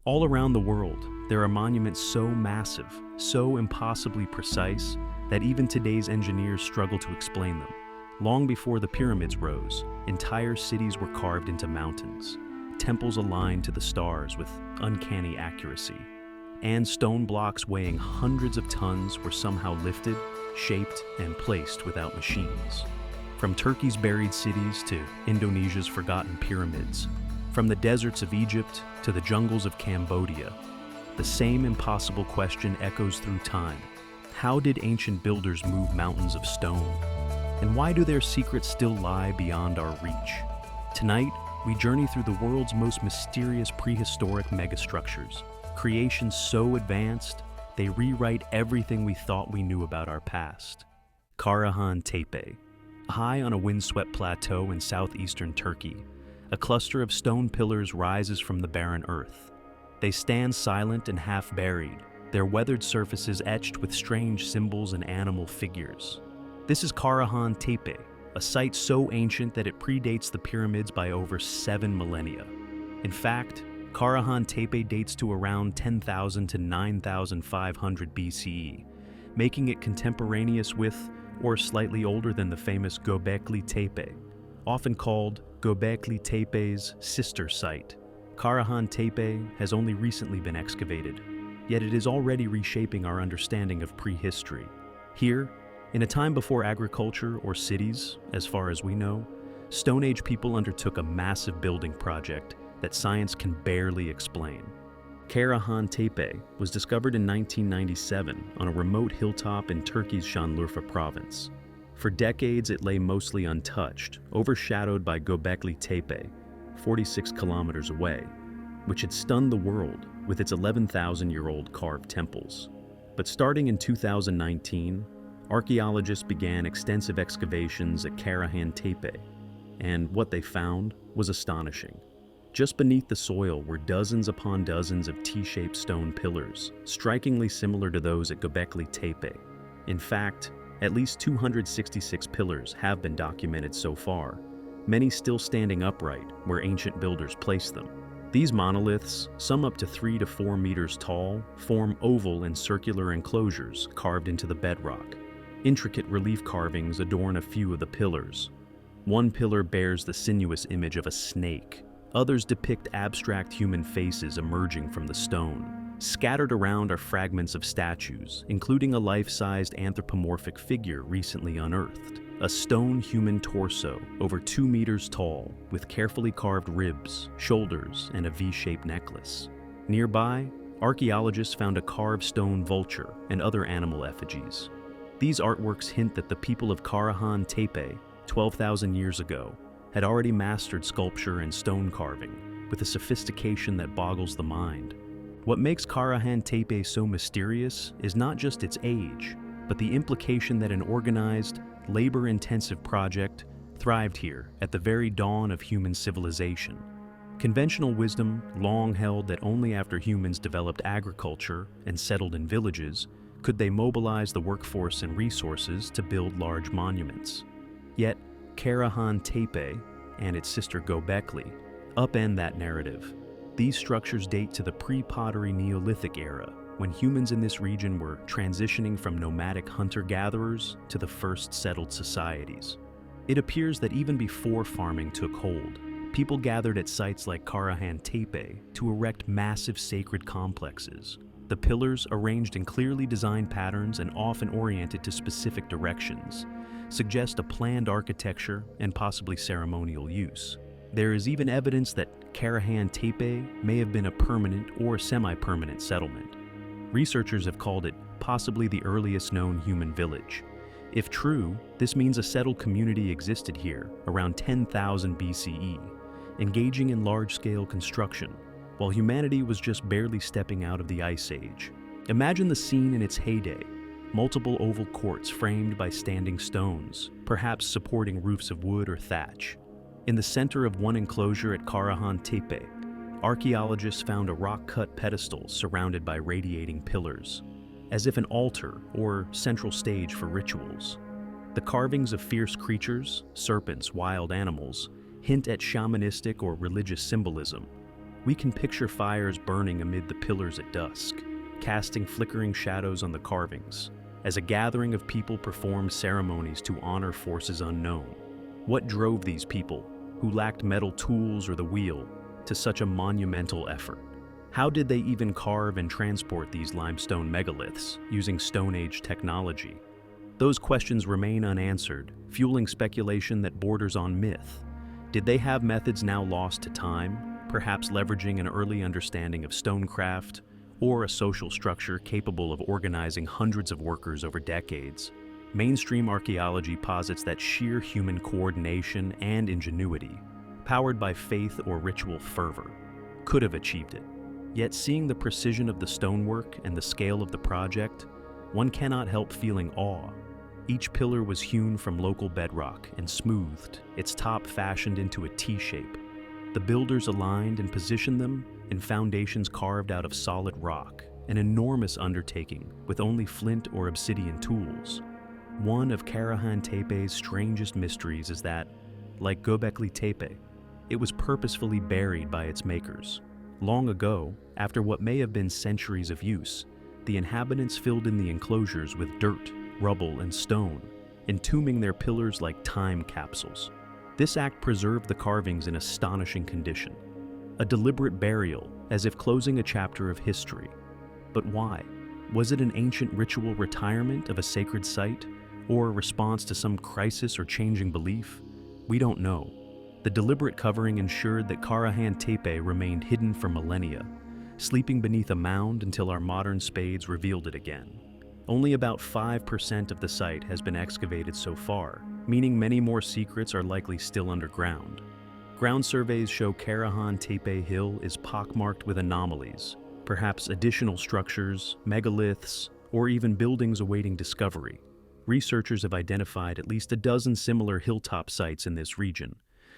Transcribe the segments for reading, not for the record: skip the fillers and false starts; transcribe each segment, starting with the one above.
All around the world, there are monuments so massive, so impossibly precise, that even today's engineers struggle to explain them. Long before the pyramids rose, entire cities were carved into mountains, temples aligned to the stars with uncanny accuracy, and stone blocks weighing hundreds of tons were somehow lifted, shaped, and placed without machines. From Turkey's buried cities to Indonesia's forgotten pyramids, from the deserts of Egypt to the jungles of Cambodia, the same impossible question echoes through time. How did ancient builders move mountains of stone? And why do their secrets still lie beyond our reach? Tonight, we journey through the world's most mysterious prehistoric megastructures, creations so advanced, they rewrite everything we thought we knew about our past. Karahan Tepe. High on a windswept plateau in southeastern Turkey, a cluster of stone pillars rises from the barren earth. They stand silent and half-buried, their weathered surfaces etched with strange symbols and animal figures. This is Karahan Tepe, a site so ancient that it predates the pyramids by over 7 millennia. In fact, Karahan Tepe dates to around 10,000 to 9,500 BCE, making it contemporaneous with, or slightly older than the famous Göbekli Tepe, often called Göbekli Tepe's sister site. Karahan Tepe has only recently been excavated, yet it is already reshaping our understanding of prehistory. Here, in a time before agriculture or cities, as far as we know, Stone Age people undertook a massive building project that science can barely explain. Karahan Tepe was discovered in 1997 on a remote hilltop in Turkey's Şanlıurfa province. For decades, it lay mostly untouched, overshadowed by Göbekli Tepe, 46 kilometers away, which had stunned the world with its 11,000-year-old carved temples. But starting in 2019, archaeologists began extensive excavations at Karahan Tepe, and what they found was astonishing. Just beneath the soil were dozens upon dozens of T-shaped stone pillars, strikingly similar to those at Göbekli Tepe. In fact, at least 266 pillars have been documented so far, many still standing upright where ancient builders placed them. These monoliths, some up to 3 to 4 meters tall, form oval and circular enclosures carved into the bedrock. Intricate relief carvings adorn a few of the pillars. One pillar bears the sinuous image of a snake. Others depict abstract human faces emerging from the stone. Scattered around are fragments of statues, including a life-sized anthropomorphic figure recently unearthed. A stone human torso, over 2 meters tall, with carefully carved ribs, shoulders, and a V-shaped necklace. Nearby, archaeologists found a carved stone vulture and other animal effigies. These artworks hint that the people of Karahan Tepe, 12,000 years ago, had already mastered sculpture and stone carving, with a sophistication that boggles the mind. What makes Karahan Tepe so mysterious is not just its age, but the implication that an organized, labor-intensive project thrived here at the very dawn of human civilization. Conventional wisdom long held that only after humans developed agriculture and settled in villages could they mobilize the workforce and resources to build large monuments. Yet, Karahan Tepe and its sister Göbekli upend that narrative. These structures date to the pre-pottery Neolithic era, when humans in this region were transitioning from nomadic hunter-gatherers to the first settled societies. It appears that even before farming took hold, people gathered at sites like Karahan Tepe to erect massive sacred complexes. The pillars, arranged in clearly designed patterns and often oriented to specific directions, suggest a planned architecture and possibly ceremonial use. There is even evidence that Karahan Tepe may have been a permanent or semi-permanent settlement. Researchers have called it possibly the earliest known human village. If true, this means a settled community existed here around 10,000 BCE, engaging in large-scale construction, while humanity was just barely stepping out of the Ice Age. Imagine the scene in its heyday: multiple oval courts framed by standing stones, perhaps supporting roofs of wood or thatch. In the center of one enclosure at Karahan Tepe, archaeologists found a rock-cut pedestal surrounded by radiating pillars, as if an altar or central stage for rituals. The carvings of fierce creatures, serpents, wild animals, hint at shamanistic or religious symbolism. We can picture fires burning amid the pillars at dusk, casting flickering shadows on the carvings, as a gathering of people performed ceremonies to honor forces unknown. What drove these people, who lacked metal tools or the wheel, to such a monumental effort? How did they even carve and transport these limestone megaliths using Stone Age technology? Those questions remain unanswered, fueling speculation that borders on myth. Did they have methods now lost to time, perhaps leveraging an early understanding of stonecraft, or a social structure capable of organizing hundreds of workers over decades? Mainstream archaeology posits that sheer human coordination and ingenuity, powered by faith or ritual fervor, could have achieved it. Yet seeing the precision of the stonework and the scale of the project, one cannot help feeling awe. Each pillar was hewn from local bedrock and smoothed, its top fashioned into a T-shape. The builders aligned and positioned them in foundations carved out of solid rock, an enormous undertaking with only flint or obsidian tools. One of Karahan Tepe's strangest mysteries is that, like Göbekli Tepe, it was purposefully buried by its makers. Long ago, after what may have been centuries of use, the inhabitants filled in the enclosures with dirt, rubble, and stone, entombing their pillars like time capsules. This act preserved the carvings in astonishing condition. A deliberate burial, as if closing a chapter of history. But why? Was it an ancient ritual retirement of a sacred site, or a response to some crisis or changing belief? We don't know. The deliberate covering ensured that Karahan Tepe remained hidden for millennia, sleeping beneath a mound until our modern spades revealed it again. Only about 5% of the site has been excavated so far, meaning many more secrets are likely still underground. Ground surveys show Karahan Tepe Hill is pockmarked with anomalies, perhaps additional structures, megaliths, or even buildings awaiting discovery. Researchers have identified at least a dozen similar hilltop sites in this region,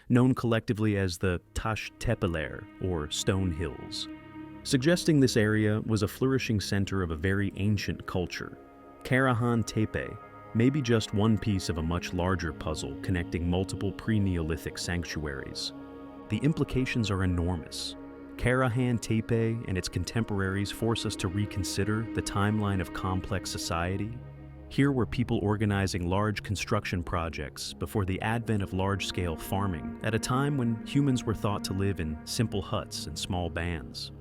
known collectively as the Taş Tepeler, or Stone Hills, suggesting this area was a flourishing center of a very ancient culture. Karahan Tepe may be just one piece of a much larger puzzle connecting multiple pre-Neolithic sanctuaries. The implications are enormous. Karahan Tepe and its contemporaries force us to reconsider the timeline of complex society. Here were people organizing large construction projects before the advent of large-scale farming, at a time when humans were thought to live in simple huts and small bands.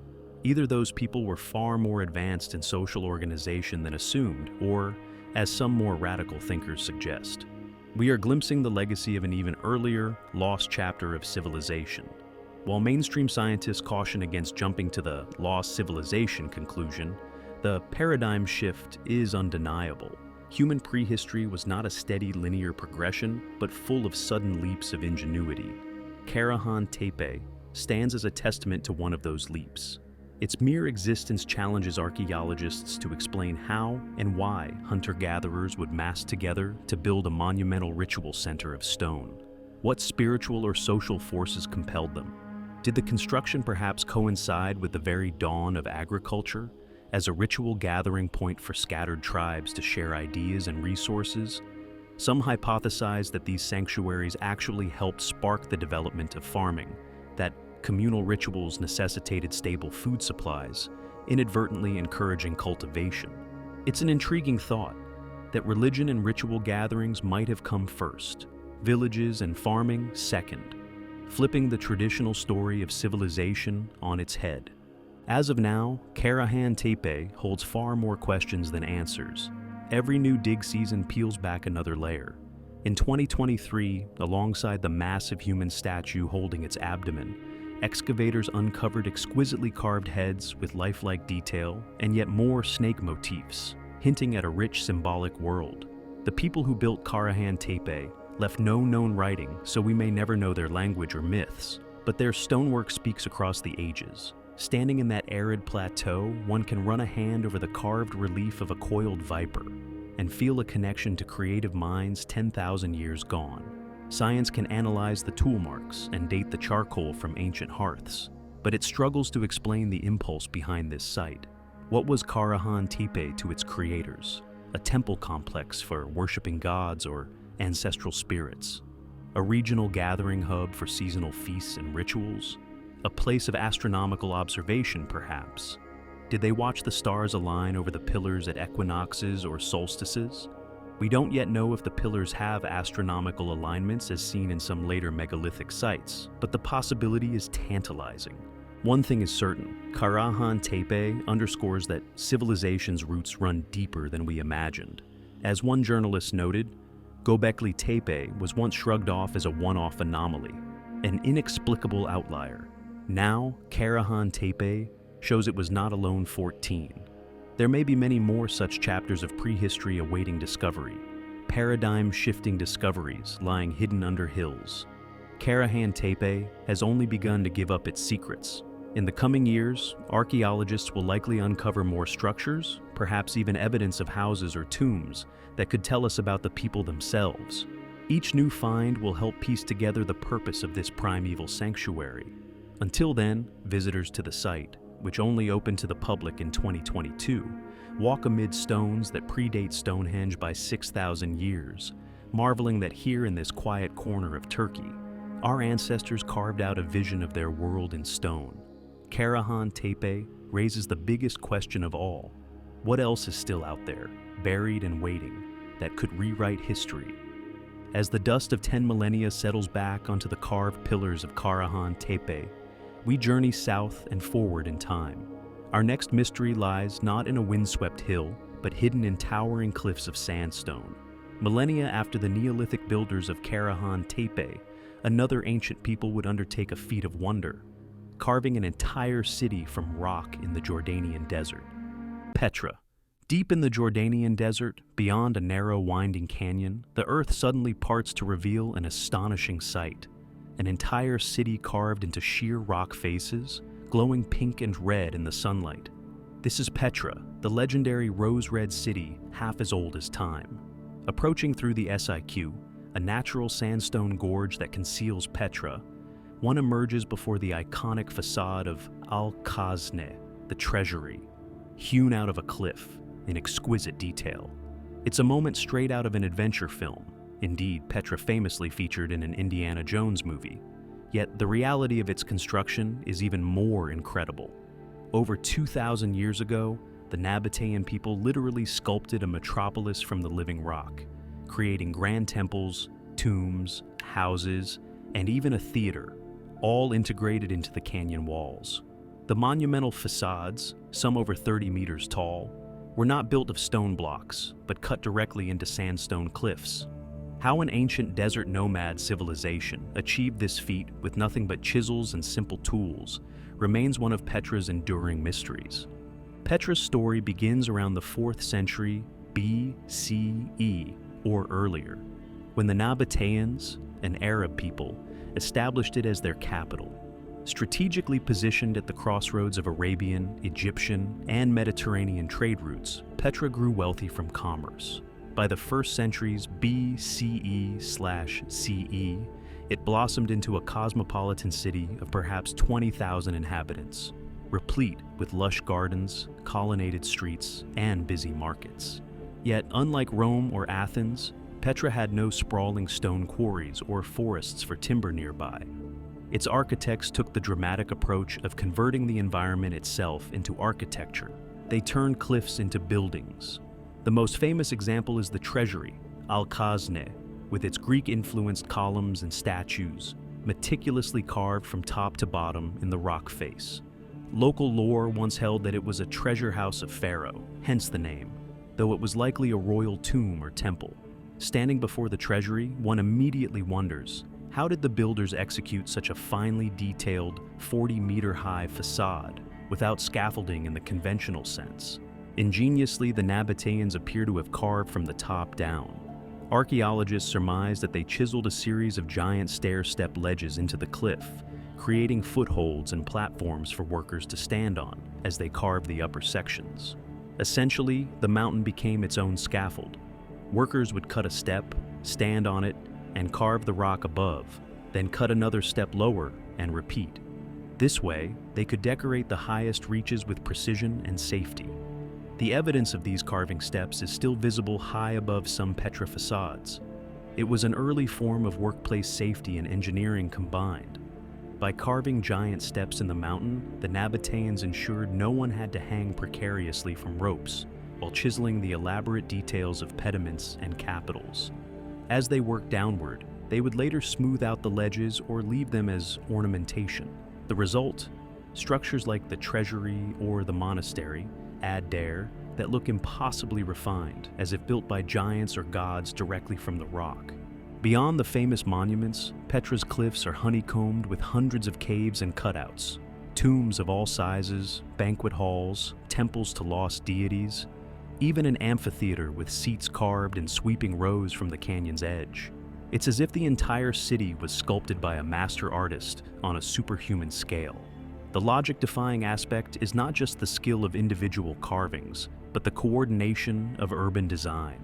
Either those people were far more advanced in social organization than assumed, or, as some more radical thinkers suggest, we are glimpsing the legacy of an even earlier, lost chapter of civilization. While mainstream scientists caution against jumping to the lost civilization conclusion, the paradigm shift is undeniable. Human prehistory was not a steady linear progression, but full of sudden leaps of ingenuity. Karahan Tepe stands as a testament to one of those leaps. Its mere existence challenges archaeologists to explain how and why hunter-gatherers would mass together to build a monumental ritual center of stone. What spiritual or social forces compelled them? Did the construction perhaps coincide with the very dawn of agriculture, as a ritual gathering point for scattered tribes to share ideas and resources? Some hypothesize that these sanctuaries actually helped spark the development of farming, that communal rituals necessitated stable food supplies, inadvertently encouraging cultivation. It's an intriguing thought that religion and ritual gatherings might have come first, villages and farming second, flipping the traditional story of civilization on its head. As of now, Karahan Tepe holds far more questions than answers. Every new dig season peels back another layer. In 2023, alongside the massive human statue holding its abdomen, excavators uncovered exquisitely carved heads with lifelike detail and yet more snake motifs, hinting at a rich symbolic world. The people who built Karahan Tepe left no known writing, so we may never know their language or myths, but their stonework speaks across the ages. Standing in that arid plateau, one can run a hand over the carved relief of a coiled viper and feel a connection to creative minds 10,000 years gone. Science can analyze the tool marks and date the charcoal from ancient hearths, but it struggles to explain the impulse behind this site. What was Karahan Tepe to its creators? A temple complex for worshiping gods or ancestral spirits? A regional gathering hub for seasonal feasts and rituals? a place of astronomical observation, perhaps. Did they watch the stars align over the pillars at equinoxes or solstices? We don't yet know if the pillars have astronomical alignments as seen in some later megalithic sites, but the possibility is tantalizing. One thing is certain, Karahan Tepe underscores that civilization's roots run deeper than we imagined. As one journalist noted, Göbekli Tepe was once shrugged off as a one-off anomaly, an inexplicable outlier. Now, Karahan Tepe shows it was not alone 14. There may be many more such chapters of prehistory awaiting discovery, paradigm-shifting discoveries lying hidden under hills. Karahan Tepe has only begun to give up its secrets. In the coming years, archaeologists will likely uncover more structures, perhaps even evidence of houses or tombs, that could tell us about the people themselves. Each new find will help piece together the purpose of this primeval sanctuary. Until then, visitors to the site, which only opened to the public in 2022, walk amid stones that predate Stonehenge by 6,000 years, marveling that here in this quiet corner of Turkey, our ancestors carved out a vision of their world in stone. Karahan Tepe raises the biggest question of all. What else is still out there, buried and waiting, that could rewrite history? As the dust of 10 millennia settles back onto the carved pillars of Karahan Tepe, we journey south and forward in time. Our next mystery lies not in a windswept hill, but hidden in towering cliffs of sandstone. Millennia after the Neolithic builders of Karahan Tepe, another ancient people would undertake a feat of wonder, carving an entire city from rock in the Jordanian desert. Petra. Deep in the Jordanian desert, beyond a narrow winding canyon, the earth suddenly parts to reveal an astonishing sight. An entire city carved into sheer rock faces, glowing pink and red in the sunlight. This is Petra, the legendary rose-red city half as old as time. Approaching through the SIQ, a natural sandstone gorge that conceals Petra, one emerges before the iconic facade of Al-Khazne, the treasury, hewn out of a cliff in exquisite detail. It's a moment straight out of an adventure film. Indeed, Petra famously featured in an Indiana Jones movie. Yet the reality of its construction is even more incredible. Over 2,000 years ago, the Nabatean people literally sculpted a metropolis from the living rock, creating grand temples, tombs, houses, and even a theater, all integrated into the canyon walls. The monumental facades, some over 30 meters tall, were not built of stone blocks, but cut directly into sandstone cliffs. How an ancient desert nomad civilization achieved this feat with nothing but chisels and simple tools remains one of Petra's enduring mysteries. Petra's story begins around the 4th century BCE or earlier, when the Nabateans, an Arab people, established it as their capital. Strategically positioned at the crossroads of Arabian, Egyptian, and Mediterranean trade routes, Petra grew wealthy from commerce. By the 1st centuries BCE/CE, it blossomed into a cosmopolitan city of perhaps 20,000 inhabitants, replete with lush gardens, colonnaded streets, and busy markets. Yet, unlike Rome or Athens, Petra had no sprawling stone quarries or forests for timber nearby. Its architects took the dramatic approach of converting the environment itself into architecture. They turned cliffs into buildings. The most famous example is the treasury, Al-Khazne, with its Greek-influenced columns and statues, meticulously carved from top to bottom in the rock face. Local lore once held that it was a treasure house of Pharaoh, hence the name, though it was likely a royal tomb or temple. Standing before the treasury, one immediately wonders, how did the builders execute such a finely detailed, 40-meter-high facade without scaffolding in the conventional sense? Ingeniously, the Nabateans appear to have carved from the top down. Archaeologists surmise that they chiseled a series of giant stair-step ledges into the cliff, creating footholds and platforms for workers to stand on as they carved the upper sections. Essentially, the mountain became its own scaffold. Workers would cut a step, stand on it, and carve the rock above, then cut another step lower and repeat. This way, they could decorate the highest reaches with precision and safety. The evidence of these carving steps is still visible high above some Petra facades. It was an early form of workplace safety and engineering combined. By carving giant steps in the mountain, the Nabateans ensured no one had to hang precariously from ropes, while chiseling the elaborate details of pediments and capitals. As they worked downward, they would later smooth out the ledges or leave them as ornamentation. The result? Structures like the treasury or the monastery, ad-dare, that look impossibly refined, as if built by giants or gods directly from the rock. Beyond the famous monuments, Petra's cliffs are honeycombed with hundreds of caves and cutouts, tombs of all sizes, banquet halls, temples to lost deities, even an amphitheater with seats carved in sweeping rows from the canyon's edge. It's as if the entire city was sculpted by a master artist on a superhuman scale. The logic-defying aspect is not just the skill of individual carvings, but the coordination of urban design.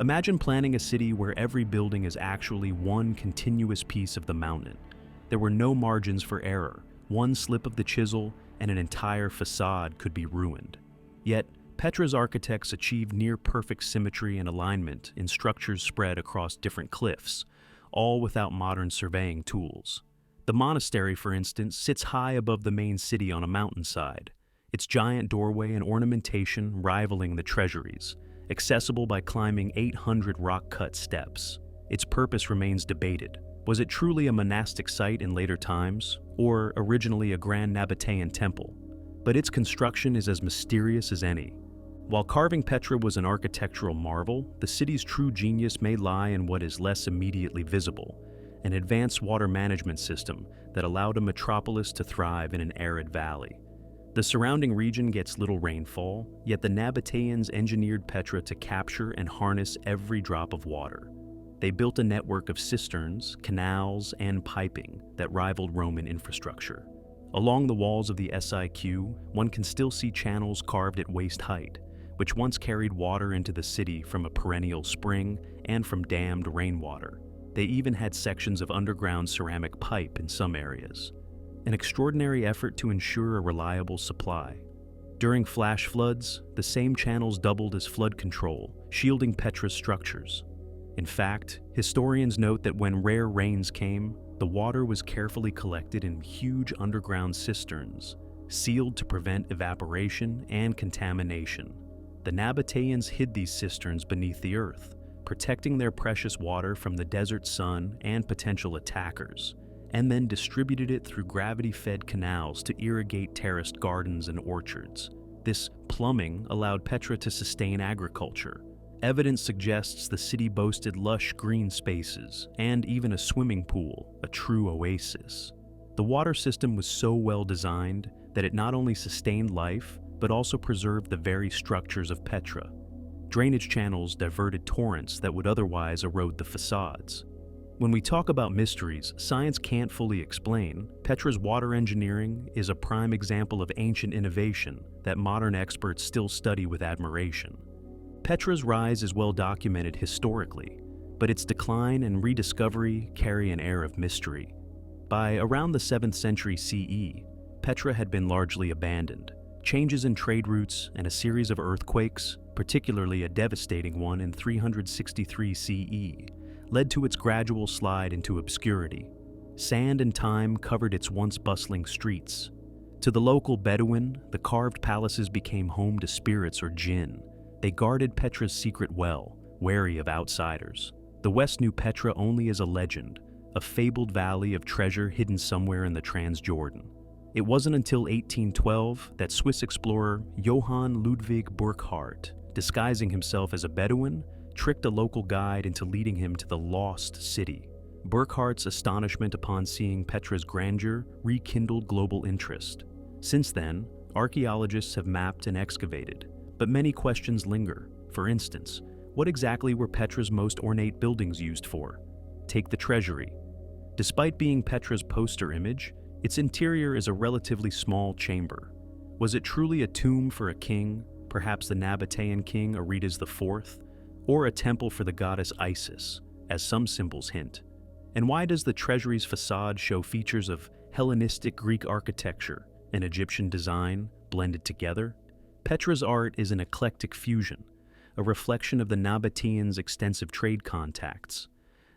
Imagine planning a city where every building is actually one continuous piece of the mountain. There were no margins for error. One slip of the chisel and an entire facade could be ruined. Yet, Petra's architects achieved near-perfect symmetry and alignment in structures spread across different cliffs, all without modern surveying tools. The monastery, for instance, sits high above the main city on a mountainside, its giant doorway and ornamentation rivaling the treasuries, accessible by climbing 800 rock-cut steps. Its purpose remains debated. Was it truly a monastic site in later times, or originally a grand Nabatean temple? But its construction is as mysterious as any. While carving Petra was an architectural marvel, the city's true genius may lie in what is less immediately visible: an advanced water management system that allowed a metropolis to thrive in an arid valley. The surrounding region gets little rainfall, yet the Nabateans engineered Petra to capture and harness every drop of water. They built a network of cisterns, canals, and piping that rivaled Roman infrastructure. Along the walls of the SIQ, one can still see channels carved at waist height, which once carried water into the city from a perennial spring and from dammed rainwater. They even had sections of underground ceramic pipe in some areas. An extraordinary effort to ensure a reliable supply. During flash floods, the same channels doubled as flood control, shielding Petra's structures. In fact, historians note that when rare rains came, the water was carefully collected in huge underground cisterns, sealed to prevent evaporation and contamination. The Nabateans hid these cisterns beneath the earth, protecting their precious water from the desert sun and potential attackers, and then distributed it through gravity-fed canals to irrigate terraced gardens and orchards. This plumbing allowed Petra to sustain agriculture. Evidence suggests the city boasted lush green spaces and even a swimming pool, a true oasis. The water system was so well designed that it not only sustained life, but also preserved the very structures of Petra. Drainage channels diverted torrents that would otherwise erode the facades. When we talk about mysteries science can't fully explain, Petra's water engineering is a prime example of ancient innovation that modern experts still study with admiration. Petra's rise is well documented historically, but its decline and rediscovery carry an air of mystery. By around the 7th century CE, Petra had been largely abandoned. Changes in trade routes and a series of earthquakes, particularly a devastating one in 363 CE, led to its gradual slide into obscurity. Sand and time covered its once bustling streets. To the local Bedouin, the carved palaces became home to spirits or jinn. They guarded Petra's secret well, wary of outsiders. The West knew Petra only as a legend, a fabled valley of treasure hidden somewhere in the Transjordan. It wasn't until 1812 that Swiss explorer Johann Ludwig Burckhardt, disguising himself as a Bedouin, tricked a local guide into leading him to the lost city. Burckhardt's astonishment upon seeing Petra's grandeur rekindled global interest. Since then, archaeologists have mapped and excavated, but many questions linger. For instance, what exactly were Petra's most ornate buildings used for? Take the treasury. Despite being Petra's poster image, its interior is a relatively small chamber. Was it truly a tomb for a king, perhaps the Nabatean king Aretas IV, or a temple for the goddess Isis, as some symbols hint? And why does the treasury's facade show features of Hellenistic Greek architecture and Egyptian design blended together? Petra's art is an eclectic fusion, a reflection of the Nabateans' extensive trade contacts.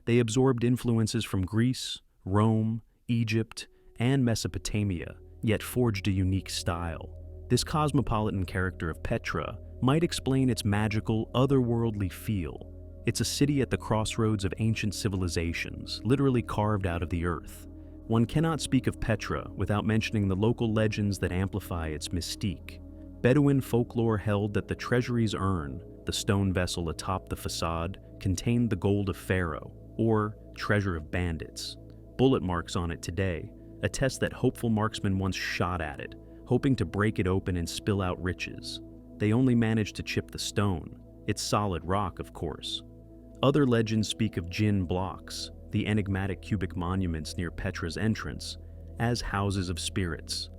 They absorbed influences from Greece, Rome, Egypt, and Mesopotamia, yet forged a unique style. This cosmopolitan character of Petra might explain its magical, otherworldly feel. It's a city at the crossroads of ancient civilizations, literally carved out of the earth. One cannot speak of Petra without mentioning the local legends that amplify its mystique. Bedouin folklore held that the treasury's urn, the stone vessel atop the facade, contained the gold of Pharaoh, or treasure of bandits. Bullet marks on it today attest that hopeful marksmen once shot at it, hoping to break it open and spill out riches. They only managed to chip the stone. It's solid rock, of course. Other legends speak of Jinn blocks, the enigmatic cubic monuments near Petra's entrance, as houses of spirits.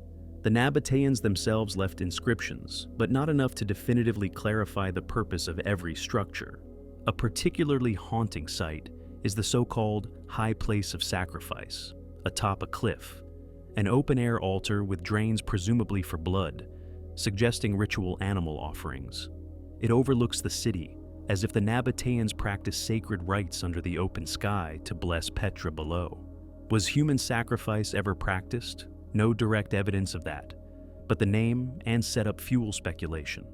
The Nabateans themselves left inscriptions, but not enough to definitively clarify the purpose of every structure. A particularly haunting site is the so-called High Place of Sacrifice, atop a cliff, an open-air altar with drains presumably for blood, suggesting ritual animal offerings. It overlooks the city, as if the Nabateans practiced sacred rites under the open sky to bless Petra below. Was human sacrifice ever practiced? No direct evidence of that, but the name and setup fuel speculation.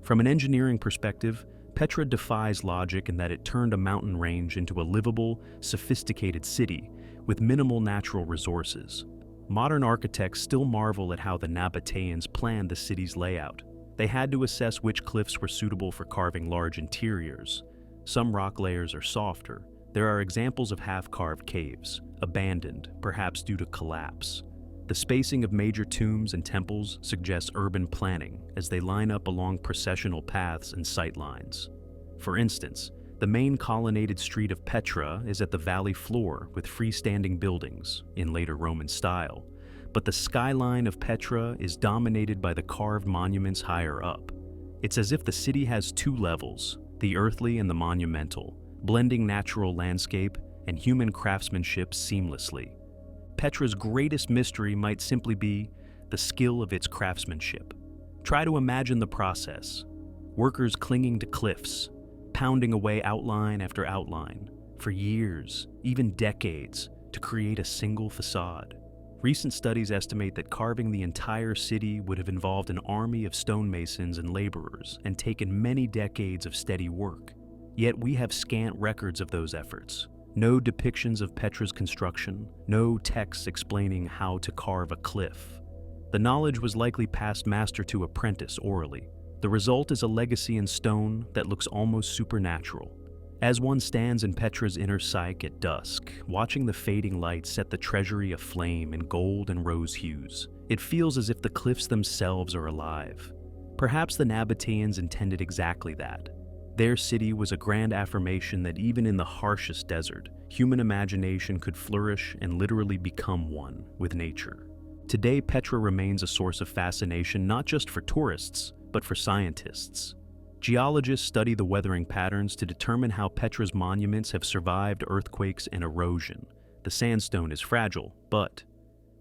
From an engineering perspective, Petra defies logic in that it turned a mountain range into a livable, sophisticated city with minimal natural resources. Modern architects still marvel at how the Nabateans planned the city's layout. They had to assess which cliffs were suitable for carving large interiors. Some rock layers are softer. There are examples of half-carved caves, abandoned, perhaps due to collapse. The spacing of major tombs and temples suggests urban planning as they line up along processional paths and sight lines. For instance, the main colonnaded street of Petra is at the valley floor with freestanding buildings in later Roman style, but the skyline of Petra is dominated by the carved monuments higher up. It's as if the city has two levels, the earthly and the monumental, blending natural landscape and human craftsmanship seamlessly. Petra's greatest mystery might simply be the skill of its craftsmanship. Try to imagine the process. Workers clinging to cliffs, pounding away outline after outline, for years, even decades, to create a single facade. Recent studies estimate that carving the entire city would have involved an army of stonemasons and laborers and taken many decades of steady work. Yet we have scant records of those efforts. No depictions of Petra's construction, no texts explaining how to carve a cliff. The knowledge was likely passed master to apprentice orally. The result is a legacy in stone that looks almost supernatural. As one stands in Petra's inner psyche at dusk, watching the fading light set the treasury aflame in gold and rose hues, it feels as if the cliffs themselves are alive. Perhaps the Nabateans intended exactly that. Their city was a grand affirmation that even in the harshest desert, human imagination could flourish and literally become one with nature. Today, Petra remains a source of fascination not just for tourists, but for scientists. Geologists study the weathering patterns to determine how Petra's monuments have survived earthquakes and erosion. The sandstone is fragile, but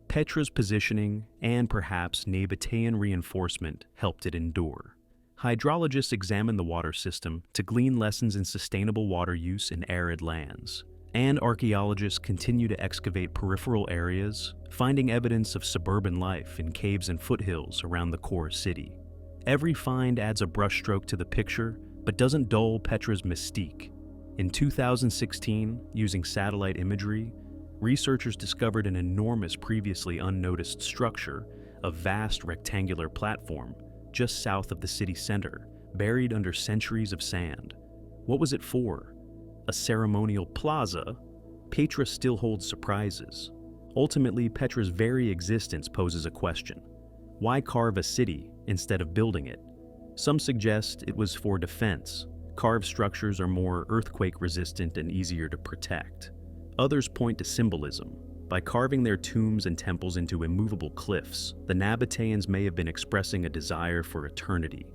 Petra's positioning and perhaps Nabatean reinforcement helped it endure. Hydrologists examine the water system to glean lessons in sustainable water use in arid lands. And archaeologists continue to excavate peripheral areas, finding evidence of suburban life in caves and foothills around the core city. Every find adds a brushstroke to the picture, but doesn't dull Petra's mystique. In 2016, using satellite imagery, researchers discovered an enormous previously unnoticed structure, a vast rectangular platform, just south of the city center, buried under centuries of sand. What was it for? A ceremonial plaza? Petra still holds surprises. Ultimately, Petra's very existence poses a question. Why carve a city instead of building it? Some suggest it was for defense. Carved structures are more earthquake-resistant and easier to protect. Others point to symbolism. By carving their tombs and temples into immovable cliffs, the Nabateans may have been expressing a desire for eternity,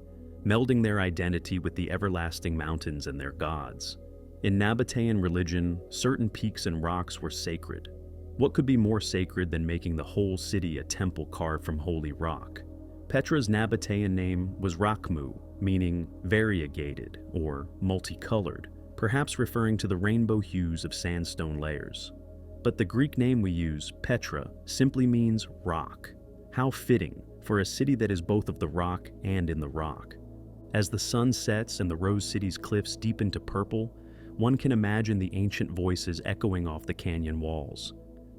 melding their identity with the everlasting mountains and their gods. In Nabatean religion, certain peaks and rocks were sacred. What could be more sacred than making the whole city a temple carved from holy rock? Petra's Nabatean name was Rakhmu, meaning variegated or multicolored, perhaps referring to the rainbow hues of sandstone layers. But the Greek name we use, Petra, simply means rock. How fitting for a city that is both of the rock and in the rock. As the sun sets and the Rose City's cliffs deepen to purple, one can imagine the ancient voices echoing off the canyon walls.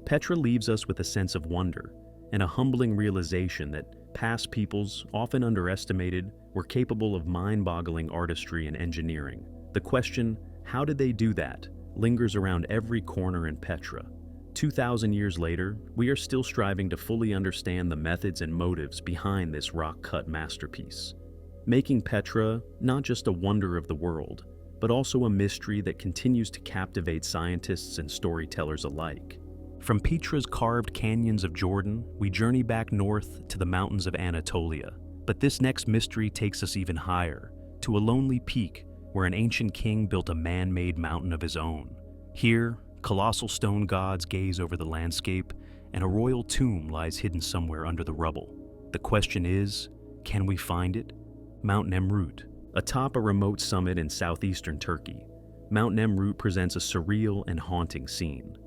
Petra leaves us with a sense of wonder and a humbling realization that past peoples, often underestimated, were capable of mind-boggling artistry and engineering. The question, how did they do that, lingers around every corner in Petra. 2,000 years later, we are still striving to fully understand the methods and motives behind this rock-cut masterpiece, making Petra not just a wonder of the world, but also a mystery that continues to captivate scientists and storytellers alike. From Petra's carved canyons of Jordan, we journey back north to the mountains of Anatolia. But this next mystery takes us even higher, to a lonely peak where an ancient king built a man-made mountain of his own. Here, colossal stone gods gaze over the landscape, and a royal tomb lies hidden somewhere under the rubble. The question is, can we find it? Mount Nemrut. Atop a remote summit in southeastern Turkey, Mount Nemrut presents a surreal and haunting scene.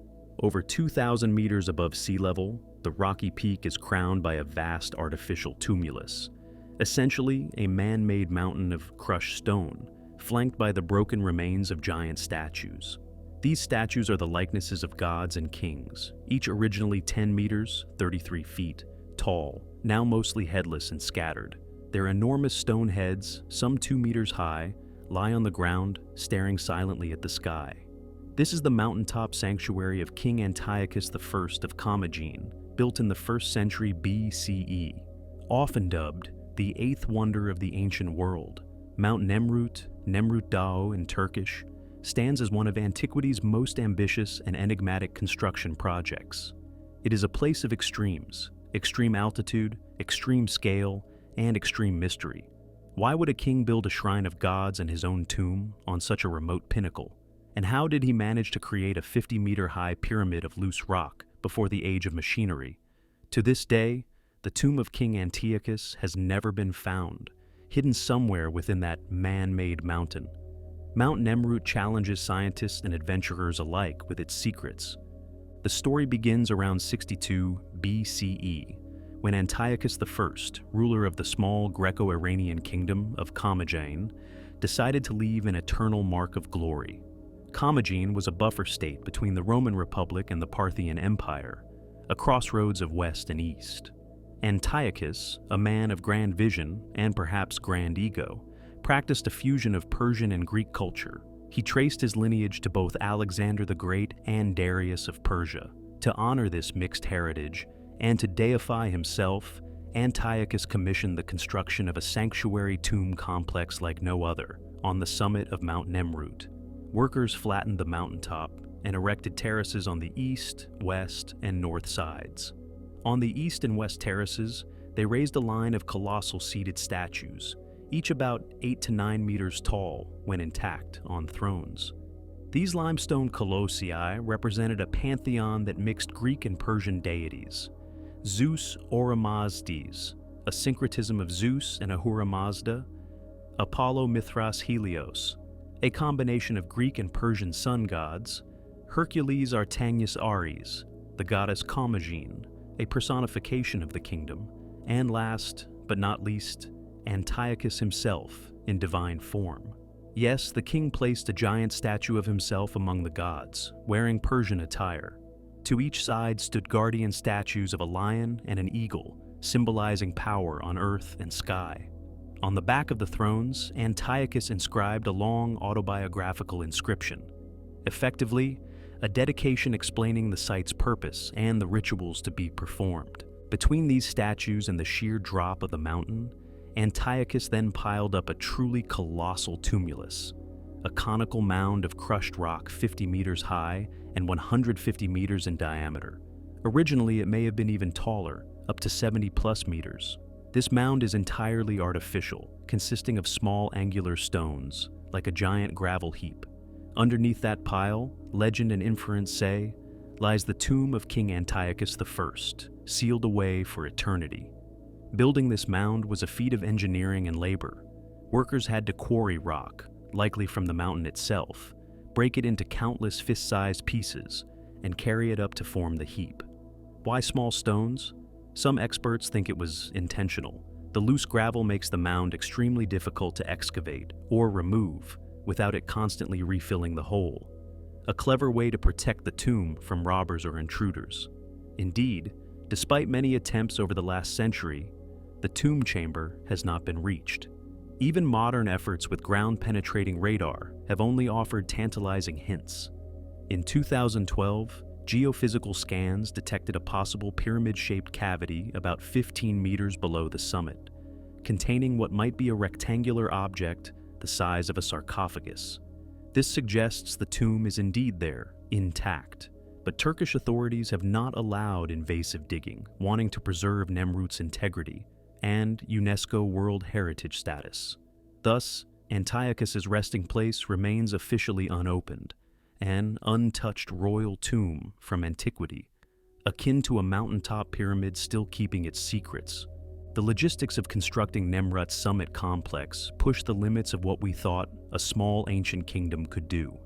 Over 2,000 meters above sea level, the rocky peak is crowned by a vast artificial tumulus, essentially a man-made mountain of crushed stone, flanked by the broken remains of giant statues. These statues are the likenesses of gods and kings, each originally 10 meters, 33 feet, tall, now mostly headless and scattered. Their enormous stone heads, some 2 meters high, lie on the ground, staring silently at the sky. This is the mountaintop sanctuary of King Antiochus I of Commagene, built in the 1st century BCE. Often dubbed the 8th wonder of the ancient world, Mount Nemrut, Nemrut Dağ in Turkish, stands as one of antiquity's most ambitious and enigmatic construction projects. It is a place of extremes, extreme altitude, extreme scale, and extreme mystery. Why would a king build a shrine of gods and his own tomb on such a remote pinnacle? And how did he manage to create a 50-meter-high pyramid of loose rock before the age of machinery? To this day, the tomb of King Antiochus has never been found, hidden somewhere within that man-made mountain. Mount Nemrut challenges scientists and adventurers alike with its secrets. The story begins around 62 BCE, when Antiochus I, ruler of the small Greco-Iranian kingdom of Commagene, decided to leave an eternal mark of glory. Commagene was a buffer state between the Roman Republic and the Parthian Empire, a crossroads of west and east. Antiochus, a man of grand vision and perhaps grand ego, practiced a fusion of Persian and Greek culture. He traced his lineage to both Alexander the Great and Darius of Persia. To honor this mixed heritage and to deify himself, Antiochus commissioned the construction of a sanctuary tomb complex like no other on the summit of Mount Nemrut. Workers flattened the mountaintop and erected terraces on the east, west, and north sides. On the east and west terraces, they raised a line of colossal seated statues, each about 8 to 9 meters tall when intact on thrones. These limestone colossi represented a pantheon that mixed Greek and Persian deities. Zeus Oromazdes, a syncretism of Zeus and Ahura Mazda; Apollo Mithras Helios, a combination of Greek and Persian sun gods; Hercules Artanius Ares, the goddess Commagene, a personification of the kingdom; and last but not least, Antiochus himself in divine form. Yes, the king placed a giant statue of himself among the gods, wearing Persian attire. To each side stood guardian statues of a lion and an eagle, symbolizing power on earth and sky. On the back of the thrones, Antiochus inscribed a long autobiographical inscription, effectively, a dedication explaining the site's purpose and the rituals to be performed. Between these statues and the sheer drop of the mountain, Antiochus then piled up a truly colossal tumulus, a conical mound of crushed rock 50 meters high and 150 meters in diameter. Originally, it may have been even taller, up to 70+ meters. This mound is entirely artificial, consisting of small angular stones, like a giant gravel heap. Underneath that pile, legend and inference say, lies the tomb of King Antiochus I, sealed away for eternity. Building this mound was a feat of engineering and labor. Workers had to quarry rock, likely from the mountain itself, break it into countless fist-sized pieces, and carry it up to form the heap. Why small stones? Some experts think it was intentional. The loose gravel makes the mound extremely difficult to excavate or remove without it constantly refilling the hole. A clever way to protect the tomb from robbers or intruders. Indeed, despite many attempts over the last century, the tomb chamber has not been reached. Even modern efforts with ground-penetrating radar have only offered tantalizing hints. In 2012, geophysical scans detected a possible pyramid-shaped cavity about 15 meters below the summit, containing what might be a rectangular object the size of a sarcophagus. This suggests the tomb is indeed there, intact. But Turkish authorities have not allowed invasive digging, wanting to preserve Nemrut's integrity and UNESCO World Heritage status. Thus, Antiochus's resting place remains officially unopened, an untouched royal tomb from antiquity, akin to a mountaintop pyramid still keeping its secrets. The logistics of constructing Nemrut's summit complex pushed the limits of what we thought a small ancient kingdom could do.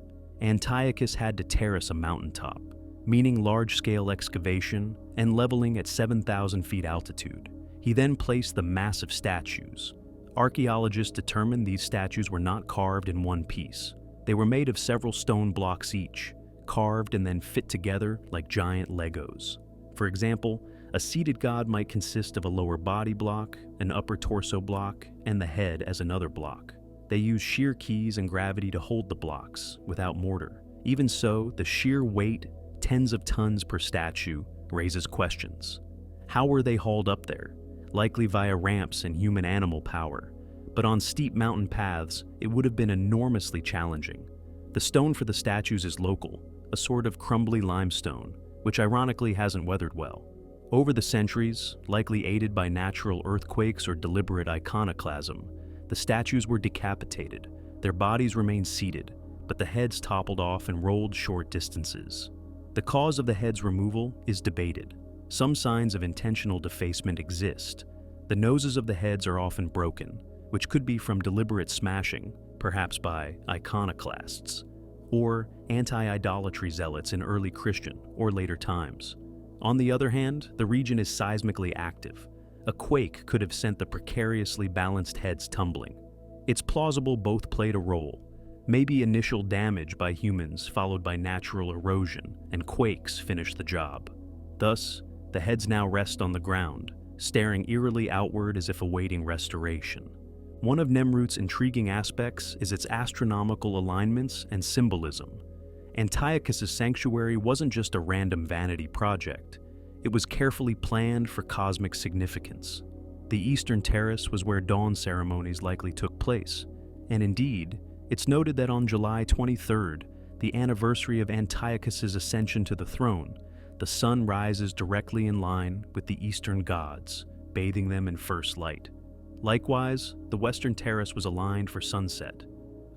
Antiochus had to terrace a mountaintop, meaning large-scale excavation and leveling at 7,000 feet altitude. He then placed the massive statues. Archaeologists determined these statues were not carved in one piece. They were made of several stone blocks each, carved and then fit together like giant Legos. For example, a seated god might consist of a lower body block, an upper torso block, and the head as another block. They used shear keys and gravity to hold the blocks, without mortar. Even so, the sheer weight, tens of tons per statue, raises questions. How were they hauled up there? Likely via ramps and human-animal power. But on steep mountain paths, it would have been enormously challenging. The stone for the statues is local, a sort of crumbly limestone, which ironically hasn't weathered well. Over the centuries, likely aided by natural earthquakes or deliberate iconoclasm, the statues were decapitated. Their bodies remained seated, but the heads toppled off and rolled short distances. The cause of the head's removal is debated. Some signs of intentional defacement exist. The noses of the heads are often broken, which could be from deliberate smashing, perhaps by iconoclasts, or anti-idolatry zealots in early Christian or later times. On the other hand, the region is seismically active. A quake could have sent the precariously balanced heads tumbling. It's plausible both played a role. Maybe initial damage by humans followed by natural erosion and quakes finished the job. Thus, the heads now rest on the ground, staring eerily outward as if awaiting restoration. One of Nemrut's intriguing aspects is its astronomical alignments and symbolism. Antiochus's sanctuary wasn't just a random vanity project. It was carefully planned for cosmic significance. The eastern terrace was where dawn ceremonies likely took place, and indeed, it's noted that on July 23rd, the anniversary of Antiochus's ascension to the throne, the sun rises directly in line with the eastern gods, bathing them in first light. Likewise, the western terrace was aligned for sunset.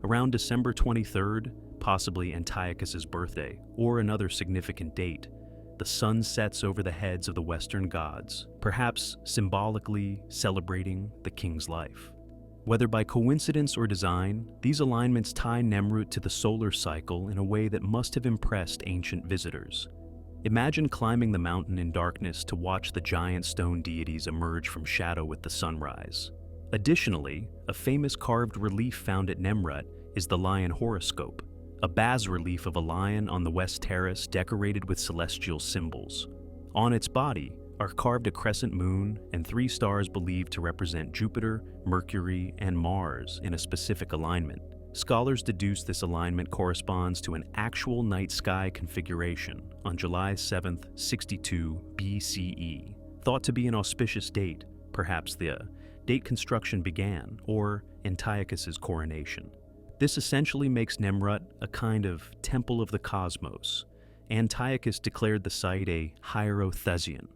Around December 23rd, possibly Antiochus's birthday, or another significant date, the sun sets over the heads of the western gods, perhaps symbolically celebrating the king's life. Whether by coincidence or design, these alignments tie Nemrut to the solar cycle in a way that must have impressed ancient visitors. Imagine climbing the mountain in darkness to watch the giant stone deities emerge from shadow with the sunrise. Additionally, a famous carved relief found at Nemrut is the lion horoscope, a bas-relief of a lion on the west terrace decorated with celestial symbols. On its body are carved a crescent moon and 3 stars believed to represent Jupiter, Mercury, and Mars in a specific alignment. Scholars deduce this alignment corresponds to an actual night sky configuration on July 7th, 62 BCE, thought to be an auspicious date, perhaps the date construction began, or Antiochus's coronation. This essentially makes Nemrut a kind of temple of the cosmos. Antiochus declared the site a hierothesion,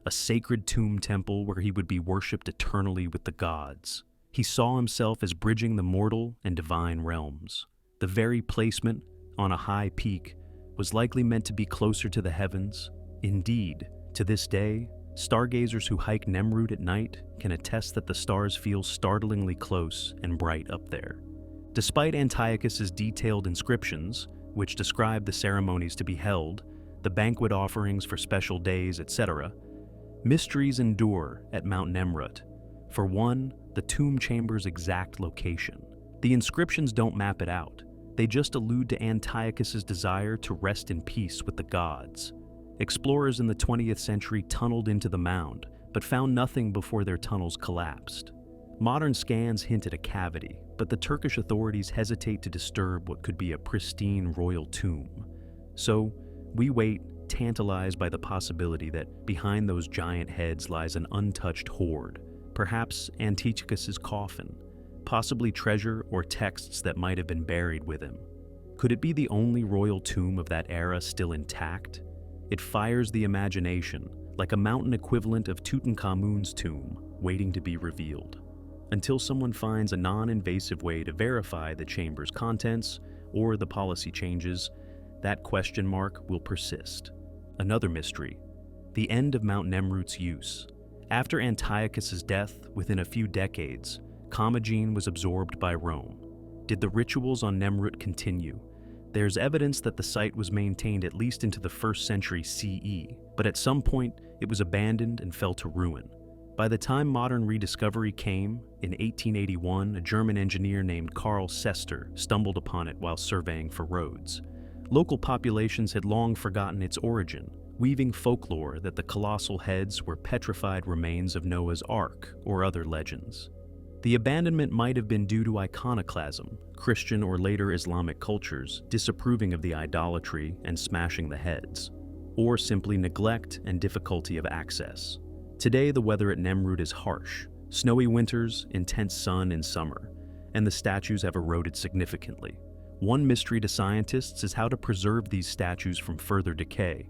a sacred tomb temple where he would be worshipped eternally with the gods. He saw himself as bridging the mortal and divine realms. The very placement, on a high peak, was likely meant to be closer to the heavens. Indeed, to this day, stargazers who hike Nemrut at night can attest that the stars feel startlingly close and bright up there. Despite Antiochus's detailed inscriptions, which describe the ceremonies to be held, the banquet offerings for special days, etc., mysteries endure at Mount Nemrut. For one, the tomb chamber's exact location. The inscriptions don't map it out. They just allude to Antiochus's desire to rest in peace with the gods. Explorers in the 20th century tunneled into the mound, but found nothing before their tunnels collapsed. Modern scans hint at a cavity, but the Turkish authorities hesitate to disturb what could be a pristine royal tomb. So, we wait, tantalized by the possibility that behind those giant heads lies an untouched hoard, perhaps Antiochus's coffin, possibly treasure or texts that might have been buried with him. Could it be the only royal tomb of that era still intact? It fires the imagination, like a mountain equivalent of Tutankhamun's tomb, waiting to be revealed. Until someone finds a non-invasive way to verify the chamber's contents or the policy changes, that question mark will persist. Another mystery: the end of Mount Nemrut's use. After Antiochus's death, within a few decades, Commagene was absorbed by Rome. Did the rituals on Nemrut continue? There's evidence that the site was maintained at least into the 1st century CE, but at some point it was abandoned and fell to ruin. By the time modern rediscovery came, in 1881, a German engineer named Karl Sester stumbled upon it while surveying for roads. Local populations had long forgotten its origin, weaving folklore that the colossal heads were petrified remains of Noah's Ark or other legends. The abandonment might have been due to iconoclasm, Christian or later Islamic cultures disapproving of the idolatry and smashing the heads, or simply neglect and difficulty of access. Today, the weather at Nemrut is harsh: snowy winters, intense sun in summer, and the statues have eroded significantly. One mystery to scientists is how to preserve these statues from further decay.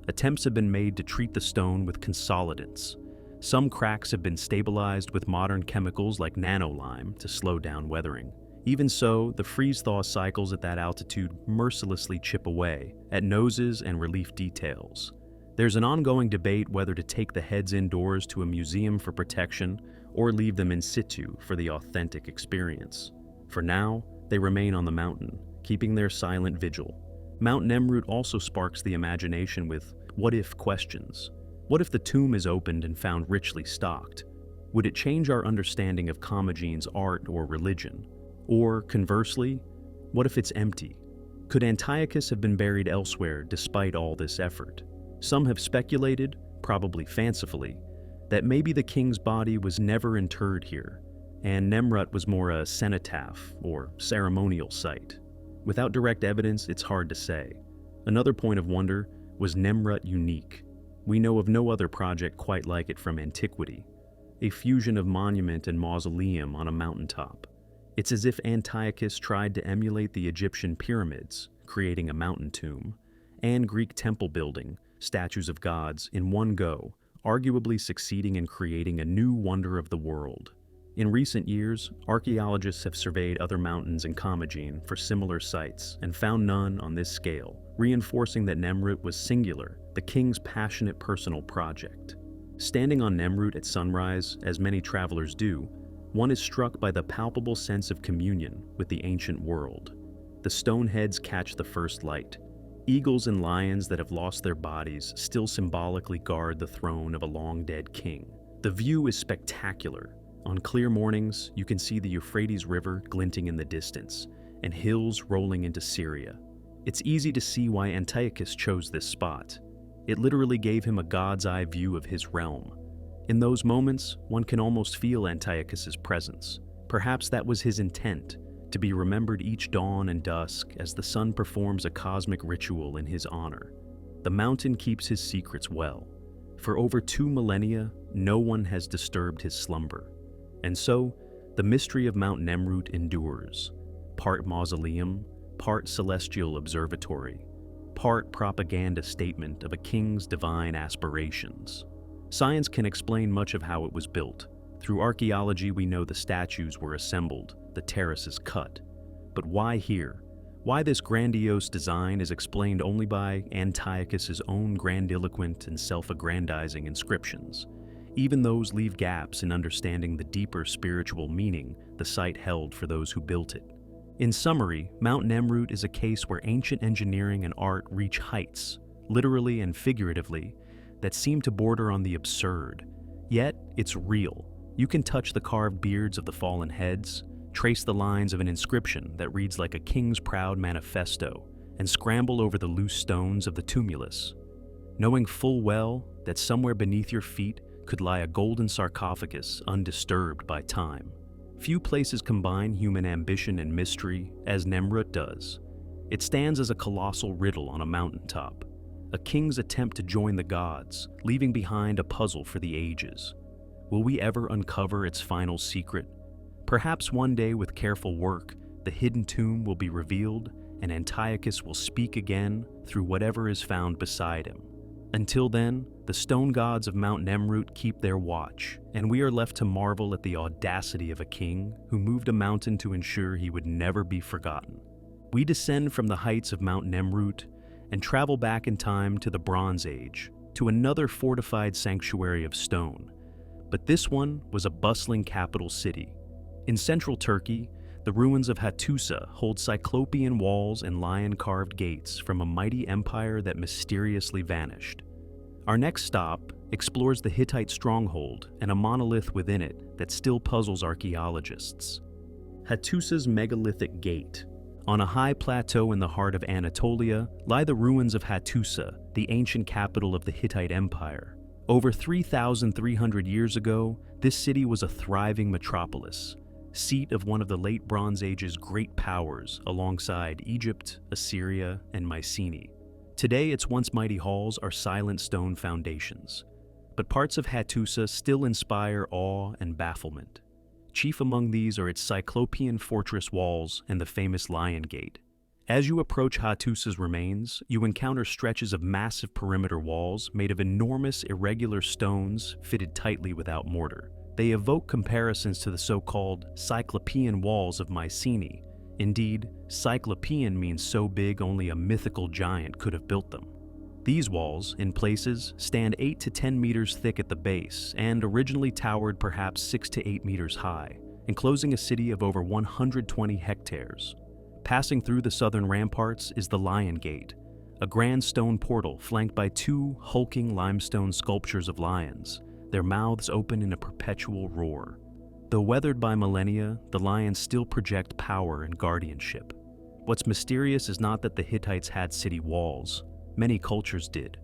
Attempts have been made to treat the stone with consolidants. Some cracks have been stabilized with modern chemicals like nanolime to slow down weathering. Even so, the freeze-thaw cycles at that altitude mercilessly chip away at noses and relief details. There's an ongoing debate whether to take the heads indoors to a museum for protection or leave them in situ for the authentic experience. For now, they remain on the mountain, keeping their silent vigil. Mount Nemrut also sparks the imagination with what-if questions. What if the tomb is opened and found richly stocked? Would it change our understanding of Commagene's art or religion? Or, conversely, what if it's empty? Could Antiochus have been buried elsewhere despite all this effort? Some have speculated, probably fancifully, that maybe the king's body was never interred here, and Nemrut was more a cenotaph or ceremonial site. Without direct evidence, it's hard to say. Another point of wonder: was Nemrut unique? We know of no other project quite like it from antiquity, a fusion of monument and mausoleum on a mountaintop. It's as if Antiochus tried to emulate the Egyptian pyramids, creating a mountain tomb, and Greek temple building, statues of gods, in one go, arguably succeeding in creating a new wonder of the world. In recent years, archaeologists have surveyed other mountains in Commagene for similar sites and found none on this scale, reinforcing that Nemrut was singular, the king's passionate personal project. Standing on Nemrut at sunrise, as many travelers do, one is struck by the palpable sense of communion with the ancient world. The stone heads catch the first light. Eagles and lions that have lost their bodies still symbolically guard the throne of a long-dead king. The view is spectacular. On clear mornings, you can see the Euphrates River glinting in the distance, and hills rolling into Syria. It's easy to see why Antiochus chose this spot. It literally gave him a god's eye view of his realm. In those moments, one can almost feel Antiochus's presence. Perhaps that was his intent, to be remembered each dawn and dusk as the sun performs a cosmic ritual in his honor. The mountain keeps his secrets well. For over 2 millennia, no one has disturbed his slumber. And so, the mystery of Mount Nemrut endures, part mausoleum, part celestial observatory, part propaganda statement of a king's divine aspirations. Science can explain much of how it was built. Through archaeology, we know the statues were assembled, the terraces cut. But why here? Why this grandiose design is explained only by Antiochus's own grandiloquent and self-aggrandizing inscriptions. Even those leave gaps in understanding the deeper spiritual meaning the site held for those who built it. In summary, Mount Nemrut is a case where ancient engineering and art reach heights, literally and figuratively, that seem to border on the absurd. Yet, it's real. You can touch the carved beards of the fallen heads, trace the lines of an inscription that reads like a king's proud manifesto, and scramble over the loose stones of the tumulus, knowing full well that somewhere beneath your feet could lie a golden sarcophagus undisturbed by time. Few places combine human ambition and mystery as Nemrut does. It stands as a colossal riddle on a mountaintop, a king's attempt to join the gods, leaving behind a puzzle for the ages. Will we ever uncover its final secret? Perhaps one day, with careful work, the hidden tomb will be revealed and Antiochus will speak again through whatever is found beside him. Until then, the stone gods of Mount Nemrut keep their watch, and we are left to marvel at the audacity of a king who moved a mountain to ensure he would never be forgotten. We descend from the heights of Mount Nemrut and travel back in time to the Bronze Age, to another fortified sanctuary of stone. But this one was a bustling capital city. In central Turkey, the ruins of Hattusa hold cyclopean walls and lion-carved gates from a mighty empire that mysteriously vanished. Our next stop explores the Hittite stronghold and a monolith within it that still puzzles archaeologists. Hattusa's megalithic gate. On a high plateau in the heart of Anatolia lie the ruins of Hattusa, the ancient capital of the Hittite Empire. Over 3,300 years ago, this city was a thriving metropolis, seat of one of the late Bronze Age's great powers alongside Egypt, Assyria, and Mycenae. Today, its once mighty halls are silent stone foundations, but parts of Hattusa still inspire awe and bafflement. Chief among these are its cyclopean fortress walls and the famous Lion Gate. As you approach Hattusa's remains, you encounter stretches of massive perimeter walls made of enormous irregular stones fitted tightly without mortar. They evoke comparisons to the so-called Cyclopean walls of Mycenae. Indeed, Cyclopean means so big only a mythical giant could have built them. These walls, in places, stand 8 to 10 meters thick at the base and originally towered perhaps 6 to 8 meters high, enclosing a city of over 120 hectares. Passing through the southern ramparts is the Lion Gate, a grand stone portal flanked by two hulking limestone sculptures of lions, their mouths open in a perpetual roar. Though weathered by millennia, the lions still project power and guardianship. What's mysterious is not that the Hittites had city walls. Many cultures did.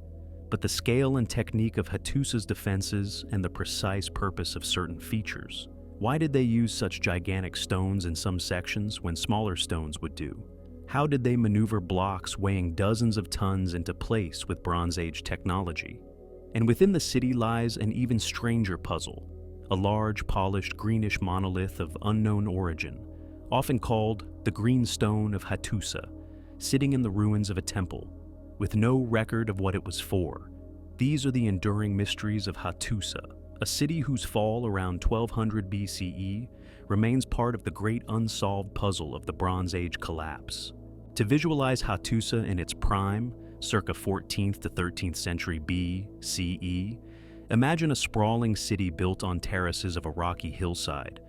But the scale and technique of Hattusa's defenses and the precise purpose of certain features. Why did they use such gigantic stones in some sections when smaller stones would do? How did they maneuver blocks weighing dozens of tons into place with Bronze Age technology? And within the city lies an even stranger puzzle, a large, polished, greenish monolith of unknown origin, often called the Green Stone of Hattusa, sitting in the ruins of a temple, with no record of what it was for. These are the enduring mysteries of Hattusa, a city whose fall around 1200 BCE remains part of the great unsolved puzzle of the Bronze Age collapse. To visualize Hattusa in its prime, circa 14th to 13th century BCE, imagine a sprawling city built on terraces of a rocky hillside,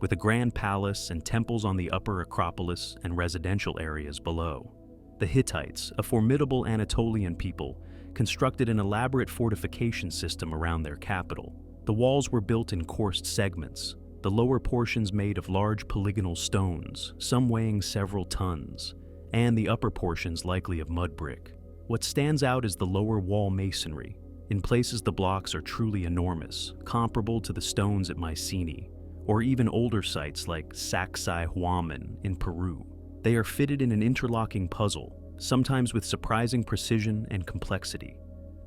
with a grand palace and temples on the upper Acropolis and residential areas below. The Hittites, a formidable Anatolian people, constructed an elaborate fortification system around their capital. The walls were built in coursed segments, the lower portions made of large polygonal stones, some weighing several tons, and the upper portions likely of mud brick. What stands out is the lower wall masonry. In places the blocks are truly enormous, comparable to the stones at Mycenae, or even older sites like Sacsayhuaman in Peru. They are fitted in an interlocking puzzle, sometimes with surprising precision and complexity.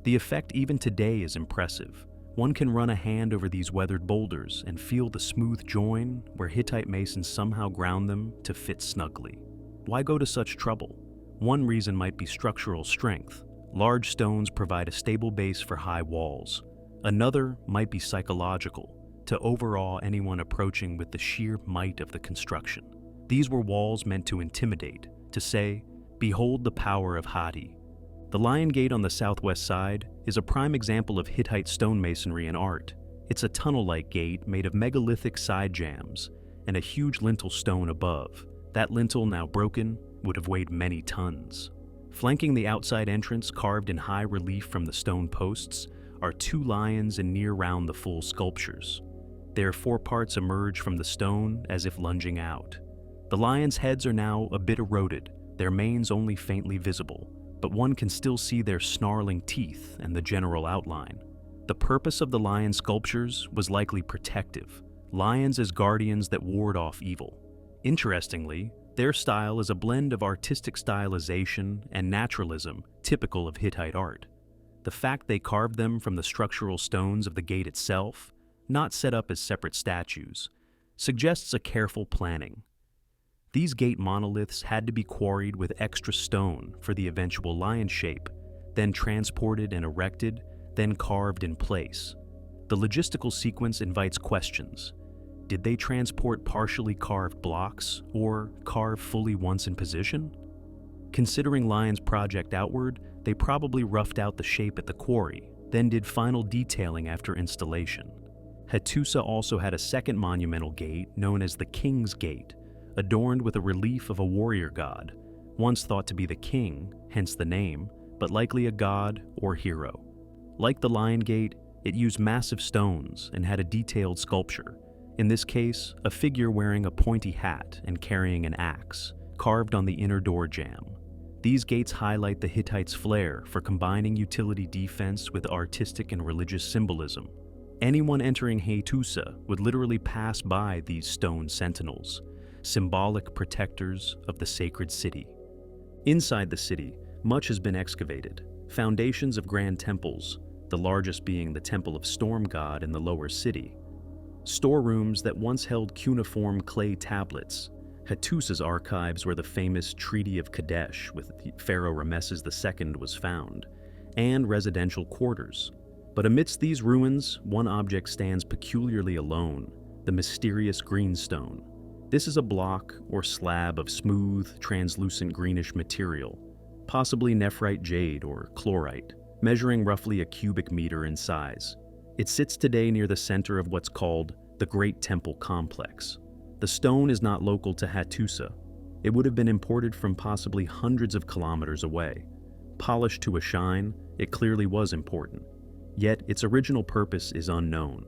The effect even today is impressive. One can run a hand over these weathered boulders and feel the smooth join where Hittite masons somehow ground them to fit snugly. Why go to such trouble? One reason might be structural strength. Large stones provide a stable base for high walls. Another might be psychological, to overawe anyone approaching with the sheer might of the construction. These were walls meant to intimidate, to say, "Behold the power of Hadi." The Lion Gate on the southwest side is a prime example of Hittite stonemasonry and art. It's a tunnel-like gate made of megalithic side jambs and a huge lintel stone above. That lintel, now broken, would have weighed many tons. Flanking the outside entrance, carved in high relief from the stone posts, are two lions in near round the full sculptures. Their foreparts emerge from the stone as if lunging out. The lions' heads are now a bit eroded, their manes only faintly visible, but one can still see their snarling teeth and the general outline. The purpose of the lion sculptures was likely protective, lions as guardians that ward off evil. Interestingly, their style is a blend of artistic stylization and naturalism typical of Hittite art. The fact they carved them from the structural stones of the gate itself, not set up as separate statues, suggests a careful planning. These gate monoliths had to be quarried with extra stone for the eventual lion shape, then transported and erected, then carved in place. The logistical sequence invites questions. Did they transport partially carved blocks, or carve fully once in position? Considering Lion's project outward, they probably roughed out the shape at the quarry, then did final detailing after installation. Hattusa also had a second monumental gate known as the King's Gate, adorned with a relief of a warrior god, once thought to be the king, hence the name, but likely a god or hero. Like the Lion Gate, it used massive stones and had a detailed sculpture, in this case, a figure wearing a pointy hat and carrying an axe, carved on the inner door jamb. These gates highlight the Hittites' flair for combining utility defense with artistic and religious symbolism. Anyone entering Hattusa would literally pass by these stone sentinels, symbolic protectors of the sacred city. Inside the city, much has been excavated. Foundations of grand temples, the largest being the Temple of Storm God in the lower city. Storerooms that once held cuneiform clay tablets. Hattusa's archives where the famous Treaty of Kadesh with Pharaoh Rameses II was found, and residential quarters. But amidst these ruins, one object stands peculiarly alone, the mysterious greenstone. This is a block or slab of smooth, translucent greenish material, possibly nephrite jade or chlorite, measuring roughly a cubic meter in size. It sits today near the center of what's called the Great Temple Complex. The stone is not local to Hattusa. It would have been imported from possibly hundreds of kilometers away. Polished to a shine, it clearly was important. Yet its original purpose is unknown.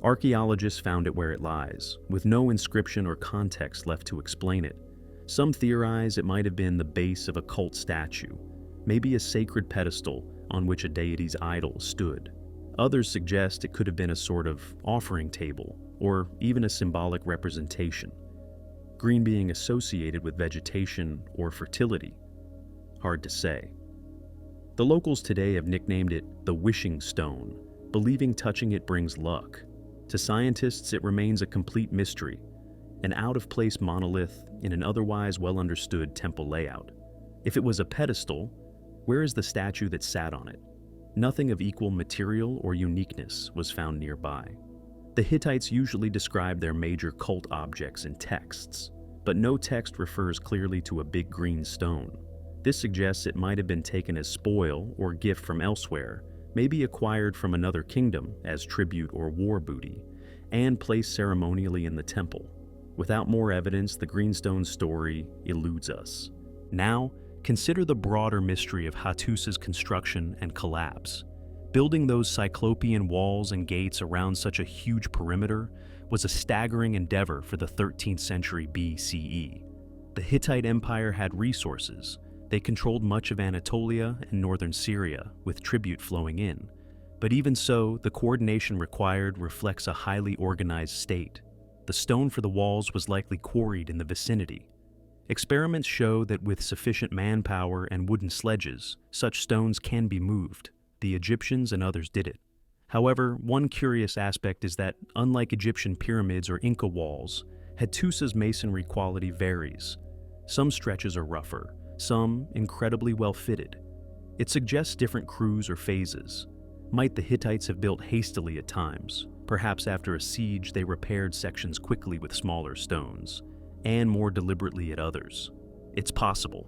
Archaeologists found it where it lies, with no inscription or context left to explain it. Some theorize it might have been the base of a cult statue, maybe a sacred pedestal on which a deity's idol stood. Others suggest it could have been a sort of offering table, or even a symbolic representation. Green being associated with vegetation or fertility. Hard to say. The locals today have nicknamed it the Wishing Stone, believing touching it brings luck. To scientists, it remains a complete mystery, an out-of-place monolith in an otherwise well-understood temple layout. If it was a pedestal, where is the statue that sat on it? Nothing of equal material or uniqueness was found nearby. The Hittites usually describe their major cult objects in texts, but no text refers clearly to a big green stone. This suggests it might have been taken as spoil or gift from elsewhere, maybe acquired from another kingdom as tribute or war booty, and placed ceremonially in the temple. Without more evidence, the greenstone story eludes us. Now, consider the broader mystery of Hattusa's construction and collapse. Building those cyclopean walls and gates around such a huge perimeter was a staggering endeavor for the 13th century BCE. The Hittite Empire had resources. They controlled much of Anatolia and northern Syria, with tribute flowing in. But even so, the coordination required reflects a highly organized state. The stone for the walls was likely quarried in the vicinity. Experiments show that with sufficient manpower and wooden sledges, such stones can be moved. The Egyptians and others did it. However, one curious aspect is that, unlike Egyptian pyramids or Inca walls, Hattusa's masonry quality varies. Some stretches are rougher, some incredibly well fitted. It suggests different crews or phases. Might the Hittites have built hastily at times? Perhaps after a siege they repaired sections quickly with smaller stones, and more deliberately at others. It's possible.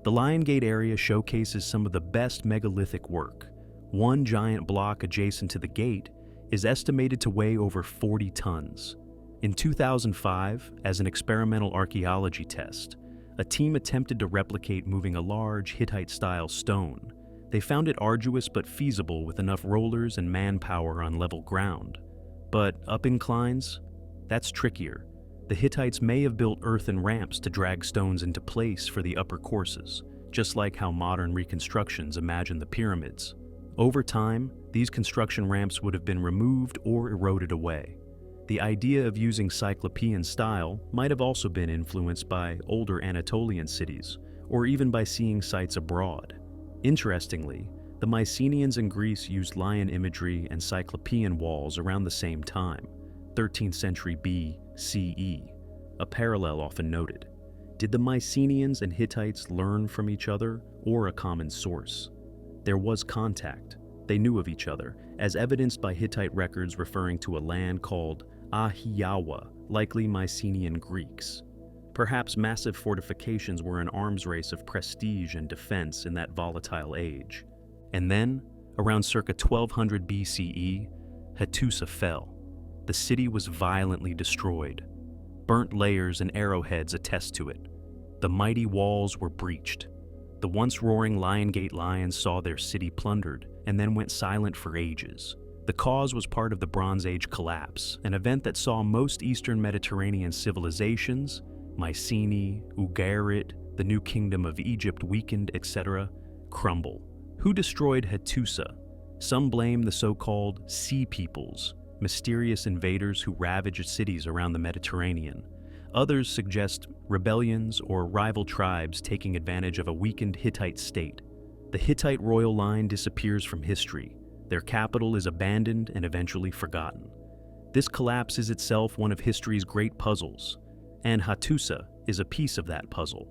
The Lion Gate area showcases some of the best megalithic work. One giant block adjacent to the gate is estimated to weigh over 40 tons. In 2005, as an experimental archaeology test, a team attempted to replicate moving a large Hittite-style stone. They found it arduous but feasible with enough rollers and manpower on level ground. But up inclines? That's trickier. The Hittites may have built earthen ramps to drag stones into place for the upper courses, just like how modern reconstructions imagine the pyramids. Over time, these construction ramps would have been removed or eroded away. The idea of using Cyclopean style might have also been influenced by older Anatolian cities, or even by seeing sites abroad. Interestingly, the Mycenaeans in Greece used lion imagery and Cyclopean walls around the same time, 13th century BCE, a parallel often noted. Did the Mycenaeans and Hittites learn from each other or a common source? There was contact. They knew of each other, as evidenced by Hittite records referring to a land called Ahiyawa, likely Mycenaean Greeks. Perhaps massive fortifications were an arms race of prestige and defense in that volatile age. And then, around circa 1200 BCE, Hattusa fell. The city was violently destroyed. Burnt layers and arrowheads attest to it. The mighty walls were breached. The once roaring Lion Gate lions saw their city plundered and then went silent for ages. The cause was part of the Bronze Age collapse, an event that saw most Eastern Mediterranean civilizations, Mycenae, Ugarit, the New Kingdom of Egypt weakened, etc., crumble. Who destroyed Hattusa? Some blame the so-called Sea Peoples, mysterious invaders who ravaged cities around the Mediterranean. Others suggest rebellions or rival tribes taking advantage of a weakened Hittite state. The Hittite royal line disappears from history. Their capital is abandoned and eventually forgotten. This collapse is itself one of history's great puzzles, and Hattusa is a piece of that puzzle.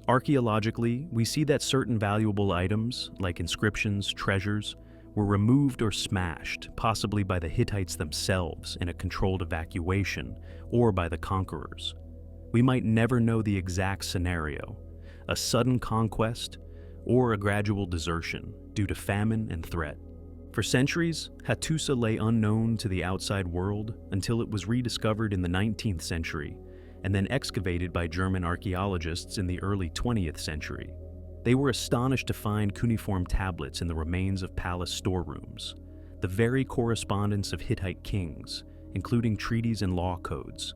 Archaeologically, we see that certain valuable items, like inscriptions, treasures, were removed or smashed, possibly by the Hittites themselves in a controlled evacuation, or by the conquerors. We might never know the exact scenario, a sudden conquest, or a gradual desertion due to famine and threat. For centuries, Hattusa lay unknown to the outside world until it was rediscovered in the 19th century, and then excavated by German archaeologists in the early 20th century. They were astonished to find cuneiform tablets in the remains of palace storerooms, the very correspondence of Hittite kings, including treaties and law codes.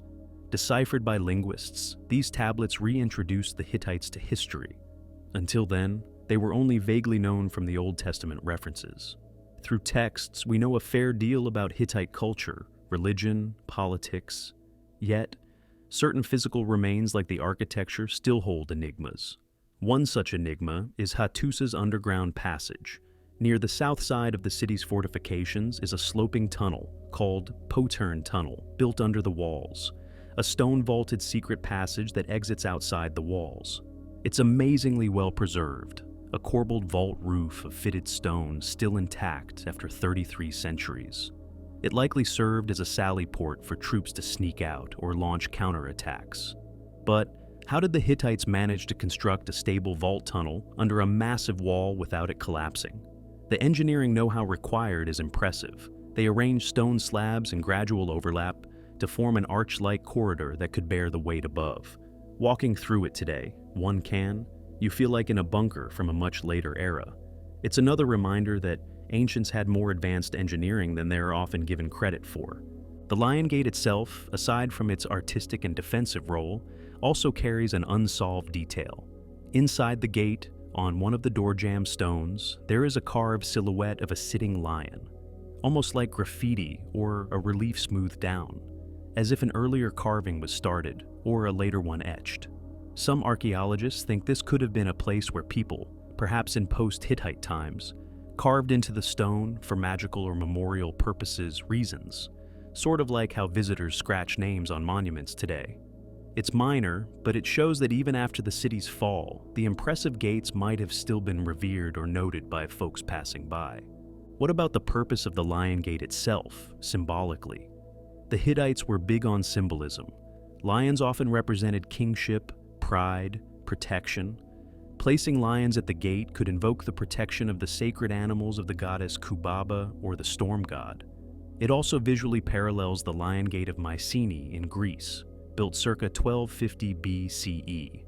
Deciphered by linguists, these tablets reintroduced the Hittites to history. Until then, they were only vaguely known from the Old Testament references. Through texts, we know a fair deal about Hittite culture, religion, politics. Yet, certain physical remains like the architecture still hold enigmas. One such enigma is Hattusa's underground passage. Near the south side of the city's fortifications is a sloping tunnel called Potern Tunnel, built under the walls, a stone-vaulted secret passage that exits outside the walls. It's amazingly well preserved, a corbelled vault roof of fitted stone still intact after 33 centuries. It likely served as a sally port for troops to sneak out or launch counterattacks. But how did the Hittites manage to construct a stable vault tunnel under a massive wall without it collapsing? The engineering know-how required is impressive. They arranged stone slabs in gradual overlap to form an arch-like corridor that could bear the weight above. Walking through it today, you feel like in a bunker from a much later era. It's another reminder that ancients had more advanced engineering than they are often given credit for. The Lion Gate itself, aside from its artistic and defensive role, also carries an unsolved detail. Inside the gate, on one of the door jamb stones, there is a carved silhouette of a sitting lion, almost like graffiti or a relief smoothed down, as if an earlier carving was started or a later one etched. Some archaeologists think this could have been a place where people, perhaps in post-Hittite times, carved into the stone for magical or memorial reasons, sort of like how visitors scratch names on monuments today. It's minor, but it shows that even after the city's fall, the impressive gates might have still been revered or noted by folks passing by. What about the purpose of the Lion Gate itself, symbolically? The Hittites were big on symbolism. Lions often represented kingship, pride, protection. Placing lions at the gate could invoke the protection of the sacred animals of the goddess Kubaba or the storm god. It also visually parallels the Lion Gate of Mycenae in Greece, built circa 1250 BCE,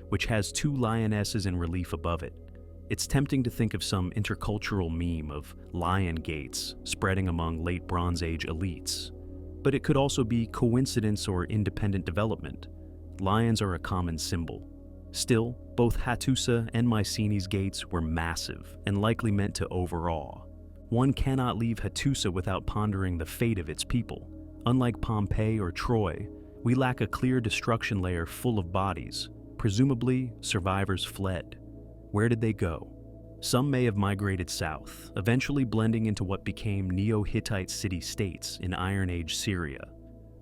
which has two lionesses in relief above it. It's tempting to think of some intercultural meme of lion gates spreading among late Bronze Age elites. But it could also be coincidence or independent development. Lions are a common symbol. Still, both Hattusa and Mycenae's gates were massive and likely meant to overawe. One cannot leave Hattusa without pondering the fate of its people. Unlike Pompeii or Troy, we lack a clear destruction layer full of bodies. Presumably, survivors fled. Where did they go? Some may have migrated south, eventually blending into what became Neo-Hittite city-states in Iron Age Syria.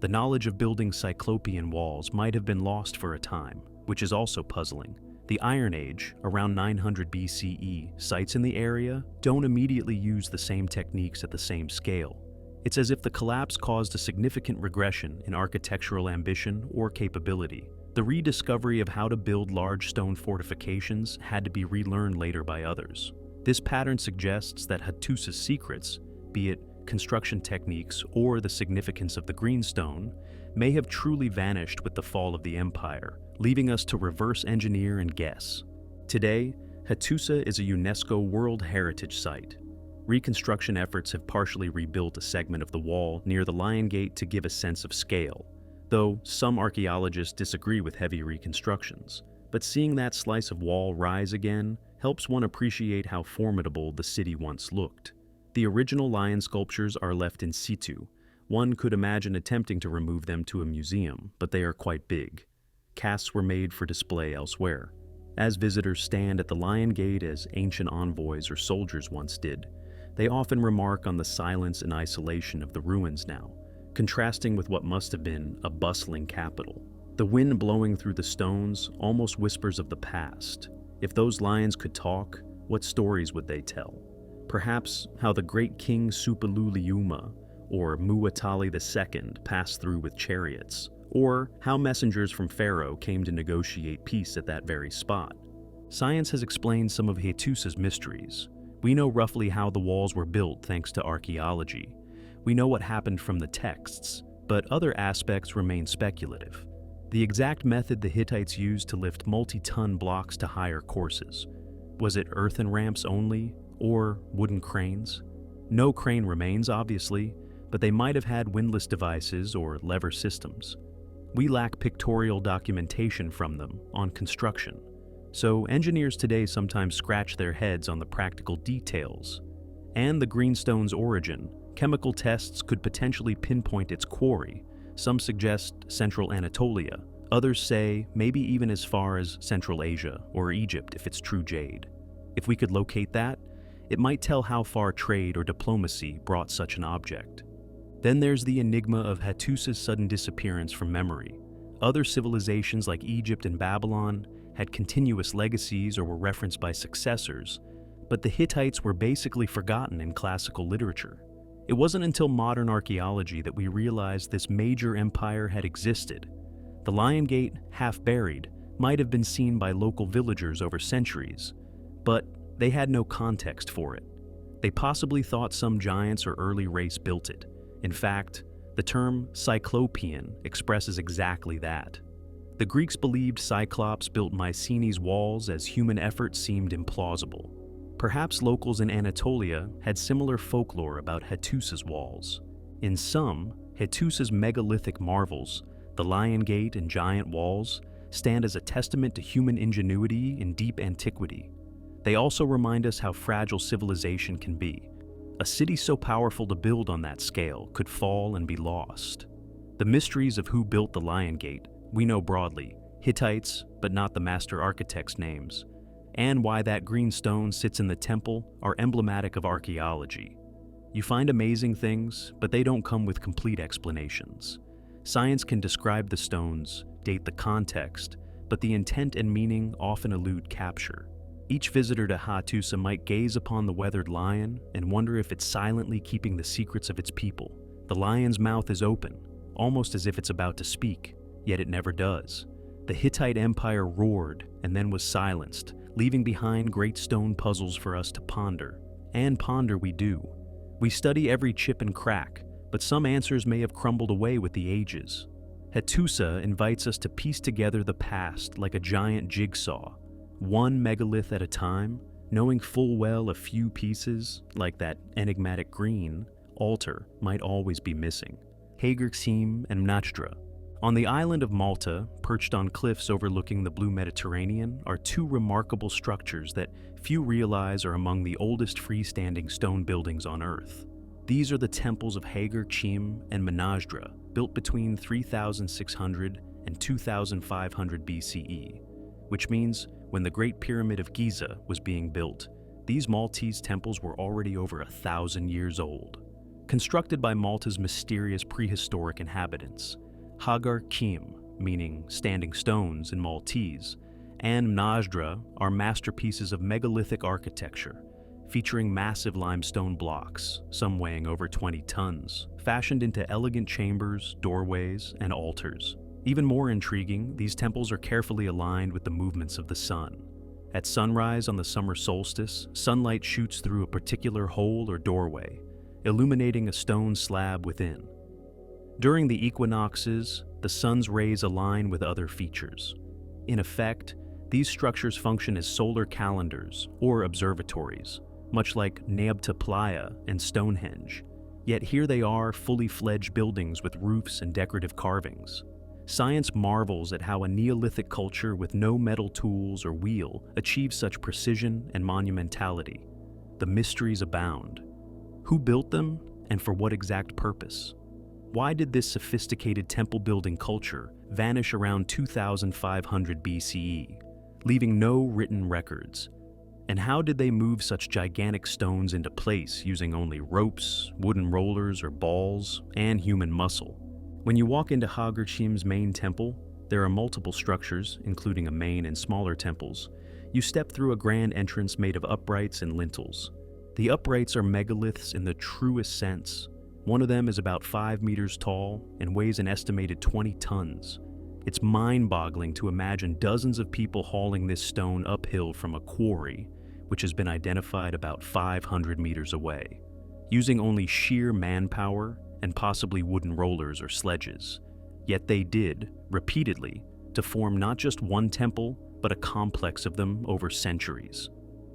The knowledge of building Cyclopean walls might have been lost for a time, which is also puzzling. The Iron Age, around 900 BCE, sites in the area don't immediately use the same techniques at the same scale. It's as if the collapse caused a significant regression in architectural ambition or capability. The rediscovery of how to build large stone fortifications had to be relearned later by others. This pattern suggests that Hattusa's secrets, be it construction techniques or the significance of the greenstone, may have truly vanished with the fall of the empire, leaving us to reverse engineer and guess. Today, Hattusa is a UNESCO World Heritage Site. Reconstruction efforts have partially rebuilt a segment of the wall near the Lion Gate to give a sense of scale, though some archaeologists disagree with heavy reconstructions. But seeing that slice of wall rise again helps one appreciate how formidable the city once looked. The original lion sculptures are left in situ. One could imagine attempting to remove them to a museum, but they are quite big. Casts were made for display elsewhere. As visitors stand at the Lion Gate as ancient envoys or soldiers once did, they often remark on the silence and isolation of the ruins now, contrasting with what must have been a bustling capital. The wind blowing through the stones almost whispers of the past. If those lions could talk, what stories would they tell? Perhaps how the great king Suppiluliuma or Muwatalli II passed through with chariots, or how messengers from Pharaoh came to negotiate peace at that very spot. Science has explained some of Hattusa's mysteries. We know roughly how the walls were built thanks to archaeology. We know what happened from the texts, but other aspects remain speculative. The exact method the Hittites used to lift multi-ton blocks to higher courses. Was it earthen ramps only, or wooden cranes? No crane remains, obviously, but they might have had windlass devices or lever systems. We lack pictorial documentation from them on construction, so engineers today sometimes scratch their heads on the practical details. And the greenstone's origin, chemical tests could potentially pinpoint its quarry. Some suggest Central Anatolia. Others say maybe even as far as Central Asia or Egypt if it's true jade. If we could locate that, it might tell how far trade or diplomacy brought such an object. Then there's the enigma of Hattusa's sudden disappearance from memory. Other civilizations like Egypt and Babylon had continuous legacies or were referenced by successors, but the Hittites were basically forgotten in classical literature. It wasn't until modern archaeology that we realized this major empire had existed. The Lion Gate, half buried, might have been seen by local villagers over centuries, but they had no context for it. They possibly thought some giants or early race built it. In fact, the term Cyclopean expresses exactly that. The Greeks believed Cyclops built Mycenae's walls as human effort seemed implausible. Perhaps locals in Anatolia had similar folklore about Hattusa's walls. In some, Hattusa's megalithic marvels, the Lion Gate and giant walls, stand as a testament to human ingenuity in deep antiquity. They also remind us how fragile civilization can be. A city so powerful to build on that scale could fall and be lost. The mysteries of who built the Lion Gate, we know broadly, Hittites, but not the master architects' names, and why that green stone sits in the temple are emblematic of archaeology. You find amazing things, but they don't come with complete explanations. Science can describe the stones, date the context, but the intent and meaning often elude capture. Each visitor to Hattusa might gaze upon the weathered lion and wonder if it's silently keeping the secrets of its people. The lion's mouth is open, almost as if it's about to speak, yet it never does. The Hittite Empire roared and then was silenced, leaving behind great stone puzzles for us to ponder. And ponder we do. We study every chip and crack, but some answers may have crumbled away with the ages. Hattusa invites us to piece together the past like a giant jigsaw, one megalith at a time, knowing full well a few pieces, like that enigmatic green, altar might always be missing. Ħaġar and Mnajdra. On the island of Malta, perched on cliffs overlooking the blue Mediterranean, are two remarkable structures that few realize are among the oldest freestanding stone buildings on Earth. These are the temples of Ħaġar and Mnajdra, built between 3600 and 2500 BCE, which means when the Great Pyramid of Giza was being built, these Maltese temples were already over 1,000 years old. Constructed by Malta's mysterious prehistoric inhabitants, Ħaġar, meaning standing stones in Maltese, and Mnajdra are masterpieces of megalithic architecture, featuring massive limestone blocks, some weighing over 20 tons, fashioned into elegant chambers, doorways, and altars. Even more intriguing, these temples are carefully aligned with the movements of the sun. At sunrise on the summer solstice, sunlight shoots through a particular hole or doorway, illuminating a stone slab within. During the equinoxes, the sun's rays align with other features. In effect, these structures function as solar calendars or observatories, much like Nebta Playa and Stonehenge. Yet here they are, fully fledged buildings with roofs and decorative carvings. Science marvels at how a Neolithic culture with no metal tools or wheel achieves such precision and monumentality. The mysteries abound. Who built them, and for what exact purpose? Why did this sophisticated temple-building culture vanish around 2500 BCE, leaving no written records? And how did they move such gigantic stones into place using only ropes, wooden rollers or balls, and human muscle? When you walk into Ħaġar's main temple, there are multiple structures, including a main and smaller temples. You step through a grand entrance made of uprights and lintels. The uprights are megaliths in the truest sense. One of them is about 5 meters tall and weighs an estimated 20 tons. It's mind-boggling to imagine dozens of people hauling this stone uphill from a quarry, which has been identified about 500 meters away, using only sheer manpower and possibly wooden rollers or sledges. Yet they did, repeatedly, to form not just one temple, but a complex of them over centuries.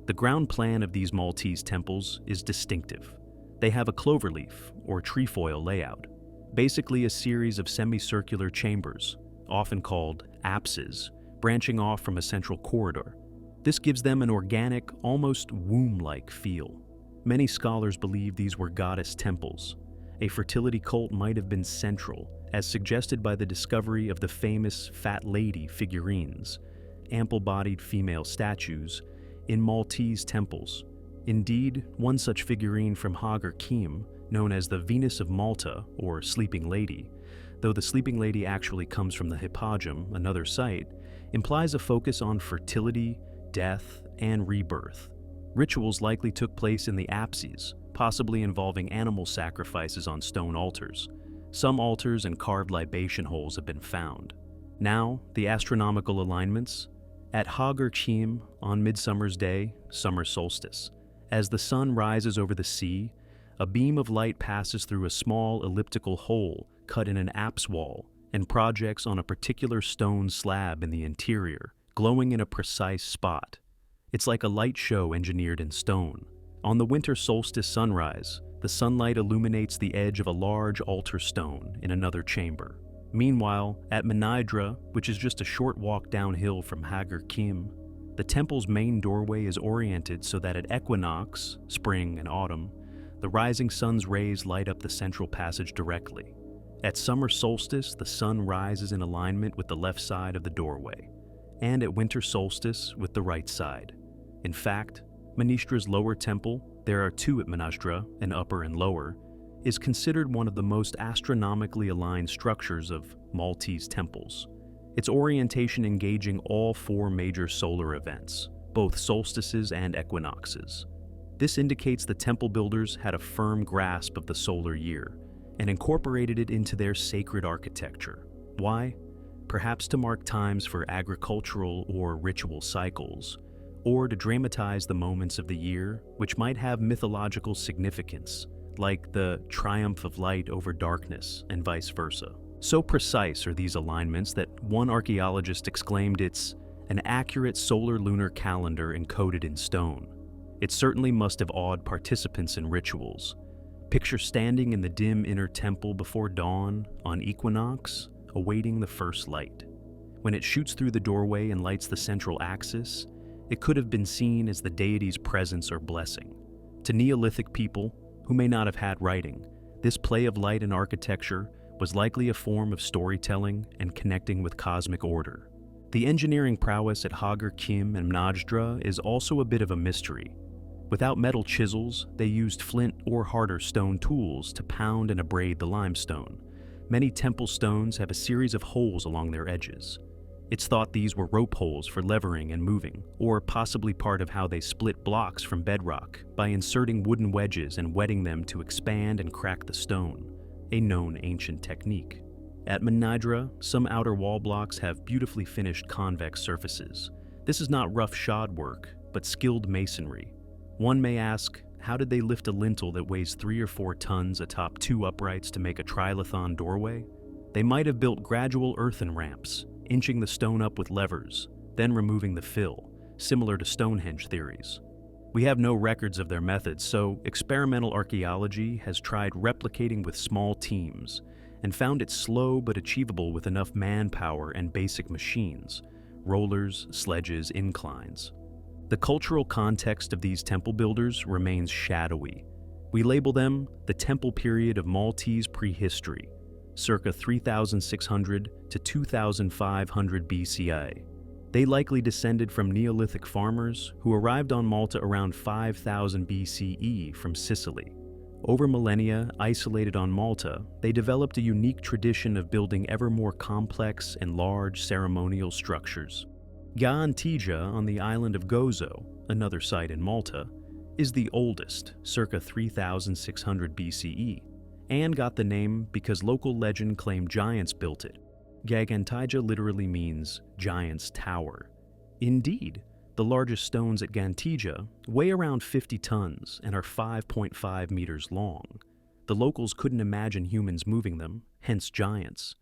The ground plan of these Maltese temples is distinctive. They have a cloverleaf, or trefoil layout, basically a series of semicircular chambers, often called apses, branching off from a central corridor. This gives them an organic, almost womb-like feel. Many scholars believe these were goddess temples. A fertility cult might have been central, as suggested by the discovery of the famous Fat Lady figurines, ample-bodied female statues, in Maltese temples. Indeed, one such figurine from Ħaġar, known as the Venus of Malta, or Sleeping Lady, though the Sleeping Lady actually comes from the Hippogym, another site, implies a focus on fertility, death, and rebirth. Rituals likely took place in the apses, possibly involving animal sacrifices on stone altars. Some altars and carved libation holes have been found. Now, the astronomical alignments. At Ħaġar on Midsummer's Day, summer solstice, as the sun rises over the sea, a beam of light passes through a small elliptical hole cut in an apse wall and projects on a particular stone slab in the interior, glowing in a precise spot. It's like a light show engineered in stone. On the winter solstice sunrise, the sunlight illuminates the edge of a large altar stone in another chamber. Meanwhile, at Mnajdra, which is just a short walk downhill from Ħaġar, the temple's main doorway is oriented so that at equinox, spring and autumn, the rising sun's rays light up the central passage directly. At summer solstice, the sun rises in alignment with the left side of the doorway, and at winter solstice with the right side. In fact, Mnajdra's lower temple, there are two at Mnajdra, an upper and lower, is considered one of the most astronomically aligned structures of Maltese temples. Its orientation engaging all four major solar events, both solstices and equinoxes. This indicates the temple builders had a firm grasp of the solar year and incorporated it into their sacred architecture. Why? Perhaps to mark times for agricultural or ritual cycles, or to dramatize the moments of the year which might have mythological significance, like the triumph of light over darkness and vice versa. So precise are these alignments that one archaeologist exclaimed it's an accurate solar-lunar calendar encoded in stone. It certainly must have awed participants in rituals. Picture standing in the dim inner temple before dawn, on equinox, awaiting the first light. When it shoots through the doorway and lights the central axis, it could have been seen as the deity's presence or blessing. To Neolithic people, who may not have had writing, this play of light and architecture was likely a form of storytelling and connecting with cosmic order. The engineering prowess at Ḥaġar and Mnajdra is also a bit of a mystery. Without metal chisels, they used flint or harder stone tools to pound and abrade the limestone. Many temple stones have a series of holes along their edges. It's thought these were rope holes for levering and moving, or possibly part of how they split blocks from bedrock by inserting wooden wedges and wetting them to expand and crack the stone, a known ancient technique. At Mnajdra, some outer wall blocks have beautifully finished convex surfaces. This is not rough shod work, but skilled masonry. One may ask, how did they lift a lintel that weighs 3 or 4 tons atop 2 uprights to make a trilithon doorway? They might have built gradual earthen ramps, inching the stone up with levers, then removing the fill, similar to Stonehenge theories. We have no records of their methods, so experimental archaeology has tried replicating with small teams and found it slow but achievable with enough manpower and basic machines, rollers, sledges, inclines. The cultural context of these temple builders remains shadowy. We label them the temple period of Maltese prehistory, circa 3,600 to 2,500 BCI. They likely descended from Neolithic farmers who arrived on Malta around 5,000 BCE from Sicily. Over millennia, isolated on Malta, they developed a unique tradition of building ever more complex and large ceremonial structures. Ġgantija on the island of Gozo, another site in Malta, is the oldest, circa 3,600 BCE, and got the name because local legend claimed giants built it. Ġgantija literally means giant's tower. Indeed, the largest stones at Ġgantija weigh around 50 tons and are 5.5 meters long. The locals couldn't imagine humans moving them, hence giants.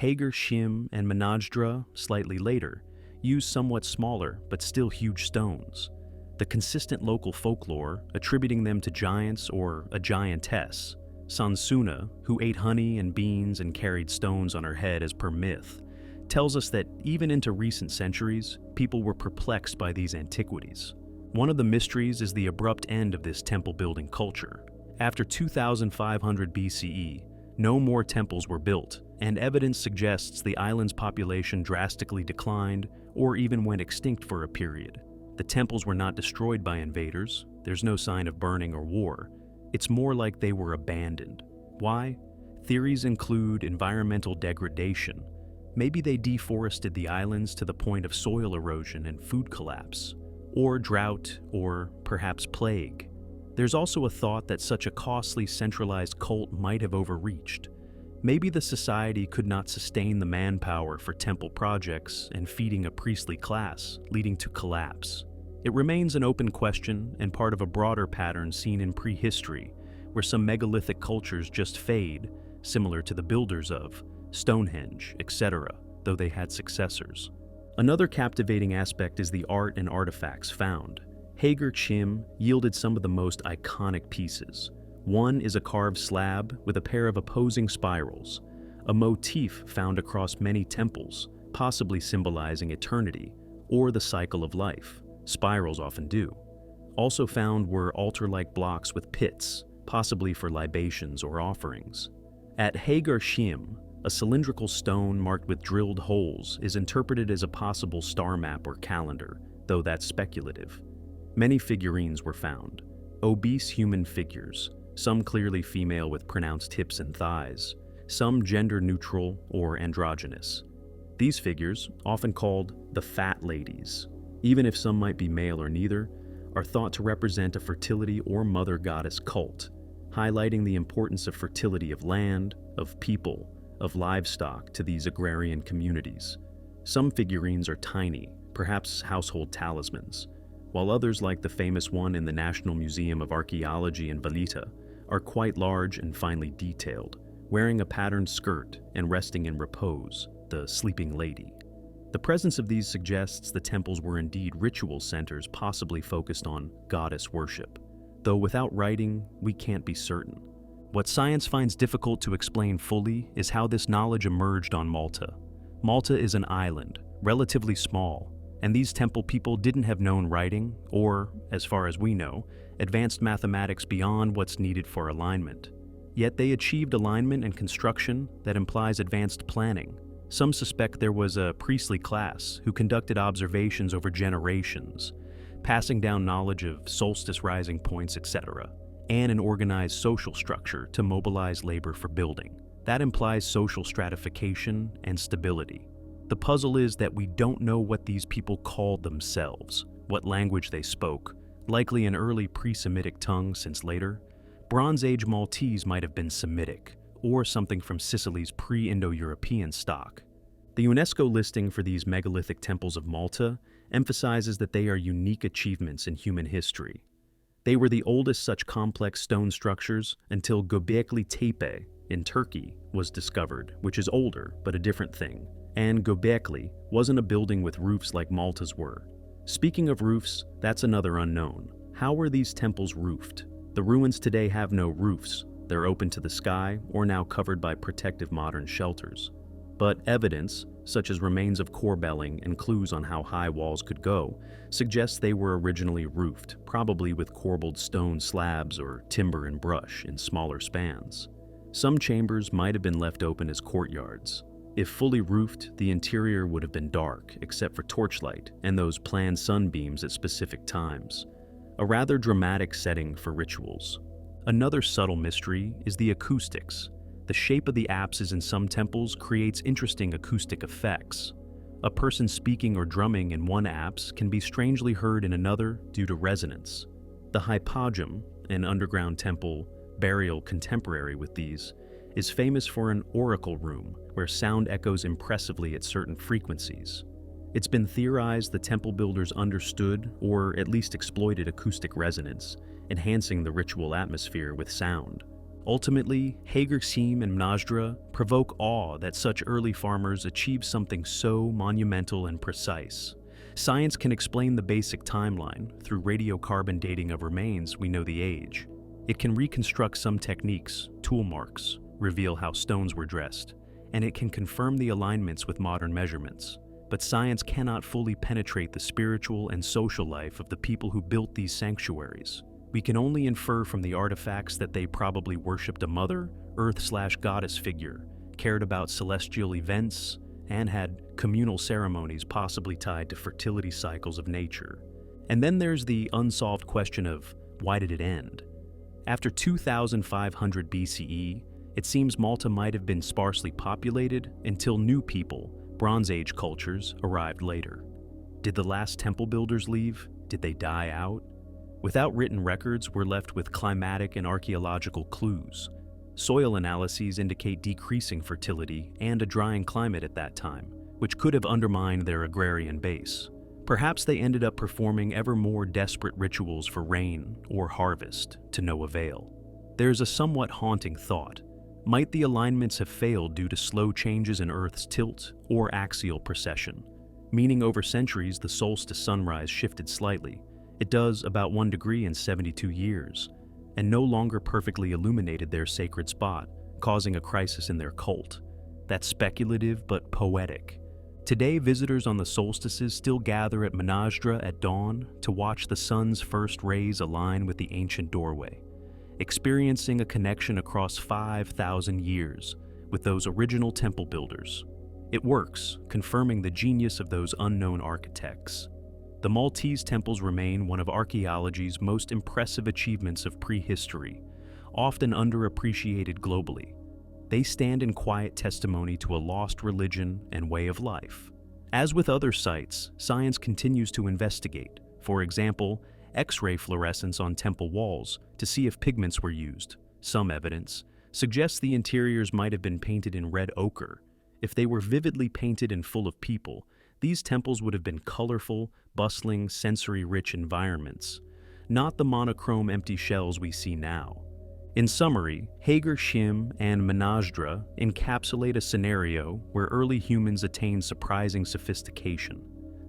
Ḥaġar and Mnajdra, slightly later, used somewhat smaller but still huge stones. The consistent local folklore, attributing them to giants or a giantess, Sansuna, who ate honey and beans and carried stones on her head as per myth, tells us that even into recent centuries, people were perplexed by these antiquities. One of the mysteries is the abrupt end of this temple-building culture. After 2500 BCE, no more temples were built, and evidence suggests the island's population drastically declined or even went extinct for a period. The temples were not destroyed by invaders. There's no sign of burning or war. It's more like they were abandoned. Why? Theories include environmental degradation. Maybe they deforested the islands to the point of soil erosion and food collapse, or drought, or perhaps plague. There's also a thought that such a costly centralized cult might have overreached. Maybe the society could not sustain the manpower for temple projects and feeding a priestly class, leading to collapse. It remains an open question and part of a broader pattern seen in prehistory, where some megalithic cultures just fade, similar to the builders of Stonehenge, etc., though they had successors. Another captivating aspect is the art and artifacts found. Ḥaġar yielded some of the most iconic pieces. One is a carved slab with a pair of opposing spirals, a motif found across many temples, possibly symbolizing eternity or the cycle of life. Spirals often do. Also found were altar-like blocks with pits, possibly for libations or offerings. At Ḥaġar, a cylindrical stone marked with drilled holes is interpreted as a possible star map or calendar, though that's speculative. Many figurines were found, obese human figures, some clearly female with pronounced hips and thighs, some gender-neutral or androgynous. These figures, often called the fat ladies, even if some might be male or neither, are thought to represent a fertility or mother goddess cult, highlighting the importance of fertility of land, of people, of livestock to these agrarian communities. Some figurines are tiny, perhaps household talismans, while others, like the famous one in the National Museum of Archaeology in Valletta, are quite large and finely detailed, wearing a patterned skirt and resting in repose, the sleeping lady. The presence of these suggests the temples were indeed ritual centers possibly focused on goddess worship, though without writing, we can't be certain. What science finds difficult to explain fully is how this knowledge emerged on Malta. Malta is an island, relatively small, and these temple people didn't have known writing or, as far as we know, advanced mathematics beyond what's needed for alignment. Yet they achieved alignment and construction that implies advanced planning. Some suspect there was a priestly class who conducted observations over generations, passing down knowledge of solstice rising points, etc., and an organized social structure to mobilize labor for building. That implies social stratification and stability. The puzzle is that we don't know what these people called themselves, what language they spoke, likely an early pre-Semitic tongue since later. Bronze Age Maltese might have been Semitic, or something from Sicily's pre-Indo-European stock. The UNESCO listing for these megalithic temples of Malta emphasizes that they are unique achievements in human history. They were the oldest such complex stone structures until Göbekli Tepe in Turkey was discovered, which is older, but a different thing. And Göbekli wasn't a building with roofs like Malta's were. Speaking of roofs, that's another unknown. How were these temples roofed? The ruins today have no roofs. They're open to the sky or now covered by protective modern shelters. But evidence, such as remains of corbelling and clues on how high walls could go, suggests they were originally roofed, probably with corbelled stone slabs or timber and brush in smaller spans. Some chambers might have been left open as courtyards. If fully roofed, the interior would have been dark, except for torchlight and those planned sunbeams at specific times. A rather dramatic setting for rituals. Another subtle mystery is the acoustics. The shape of the apses in some temples creates interesting acoustic effects. A person speaking or drumming in one apse can be strangely heard in another due to resonance. The Hypogum, an underground temple burial contemporary with these, is famous for an oracle room where sound echoes impressively at certain frequencies. It's been theorized the temple builders understood or at least exploited acoustic resonance, enhancing the ritual atmosphere with sound. Ultimately, Ħaġar and Mnajdra provoke awe that such early farmers achieved something so monumental and precise. Science can explain the basic timeline. Through radiocarbon dating of remains, we know the age. It can reconstruct some techniques, tool marks, reveal how stones were dressed, and it can confirm the alignments with modern measurements. But science cannot fully penetrate the spiritual and social life of the people who built these sanctuaries. We can only infer from the artifacts that they probably worshipped a mother, earth/goddess figure, cared about celestial events, and had communal ceremonies possibly tied to fertility cycles of nature. And then there's the unsolved question of, why did it end? After 2500 BCE, it seems Malta might have been sparsely populated until new people, Bronze Age cultures, arrived later. Did the last temple builders leave? Did they die out? Without written records, we're left with climatic and archaeological clues. Soil analyses indicate decreasing fertility and a drying climate at that time, which could have undermined their agrarian base. Perhaps they ended up performing ever more desperate rituals for rain or harvest to no avail. There's a somewhat haunting thought. Might the alignments have failed due to slow changes in Earth's tilt or axial precession? Meaning over centuries the solstice sunrise shifted slightly. It does about 1 degree in 72 years, and no longer perfectly illuminated their sacred spot, causing a crisis in their cult. That's speculative but poetic. Today, visitors on the solstices still gather at Mnajdra at dawn to watch the sun's first rays align with the ancient doorway, experiencing a connection across 5,000 years with those original temple builders. It works, confirming the genius of those unknown architects. The Maltese temples remain one of archaeology's most impressive achievements of prehistory, often underappreciated globally. They stand in quiet testimony to a lost religion and way of life. As with other sites, science continues to investigate. For example, X-ray fluorescence on temple walls to see if pigments were used. Some evidence suggests the interiors might have been painted in red ochre. If they were vividly painted and full of people, these temples would have been colorful, bustling, sensory-rich environments, not the monochrome empty shells we see now. In summary, Ḥaġar and Mnajdra encapsulate a scenario where early humans attained surprising sophistication.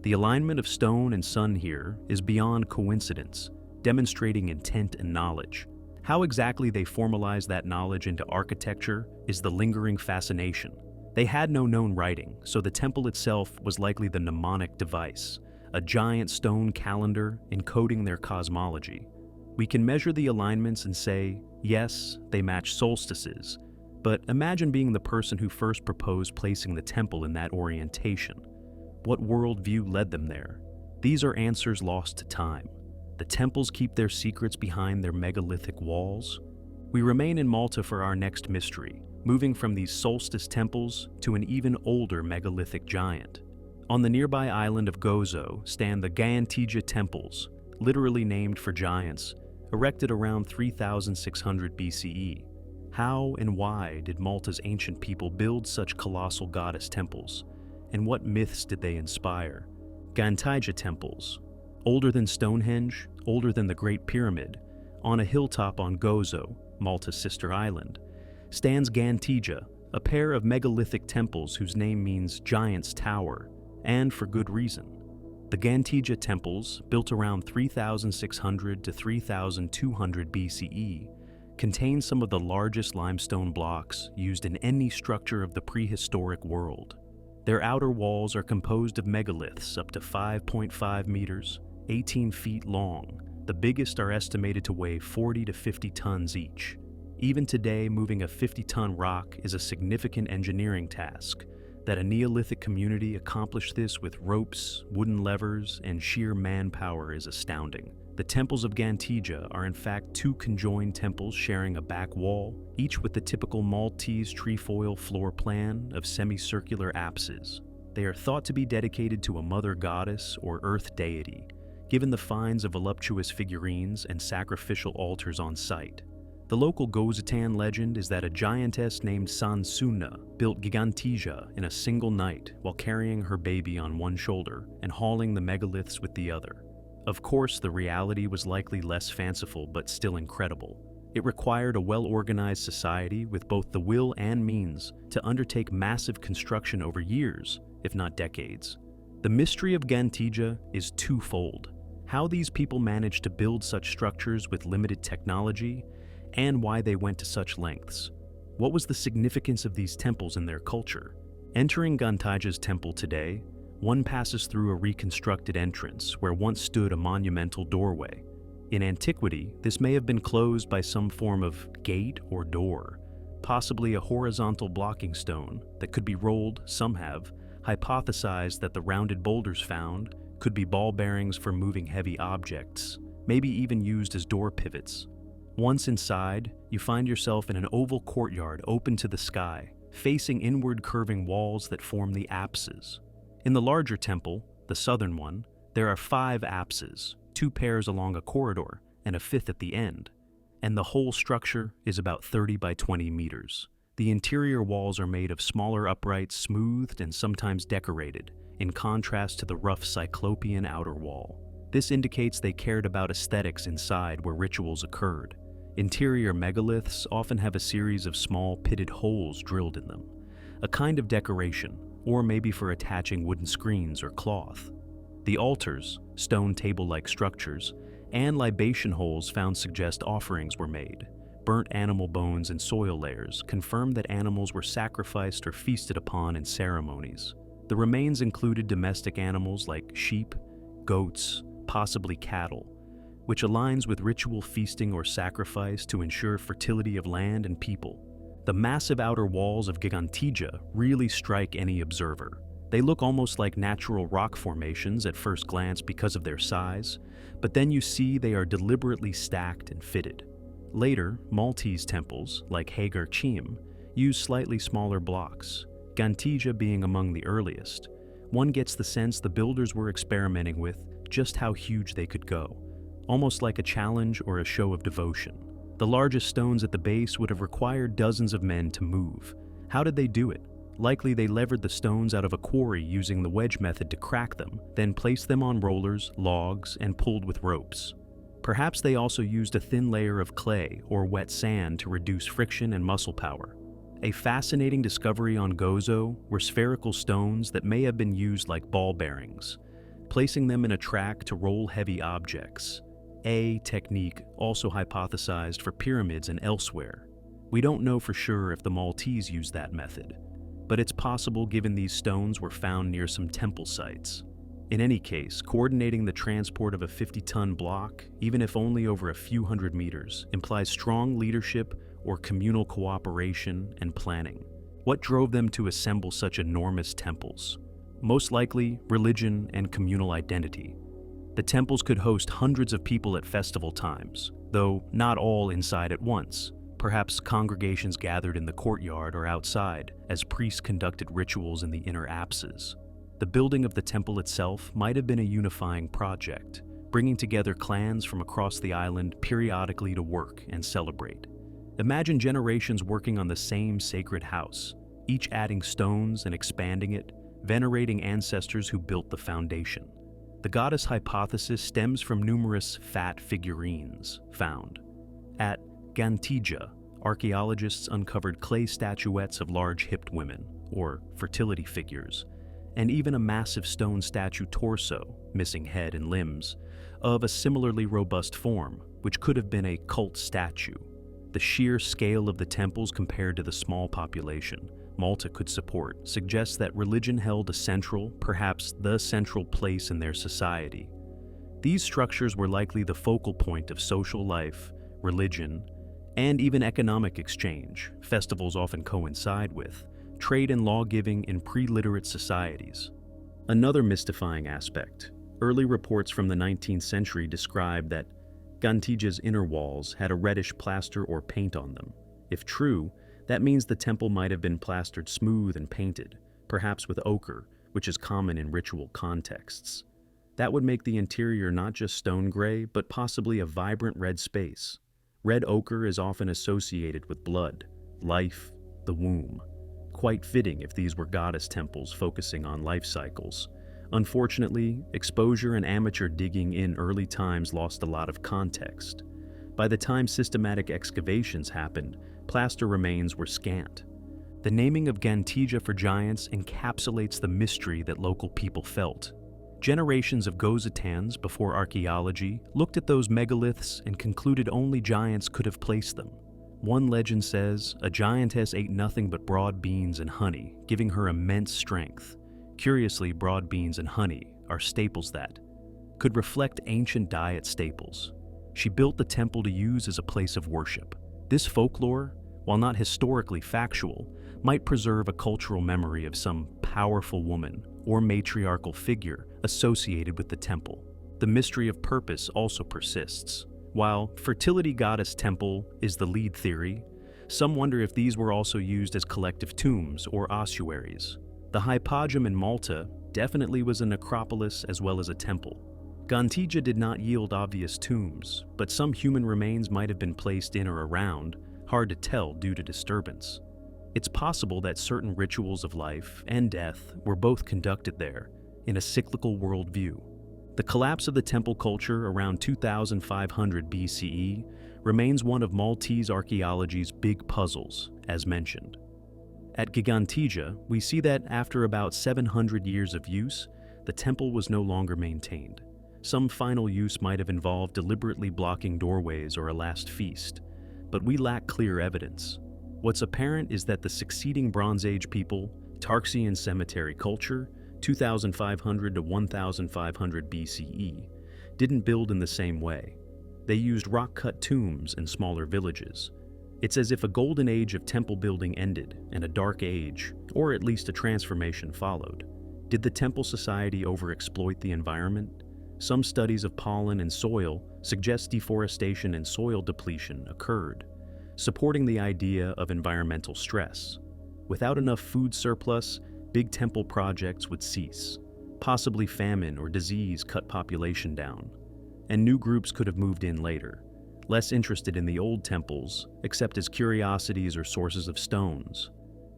The alignment of stone and sun here is beyond coincidence, demonstrating intent and knowledge. How exactly they formalized that knowledge into architecture is the lingering fascination. They had no known writing, so the temple itself was likely the mnemonic device, a giant stone calendar encoding their cosmology. We can measure the alignments and say, yes, they match solstices, but imagine being the person who first proposed placing the temple in that orientation. What worldview led them there? These are answers lost to time. The temples keep their secrets behind their megalithic walls. We remain in Malta for our next mystery, moving from these solstice temples to an even older megalithic giant. On the nearby island of Gozo stand the Ġgantija temples, literally named for giants, erected around 3600 BCE. How and why did Malta's ancient people build such colossal goddess temples? And what myths did they inspire? Ġgantija temples, older than Stonehenge, older than the Great Pyramid, on a hilltop on Gozo, Malta's sister island, stands Ġgantija, a pair of megalithic temples whose name means giant's tower, and for good reason. The Ġgantija temples, built around 3600 to 3200 BCE, contain some of the largest limestone blocks used in any structure of the prehistoric world. Their outer walls are composed of megaliths up to 5.5 meters, 18 feet long. The biggest are estimated to weigh 40 to 50 tons each. Even today, moving a 50-ton rock is a significant engineering task. That a Neolithic community accomplished this with ropes, wooden levers, and sheer manpower is astounding. The temples of Ġgantija are in fact two conjoined temples sharing a back wall, each with the typical Maltese trefoil floor plan of semicircular apses. They are thought to be dedicated to a mother goddess or earth deity, given the finds of voluptuous figurines and sacrificial altars on site. The local Gozitan legend is that a giantess named Sansuna built Ġgantija in a single night while carrying her baby on one shoulder and hauling the megaliths with the other. Of course, the reality was likely less fanciful but still incredible. It required a well-organized society with both the will and means to undertake massive construction over years, if not decades. The mystery of Ġgantija is twofold: how these people managed to build such structures with limited technology, and why they went to such lengths. What was the significance of these temples in their culture? Entering Ġgantija's temple today, one passes through a reconstructed entrance where once stood a monumental doorway. In antiquity, this may have been closed by some form of gate or door, possibly a horizontal blocking stone that could be rolled. Some have hypothesized that the rounded boulders found could be ball bearings for moving heavy objects, maybe even used as door pivots. Once inside, you find yourself in an oval courtyard open to the sky, facing inward curving walls that form the apses. In the larger temple, the southern one, there are 5 apses, 2 pairs along a corridor and a 5th at the end, and the whole structure is about 30 by 20 meters. The interior walls are made of smaller uprights, smoothed and sometimes decorated, in contrast to the rough cyclopean outer wall. This indicates they cared about aesthetics inside where rituals occurred. Interior megaliths often have a series of small pitted holes drilled in them, a kind of decoration, or maybe for attaching wooden screens or cloth. The altars, stone table-like structures, and libation holes found suggest offerings were made. Burnt animal bones and soil layers confirm that animals were sacrificed or feasted upon in ceremonies. The remains included domestic animals like sheep, goats, possibly cattle, which aligns with ritual feasting or sacrifice to ensure fertility of land and people. The massive outer walls of Ġgantija really strike any observer. They look almost like natural rock formations at first glance because of their size, but then you see they are deliberately stacked and fitted. Later, Maltese temples, like Ḥaġar, use slightly smaller blocks, Ġgantija being among the earliest. One gets the sense the builders were experimenting with just how huge they could go, almost like a challenge or a show of devotion. The largest stones at the base would have required dozens of men to move. How did they do it? Likely they levered the stones out of a quarry using the wedge method to crack them, then placed them on rollers, logs, and pulled with ropes. Perhaps they also used a thin layer of clay or wet sand to reduce friction and muscle power. A fascinating discovery on Gozo were spherical stones that may have been used like ball bearings, placing them in a track to roll heavy objects. A technique also hypothesized for pyramids and elsewhere. We don't know for sure if the Maltese used that method, but it's possible given these stones were found near some temple sites. In any case, coordinating the transport of a 50-ton block, even if only over a few hundred meters, implies strong leadership or communal cooperation and planning. What drove them to assemble such enormous temples? Most likely, religion and communal identity. The temples could host hundreds of people at festival times, though not all inside at once. Perhaps congregations gathered in the courtyard or outside, as priests conducted rituals in the inner apses. The building of the temple itself might have been a unifying project, bringing together clans from across the island periodically to work and celebrate. Imagine generations working on the same sacred house, each adding stones and expanding it, venerating ancestors who built the foundation. The goddess hypothesis stems from numerous fat figurines found. At Ġgantija, archaeologists uncovered clay statuettes of large-hipped women, or fertility figures, and even a massive stone statue torso, missing head and limbs, of a similarly robust form, which could have been a cult statue. The sheer scale of the temples compared to the small population Malta could support suggests that religion held a central, perhaps the central place in their society. These structures were likely the focal point of social life, religion, and even economic exchange. Festivals often coincide with trade and law-giving in pre-literate societies. Another mystifying aspect, early reports from the 19th century describe that Ġgantija's inner walls had a reddish plaster or paint on them. If true, that means the temple might have been plastered smooth and painted, perhaps with ochre, which is common in ritual contexts. That would make the interior not just stone gray, but possibly a vibrant red space. Red ochre is often associated with blood, life, the womb. Quite fitting if these were goddess temples focusing on life cycles. Unfortunately, exposure and amateur digging in early times lost a lot of context. By the time systematic excavations happened, plaster remains were scant. The naming of Ġgantija for giants encapsulates the mystery that local people felt. Generations of Gozatans before archaeology looked at those megaliths and concluded only giants could have placed them. One legend says a giantess ate nothing but broad beans and honey, giving her immense strength. Curiously, broad beans and honey are staples that could reflect ancient diet staples. She built the temple to use as a place of worship. This folklore, while not historically factual, might preserve a cultural memory of some powerful woman or matriarchal figure associated with the temple. The mystery of purpose also persists. While fertility goddess temple is the lead theory, some wonder if these were also used as collective tombs or ossuaries. The Hypogeum in Malta definitely was a necropolis as well as a temple. Ġgantija did not yield obvious tombs, but some human remains might have been placed in or around, hard to tell due to disturbance. It's possible that certain rituals of life and death were both conducted there, in a cyclical worldview. The collapse of the temple culture around 2500 BCE remains one of Maltese archaeology's big puzzles, as mentioned. At Ġgantija, we see that after about 700 years of use, the temple was no longer maintained. Some final use might have involved deliberately blocking doorways or a last feast, but we lack clear evidence. What's apparent is that the succeeding Bronze Age people, Tarxian cemetery culture, 2500 to 1500 BCE, didn't build in the same way. They used rock-cut tombs in smaller villages. It's as if a golden age of temple building ended and a dark age, or at least a transformation, followed. Did the temple society overexploit the environment? Some studies of pollen and soil suggest deforestation and soil depletion occurred, supporting the idea of environmental stress. Without enough food surplus, big temple projects would cease. Possibly famine or disease cut population down, and new groups could have moved in later, less interested in the old temples except as curiosities or sources of stones.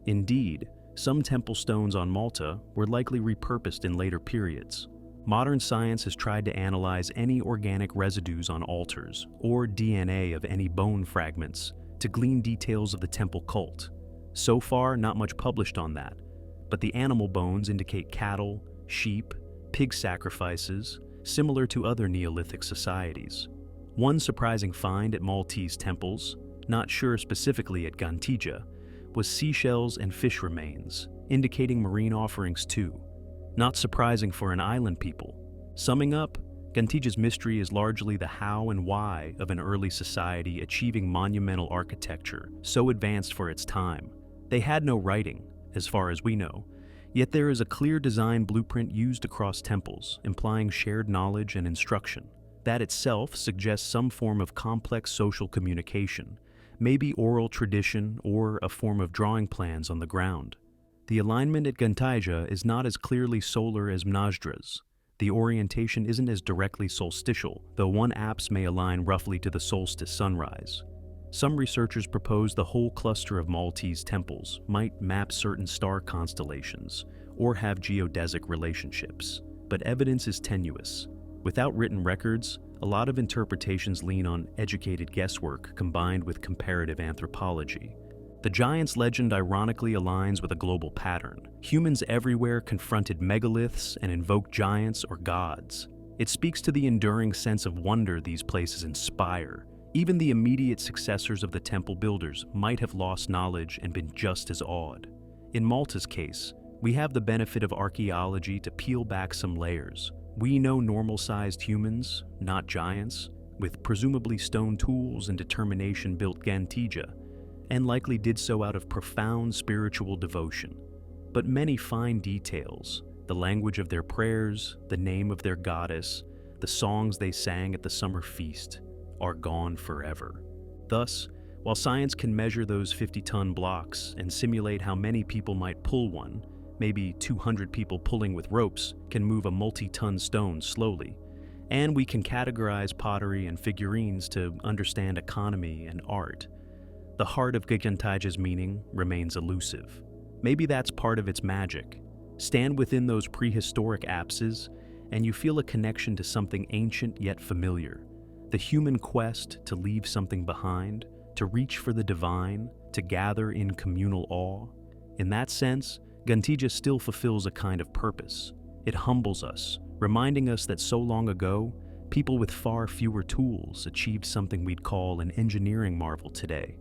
Indeed, some temple stones on Malta were likely repurposed in later periods. Modern science has tried to analyze any organic residues on altars or DNA of any bone fragments to glean details of the temple cult. So far, not much published on that, but the animal bones indicate cattle, sheep, pig sacrifices, similar to other Neolithic societies. One surprising find at Maltese temples, not sure specifically at Ġgantija, was seashells and fish remains, indicating marine offerings too. Not surprising for an island people. Summing up, Ġgantija's mystery is largely the how and why of an early society achieving monumental architecture so advanced for its time. They had no writing, as far as we know, yet there is a clear design blueprint used across temples, implying shared knowledge and instruction. That itself suggests some form of complex social communication, maybe oral tradition or a form of drawing plans on the ground. The alignment at Ġgantija is not as clearly solar as Mnajdra's. The orientation isn't as directly solstitial, though one apse may align roughly to the solstice sunrise. Some researchers propose the whole cluster of Maltese temples might map certain star constellations or have geodesic relationships, but evidence is tenuous. Without written records, a lot of interpretations lean on educated guesswork combined with comparative anthropology. The giants' legend ironically aligns with a global pattern. Humans everywhere confronted megaliths and invoked giants or gods. It speaks to the enduring sense of wonder these places inspire. Even the immediate successors of the temple builders might have lost knowledge and been just as awed. In Malta's case, we have the benefit of archaeology to peel back some layers. We know normal-sized humans, not giants, with presumably stone tools and determination built Ġgantija, and likely did so out of profound spiritual devotion. But many fine details, the language of their prayers, the name of their goddess, the songs they sang at the summer feast, are gone forever. Thus, while science can measure those 50-ton blocks and simulate how many people might pull one, maybe 200 people pulling with ropes can move a multi-ton stone slowly, and we can categorize pottery and figurines to understand economy and art, the heart of Ġgantija's meaning remains elusive. Maybe that's part of its magic. Stand within those prehistoric apses, and you feel a connection to something ancient yet familiar. The human quest to leave something behind, to reach for the divine, to gather in communal awe. In that sense, Ġgantija still fulfills a kind of purpose. It humbles us, reminding us that so long ago, people with far fewer tools achieved something we'd call an engineering marvel today.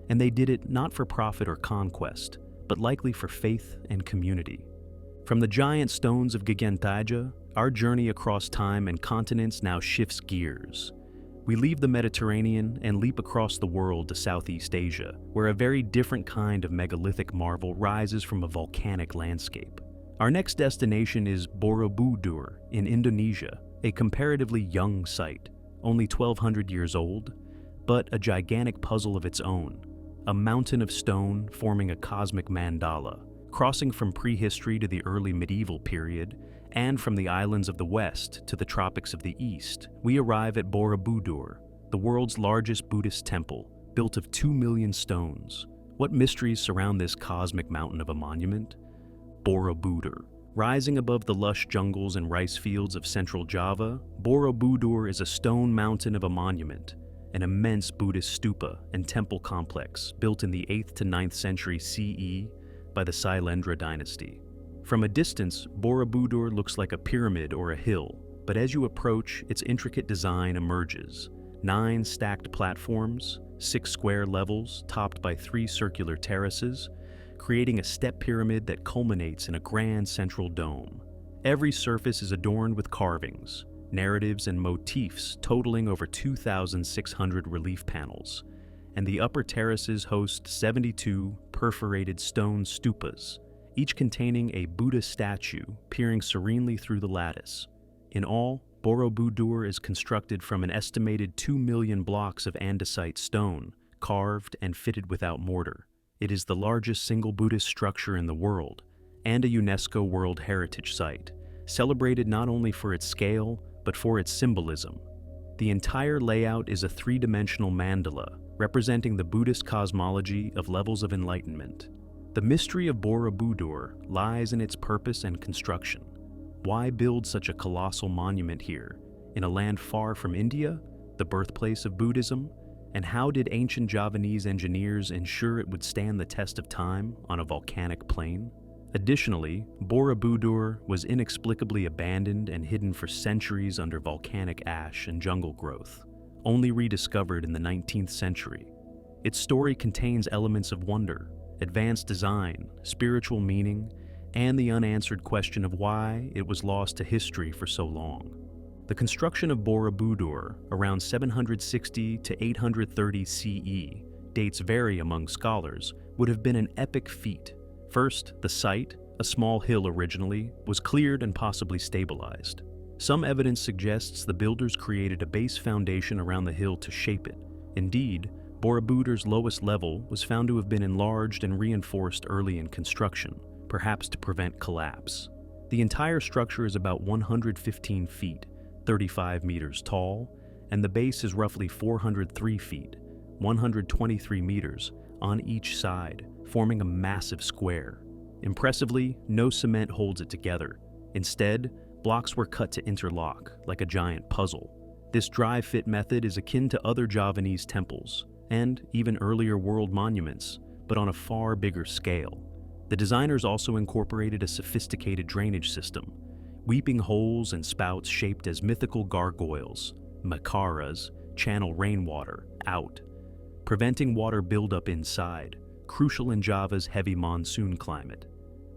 And they did it not for profit or conquest, but likely for faith and community. From the giant stones of Ġgantija, our journey across time and continents now shifts gears. We leave the Mediterranean and leap across the world to Southeast Asia, where a very different kind of megalithic marvel rises from a volcanic landscape. Our next destination is Borobudur in Indonesia, a comparatively young site, only 1,200 years old, but a gigantic puzzle of its own. A mountain of stone forming a cosmic mandala, crossing from prehistory to the early medieval period, and from the islands of the west to the tropics of the east, we arrive at Borobudur, the world's largest Buddhist temple, built of 2 million stones. What mysteries surround this cosmic mountain of a monument? Borobudur. Rising above the lush jungles and rice fields of central Java, Borobudur is a stone mountain of a monument, an immense Buddhist stupa and temple complex built in the 8th to 9th century CE by the Sailendra dynasty. From a distance, Borobudur looks like a pyramid or a hill, but as you approach, its intricate design emerges. 9 stacked platforms, 6 square levels topped by 3 circular terraces, creating a step pyramid that culminates in a grand central dome. Every surface is adorned with carvings, narratives and motifs totaling over 2,600 relief panels, and the upper terraces host 72 perforated stone stupas, each containing a Buddha statue peering serenely through the lattice. In all, Borobudur is constructed from an estimated 2 million blocks of andesite stone, carved and fitted without mortar. It is the largest single Buddhist structure in the world, and a UNESCO World Heritage Site, celebrated not only for its scale, but for its symbolism. The entire layout is a 3-dimensional mandala, representing the Buddhist cosmology of levels of enlightenment. The mystery of Borobudur lies in its purpose and construction. Why build such a colossal monument here, in a land far from India, the birthplace of Buddhism? And how did ancient Javanese engineers ensure it would stand the test of time on a volcanic plain? Additionally, Borobudur was inexplicably abandoned and hidden for centuries under volcanic ash and jungle growth, only rediscovered in the 19th century. Its story contains elements of wonder, advanced design, spiritual meaning, and the unanswered question of why it was lost to history for so long. The construction of Borobudur, around 760 to 830 CE, dates vary among scholars, would have been an epic feat. First, the site, a small hill originally, was cleared and possibly stabilized. Some evidence suggests the builders created a base foundation around the hill to shape it. Indeed, Borobudur's lowest level was found to have been enlarged and reinforced early in construction, perhaps to prevent collapse. The entire structure is about 115 feet, 35 meters tall, and the base is roughly 403 feet, 123 meters, on each side, forming a massive square. Impressively, no cement holds it together. Instead, blocks were cut to interlock, like a giant puzzle. This dry fit method is akin to other Javanese temples, and even earlier world monuments, but on a far bigger scale. The designers also incorporated a sophisticated drainage system, weeping holes and spouts shaped as mythical gargoyles, makaras, channel rainwater out, preventing water buildup inside, crucial in Java's heavy monsoon climate.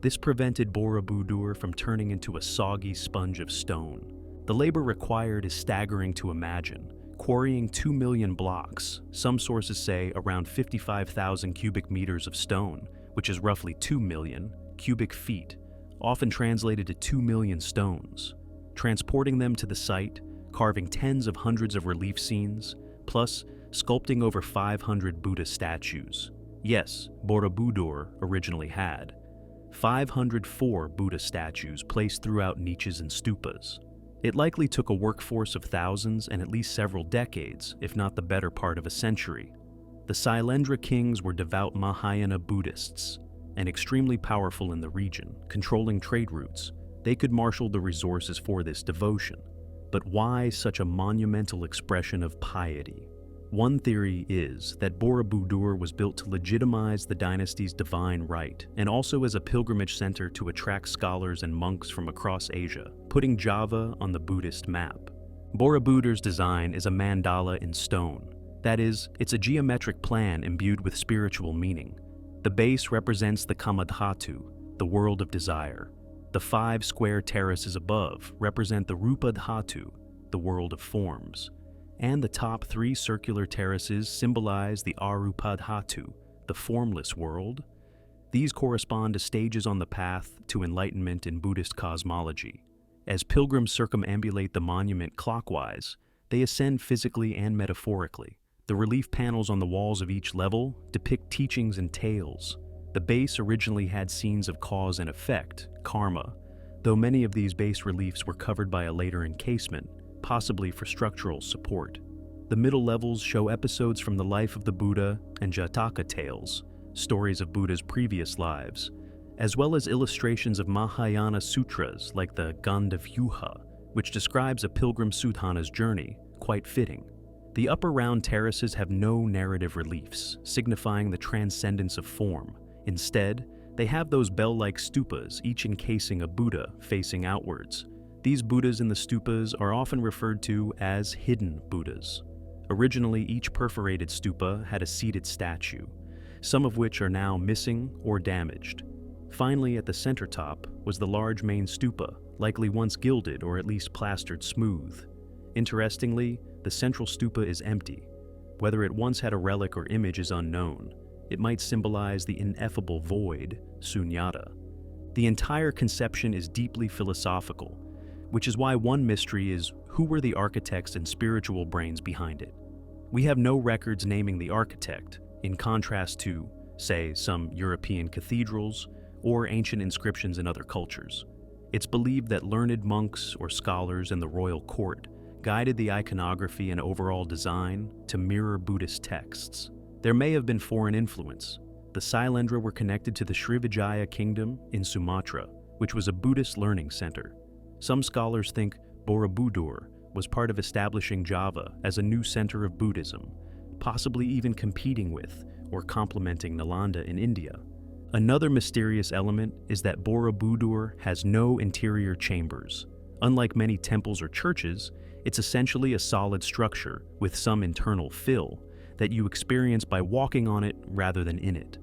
This prevented Borobudur from turning into a soggy sponge of stone. The labor required is staggering to imagine, quarrying 2 million blocks, some sources say around 55,000 cubic meters of stone, which is roughly 2 million cubic feet, often translated to 2 million stones, transporting them to the site, carving tens of hundreds of relief scenes, plus sculpting over 500 Buddha statues. Yes, Borobudur originally had 504 Buddha statues placed throughout niches and stupas. It likely took a workforce of thousands and at least several decades, if not the better part of a century. The Sailendra kings were devout Mahayana Buddhists and extremely powerful in the region, controlling trade routes. They could marshal the resources for this devotion. But why such a monumental expression of piety? One theory is that Borobudur was built to legitimize the dynasty's divine right, and also as a pilgrimage center to attract scholars and monks from across Asia, putting Java on the Buddhist map. Borobudur's design is a mandala in stone. That is, it's a geometric plan imbued with spiritual meaning. The base represents the Kamadhatu, the world of desire. The 5 square terraces above represent the Rupadhatu, the world of forms. And the top 3 circular terraces symbolize the Arupadhatu, the formless world. These correspond to stages on the path to enlightenment in Buddhist cosmology. As pilgrims circumambulate the monument clockwise, they ascend physically and metaphorically. The relief panels on the walls of each level depict teachings and tales. The base originally had scenes of cause and effect, karma, though many of these base reliefs were covered by a later encasement, possibly for structural support. The middle levels show episodes from the life of the Buddha and Jataka tales, stories of Buddha's previous lives, as well as illustrations of Mahayana sutras like the Gandavyuha, which describes a pilgrim sadhana's journey, quite fitting. The upper round terraces have no narrative reliefs, signifying the transcendence of form. Instead, they have those bell-like stupas, each encasing a Buddha facing outwards. These Buddhas in the stupas are often referred to as hidden Buddhas. Originally, each perforated stupa had a seated statue, some of which are now missing or damaged. Finally, at the center top was the large main stupa, likely once gilded or at least plastered smooth. Interestingly, the central stupa is empty. Whether it once had a relic or image is unknown. It might symbolize the ineffable void, sunyata. The entire conception is deeply philosophical, which is why one mystery is who were the architects and spiritual brains behind it. We have no records naming the architect, in contrast to, say, some European cathedrals or ancient inscriptions in other cultures. It's believed that learned monks or scholars in the royal court guided the iconography and overall design to mirror Buddhist texts. There may have been foreign influence. The Sailendra were connected to the Srivijaya kingdom in Sumatra, which was a Buddhist learning center. Some scholars think Borobudur was part of establishing Java as a new center of Buddhism, possibly even competing with or complementing Nalanda in India. Another mysterious element is that Borobudur has no interior chambers. Unlike many temples or churches, it's essentially a solid structure with some internal fill that you experience by walking on it rather than in it.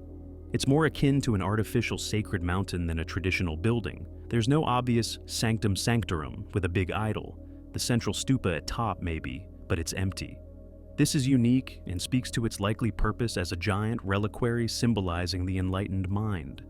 It's more akin to an artificial sacred mountain than a traditional building. There's no obvious sanctum sanctorum with a big idol. The central stupa at top maybe, but it's empty. This is unique and speaks to its likely purpose as a giant reliquary symbolizing the enlightened mind.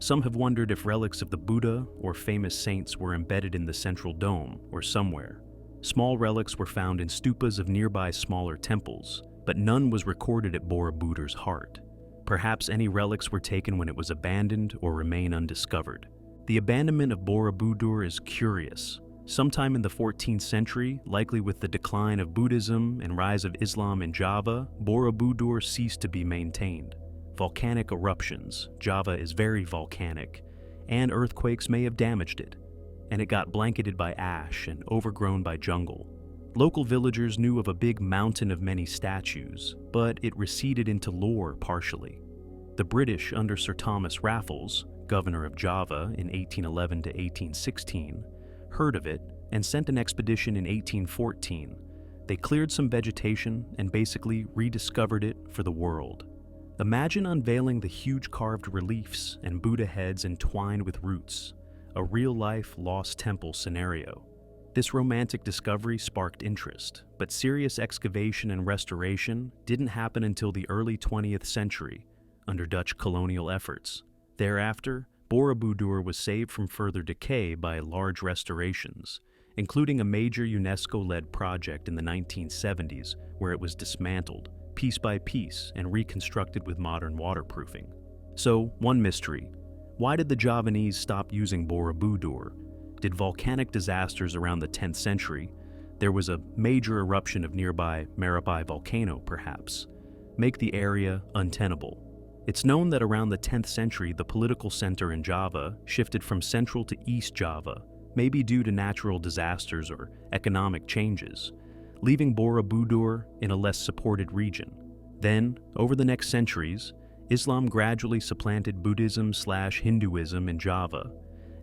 Some have wondered if relics of the Buddha or famous saints were embedded in the central dome or somewhere. Small relics were found in stupas of nearby smaller temples, but none was recorded at Borobudur's heart. Perhaps any relics were taken when it was abandoned or remain undiscovered. The abandonment of Borobudur is curious. Sometime in the 14th century, likely with the decline of Buddhism and rise of Islam in Java, Borobudur ceased to be maintained. Volcanic eruptions, Java is very volcanic, and earthquakes may have damaged it, and it got blanketed by ash and overgrown by jungle. Local villagers knew of a big mountain of many statues, but it receded into lore partially. The British under Sir Thomas Raffles, governor of Java in 1811 to 1816, heard of it and sent an expedition in 1814. They cleared some vegetation and basically rediscovered it for the world. Imagine unveiling the huge carved reliefs and Buddha heads entwined with roots, a real-life lost temple scenario. This romantic discovery sparked interest, but serious excavation and restoration didn't happen until the early 20th century, under Dutch colonial efforts. Thereafter, Borobudur was saved from further decay by large restorations, including a major UNESCO-led project in the 1970s where it was dismantled, piece by piece, and reconstructed with modern waterproofing. So, one mystery. Why did the Javanese stop using Borobudur? Did volcanic disasters around the 10th century, there was a major eruption of nearby Merapi volcano perhaps, make the area untenable? It's known that around the 10th century the political center in Java shifted from central to East Java, maybe due to natural disasters or economic changes, leaving Borobudur in a less supported region. Then, over the next centuries, Islam gradually supplanted Buddhism/Hinduism in Java,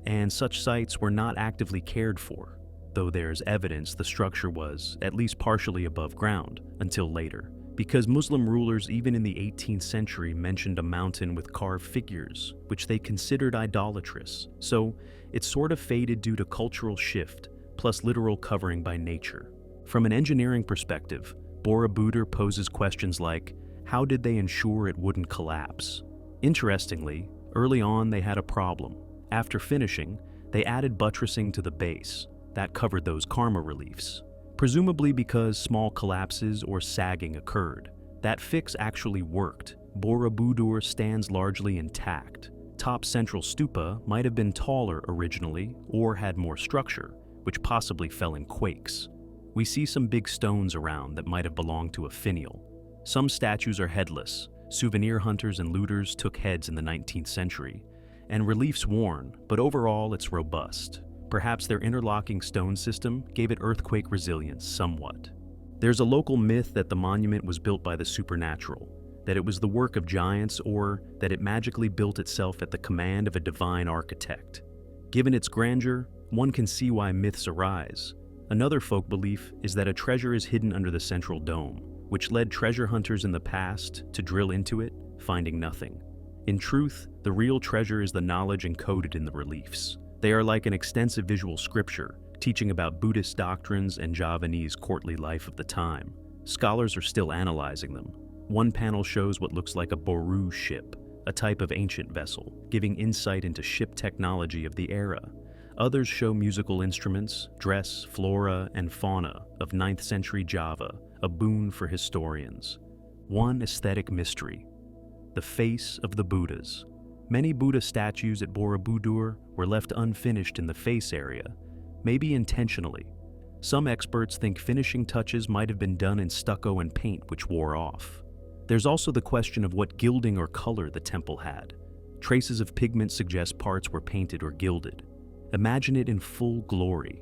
and such sites were not actively cared for, though there's evidence the structure was at least partially above ground until later, because Muslim rulers even in the 18th century mentioned a mountain with carved figures, which they considered idolatrous, so it sort of faded due to cultural shift, plus literal covering by nature. From an engineering perspective, Borobudur poses questions like, how did they ensure it wouldn't collapse? Interestingly, early on they had a problem. After finishing, they added buttressing to the base. That covered those karma reliefs, presumably because small collapses or sagging occurred. That fix actually worked. Borobudur stands largely intact. Top central stupa might have been taller originally or had more structure, which possibly fell in quakes. We see some big stones around that might have belonged to a finial. Some statues are headless. Souvenir hunters and looters took heads in the 19th century. And reliefs worn, but overall it's robust. Perhaps their interlocking stone system gave it earthquake resilience somewhat. There's a local myth that the monument was built by the supernatural, that it was the work of giants, or that it magically built itself at the command of a divine architect. Given its grandeur, one can see why myths arise. Another folk belief is that a treasure is hidden under the central dome, which led treasure hunters in the past to drill into it, finding nothing. In truth, the real treasure is the knowledge encoded in the reliefs. They are like an extensive visual scripture, teaching about Buddhist doctrines and Javanese courtly life of the time. Scholars are still analyzing them. One panel shows what looks like a Boru ship, a type of ancient vessel, giving insight into ship technology of the era. Others show musical instruments, dress, flora, and fauna of 9th century Java, a boon for historians. One aesthetic mystery: the face of the Buddhas. Many Buddha statues at Borobudur were left unfinished in the face area, maybe intentionally. Some experts think finishing touches might have been done in stucco and paint, which wore off. There's also the question of what gilding or color the temple had. Traces of pigment suggest parts were painted or gilded. Imagine it in full glory.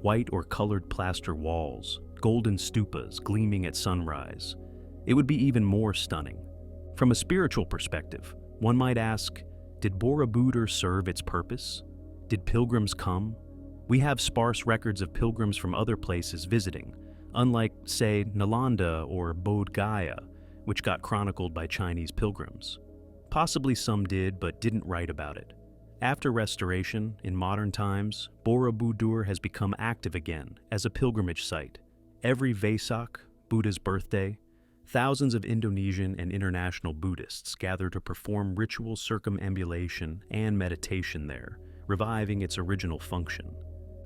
White or colored plaster walls, golden stupas gleaming at sunrise. It would be even more stunning. From a spiritual perspective, one might ask, did Borobudur serve its purpose? Did pilgrims come? We have sparse records of pilgrims from other places visiting, unlike, say, Nalanda or Bodh Gaya, which got chronicled by Chinese pilgrims. Possibly some did, but didn't write about it. After restoration, in modern times, Borobudur has become active again as a pilgrimage site. Every Vesak, Buddha's birthday, thousands of Indonesian and international Buddhists gather to perform ritual circumambulation and meditation there, reviving its original function.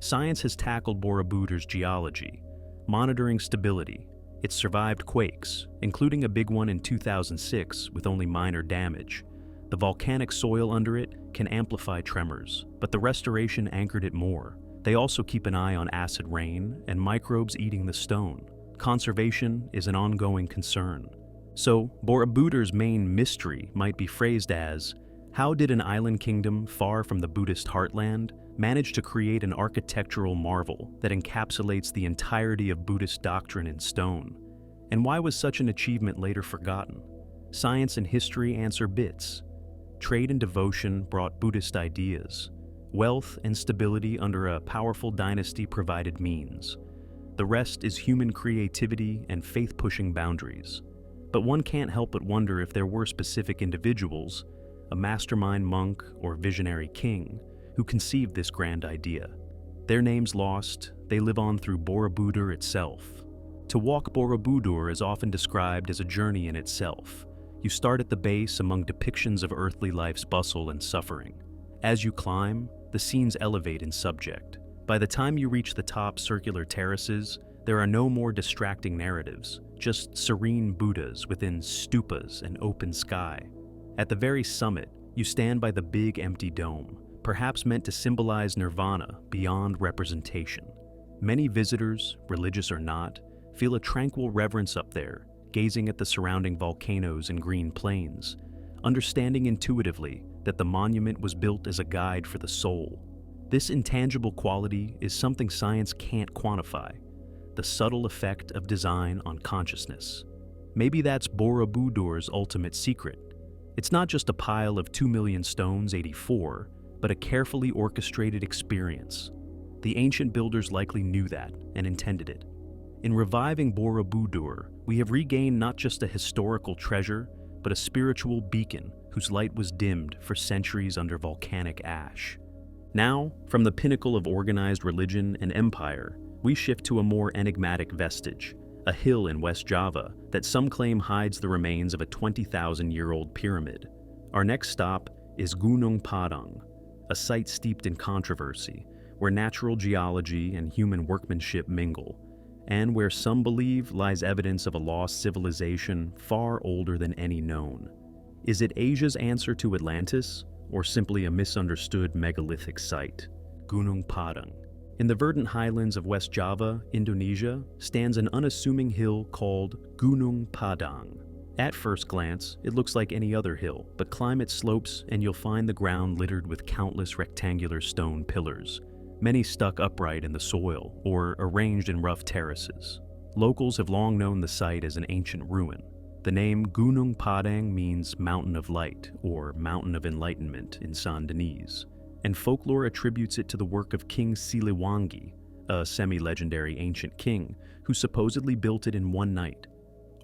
Science has tackled Borobudur's geology, monitoring stability. It survived quakes, including a big one in 2006 with only minor damage. The volcanic soil under it can amplify tremors, but the restoration anchored it more. They also keep an eye on acid rain and microbes eating the stone. Conservation is an ongoing concern. So, Borobudur's main mystery might be phrased as, how did an island kingdom far from the Buddhist heartland manage to create an architectural marvel that encapsulates the entirety of Buddhist doctrine in stone? And why was such an achievement later forgotten? Science and history answer bits. Trade and devotion brought Buddhist ideas. Wealth and stability under a powerful dynasty provided means. The rest is human creativity and faith-pushing boundaries. But one can't help but wonder if there were specific individuals, a mastermind monk or visionary king, who conceived this grand idea. Their names lost, they live on through Borobudur itself. To walk Borobudur is often described as a journey in itself. You start at the base among depictions of earthly life's bustle and suffering. As you climb, the scenes elevate in subject. By the time you reach the top circular terraces, there are no more distracting narratives, just serene Buddhas within stupas and open sky. At the very summit, you stand by the big empty dome, perhaps meant to symbolize nirvana beyond representation. Many visitors, religious or not, feel a tranquil reverence up there, gazing at the surrounding volcanoes and green plains, understanding intuitively that the monument was built as a guide for the soul. This intangible quality is something science can't quantify, the subtle effect of design on consciousness. Maybe that's Borobudur's ultimate secret. It's not just a pile of 2 million stones 84, but a carefully orchestrated experience. The ancient builders likely knew that and intended it. In reviving Borobudur, we have regained not just a historical treasure, but a spiritual beacon whose light was dimmed for centuries under volcanic ash. Now, from the pinnacle of organized religion and empire, we shift to a more enigmatic vestige, a hill in West Java that some claim hides the remains of a 20,000-year-old pyramid. Our next stop is Gunung Padang, a site steeped in controversy, where natural geology and human workmanship mingle, and where some believe lies evidence of a lost civilization far older than any known. Is it Asia's answer to Atlantis, or simply a misunderstood megalithic site? Gunung Padang. In the verdant highlands of West Java, Indonesia, stands an unassuming hill called Gunung Padang. At first glance, it looks like any other hill, but climb its slopes and you'll find the ground littered with countless rectangular stone pillars, many stuck upright in the soil or arranged in rough terraces. Locals have long known the site as an ancient ruin. The name Gunung Padang means Mountain of Light or Mountain of Enlightenment in Sandanese, and folklore attributes it to the work of King Siliwangi, a semi-legendary ancient king who supposedly built it in one night.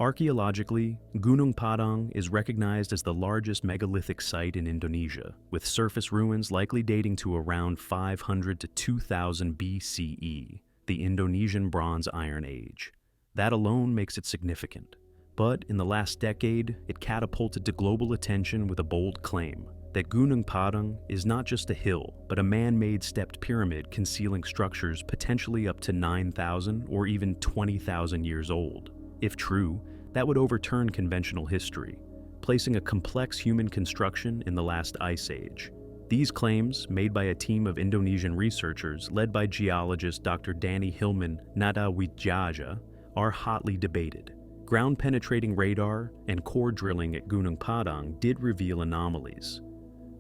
Archaeologically, Gunung Padang is recognized as the largest megalithic site in Indonesia, with surface ruins likely dating to around 500 to 2000 BCE, the Indonesian Bronze Iron Age. That alone makes it significant. But in the last decade, it catapulted to global attention with a bold claim that Gunung Padang is not just a hill, but a man-made stepped pyramid concealing structures potentially up to 9,000 or even 20,000 years old. If true, that would overturn conventional history, placing a complex human construction in the last ice age. These claims, made by a team of Indonesian researchers led by geologist Dr. Danny Hilman Nadawijaya, are hotly debated. Ground-penetrating radar and core drilling at Gunung Padang did reveal anomalies.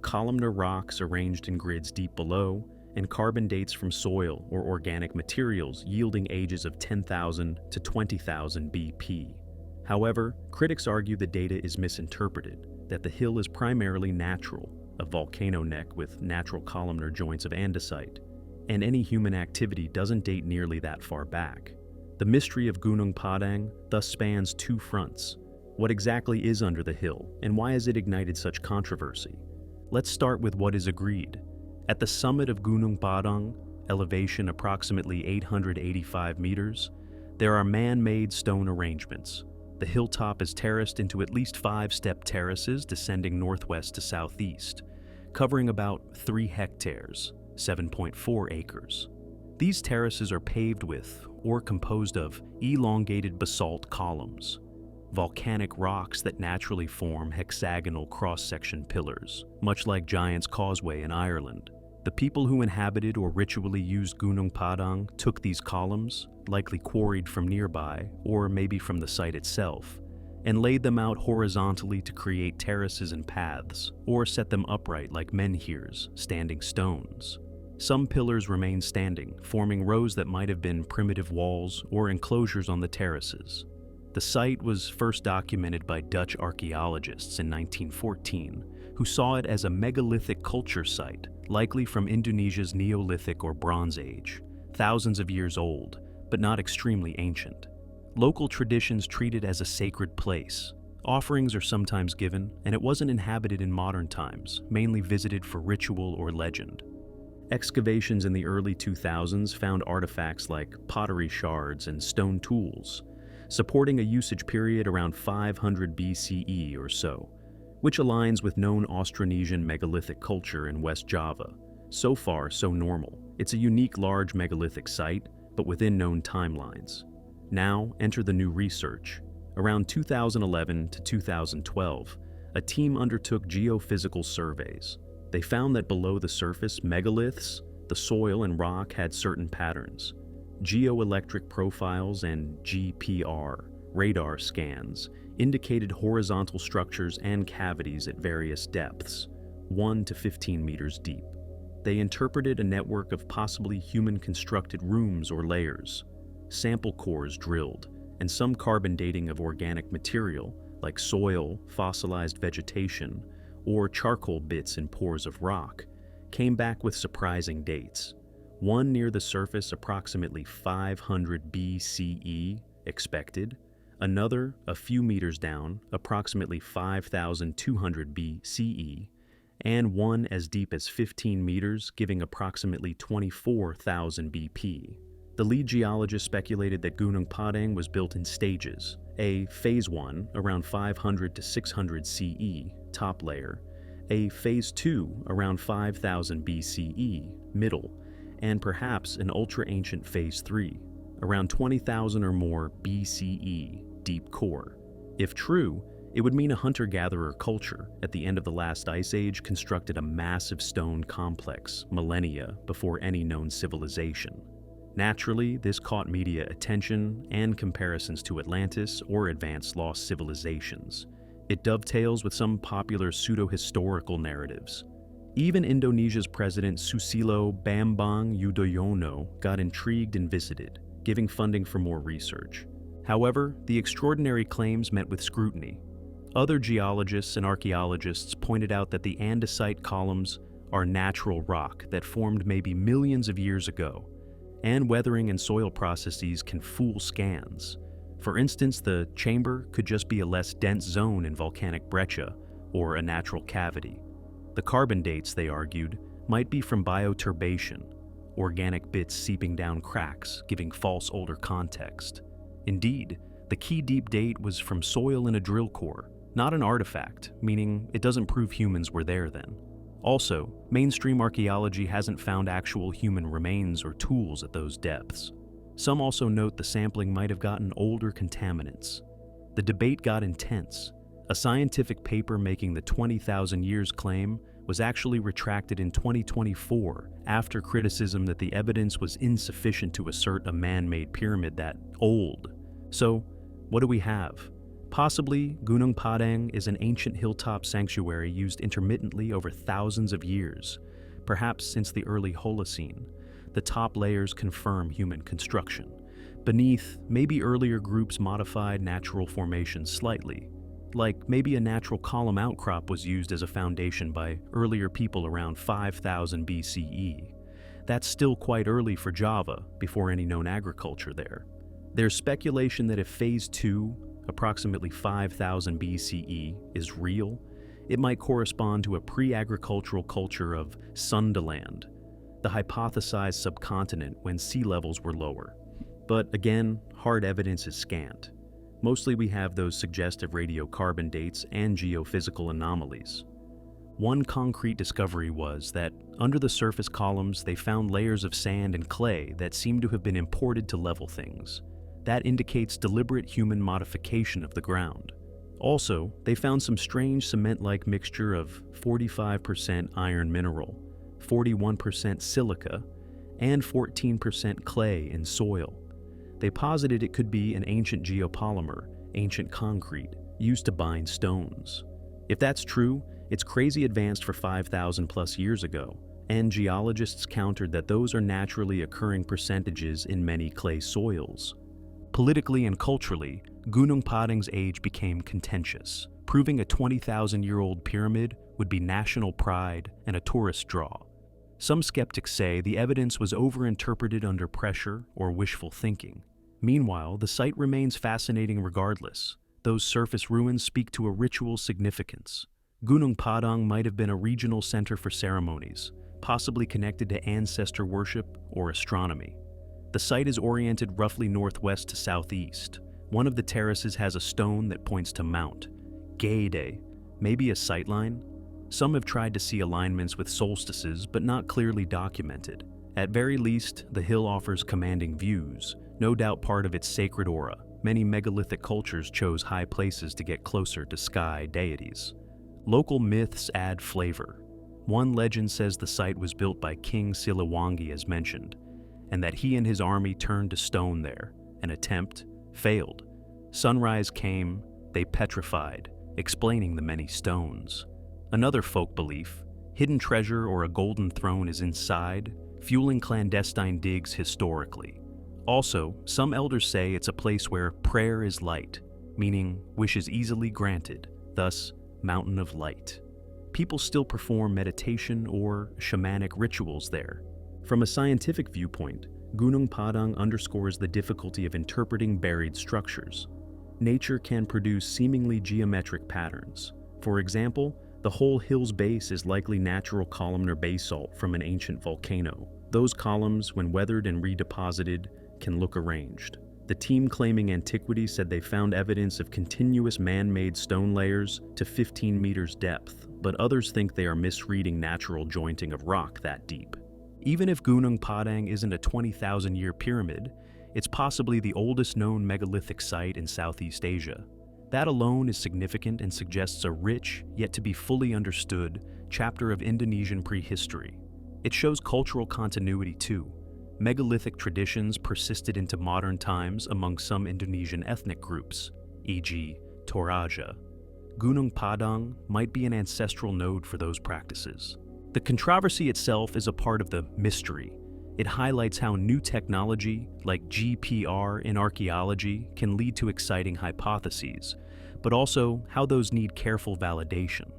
Columnar rocks arranged in grids deep below, and carbon dates from soil or organic materials yielding ages of 10,000 to 20,000 BP. However, critics argue the data is misinterpreted, that the hill is primarily natural, a volcano neck with natural columnar joints of andesite, and any human activity doesn't date nearly that far back. The mystery of Gunung Padang thus spans two fronts. What exactly is under the hill, and why has it ignited such controversy? Let's start with what is agreed. At the summit of Gunung Padang, elevation approximately 885 meters, there are man-made stone arrangements. The hilltop is terraced into at least 5-step terraces descending northwest to southeast, covering about 3 hectares, 7.4 acres. These terraces are paved with, or composed of, elongated basalt columns, volcanic rocks that naturally form hexagonal cross-section pillars, much like Giant's Causeway in Ireland. The people who inhabited or ritually used Gunung Padang took these columns, likely quarried from nearby or maybe from the site itself, and laid them out horizontally to create terraces and paths, or set them upright like menhirs, standing stones. Some pillars remain standing, forming rows that might have been primitive walls or enclosures on the terraces. The site was first documented by Dutch archaeologists in 1914, who saw it as a megalithic culture site, likely from Indonesia's Neolithic or Bronze Age, thousands of years old, but not extremely ancient. Local traditions treat it as a sacred place. Offerings are sometimes given, and it wasn't inhabited in modern times, mainly visited for ritual or legend. Excavations in the early 2000s found artifacts like pottery shards and stone tools, supporting a usage period around 500 BCE or so, which aligns with known Austronesian megalithic culture in West Java. So far, so normal. It's a unique large megalithic site, but within known timelines. Now, enter the new research. Around 2011 to 2012, a team undertook geophysical surveys. They found that below the surface megaliths, the soil and rock had certain patterns. Geoelectric profiles and GPR, radar scans, indicated horizontal structures and cavities at various depths, 1 to 15 meters deep. They interpreted a network of possibly human-constructed rooms or layers, sample cores drilled, and some carbon dating of organic material like soil, fossilized vegetation, or charcoal bits in pores of rock, came back with surprising dates. One near the surface approximately 500 BCE expected, another a few meters down, approximately 5,200 BCE, and one as deep as 15 meters, giving approximately 24,000 BP. The lead geologist speculated that Gunung Padang was built in stages, a Phase 1 around 500 to 600 CE, top layer, a Phase 2 around 5,000 BCE, middle, and perhaps an ultra-ancient Phase 3, around 20,000 or more BCE, deep core. If true, it would mean a hunter-gatherer culture at the end of the last ice age constructed a massive stone complex millennia before any known civilization. Naturally, this caught media attention and comparisons to Atlantis or advanced lost civilizations. It dovetails with some popular pseudo-historical narratives. Even Indonesia's President Susilo Bambang Yudhoyono got intrigued and visited, giving funding for more research. However, the extraordinary claims met with scrutiny. Other geologists and archaeologists pointed out that the andesite columns are natural rock that formed maybe millions of years ago, and weathering and soil processes can fool scans. For instance, the chamber could just be a less dense zone in volcanic breccia, or a natural cavity. The carbon dates, they argued, might be from bioturbation, organic bits seeping down cracks, giving false older context. Indeed, the key deep date was from soil in a drill core, not an artifact, meaning it doesn't prove humans were there then. Also, mainstream archaeology hasn't found actual human remains or tools at those depths. Some also note the sampling might have gotten older contaminants. The debate got intense. A scientific paper making the 20,000 years claim was actually retracted in 2024 after criticism that the evidence was insufficient to assert a man-made pyramid that old. So, what do we have? Possibly, Gunung Padang is an ancient hilltop sanctuary used intermittently over thousands of years, perhaps since the early Holocene. The top layers confirm human construction. Beneath, maybe earlier groups modified natural formations slightly. Like maybe a natural column outcrop was used as a foundation by earlier people around 5000 BCE. That's still quite early for Java, before any known agriculture there. There's speculation that if Phase 2, approximately 5000 BCE, is real, it might correspond to a pre-agricultural culture of Sundaland, the hypothesized subcontinent when sea levels were lower. But again, hard evidence is scant. Mostly we have those suggestive radiocarbon dates and geophysical anomalies. One concrete discovery was that under the surface columns they found layers of sand and clay that seemed to have been imported to level things. That indicates deliberate human modification of the ground. Also, they found some strange cement-like mixture of 45% iron mineral, 41% silica, and 14% clay in soil. They posited it could be an ancient geopolymer, ancient concrete, used to bind stones. If that's true, it's crazy advanced for 5,000 plus years ago, and geologists countered that those are naturally occurring percentages in many clay soils. Politically and culturally, Gunung Padang's age became contentious. Proving a 20,000-year-old pyramid would be national pride and a tourist draw. Some skeptics say the evidence was overinterpreted under pressure or wishful thinking. Meanwhile, the site remains fascinating regardless. Those surface ruins speak to a ritual significance. Gunung Padang might have been a regional center for ceremonies, possibly connected to ancestor worship or astronomy. The site is oriented roughly northwest to southeast. One of the terraces has a stone that points to Mount Gede, maybe a sightline. Some have tried to see alignments with solstices, but not clearly documented. At very least, the hill offers commanding views, no doubt part of its sacred aura. Many megalithic cultures chose high places to get closer to sky deities. Local myths add flavor. One legend says the site was built by King Siliwangi as mentioned, and that he and his army turned to stone there. An attempt failed. Sunrise came, they petrified, explaining the many stones. Another folk belief, hidden treasure or a golden throne is inside, fueling clandestine digs historically. Also, some elders say it's a place where prayer is light, meaning wishes easily granted, thus Mountain of Light. People still perform meditation or shamanic rituals there. From a scientific viewpoint, Gunung Padang underscores the difficulty of interpreting buried structures. Nature can produce seemingly geometric patterns. For example, the whole hill's base is likely natural columnar basalt from an ancient volcano. Those columns, when weathered and redeposited, can look arranged. The team claiming antiquity said they found evidence of continuous man-made stone layers to 15 meters depth, but others think they are misreading natural jointing of rock that deep. Even if Gunung Padang isn't a 20,000-year pyramid, it's possibly the oldest known megalithic site in Southeast Asia. That alone is significant and suggests a rich, yet to be fully understood, chapter of Indonesian prehistory. It shows cultural continuity too. Megalithic traditions persisted into modern times among some Indonesian ethnic groups, e.g. Toraja. Gunung Padang might be an ancestral node for those practices. The controversy itself is a part of the mystery. It highlights how new technology, like GPR in archaeology, can lead to exciting hypotheses, but also how those need careful validation.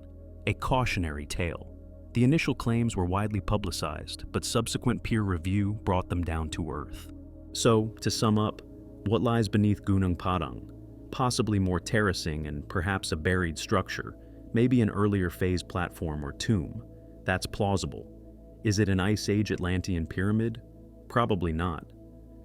A cautionary tale. The initial claims were widely publicized, but subsequent peer review brought them down to earth. So, to sum up, what lies beneath Gunung Padang? Possibly more terracing and perhaps a buried structure, maybe an earlier phase platform or tomb. That's plausible. Is it an Ice Age Atlantean pyramid? Probably not.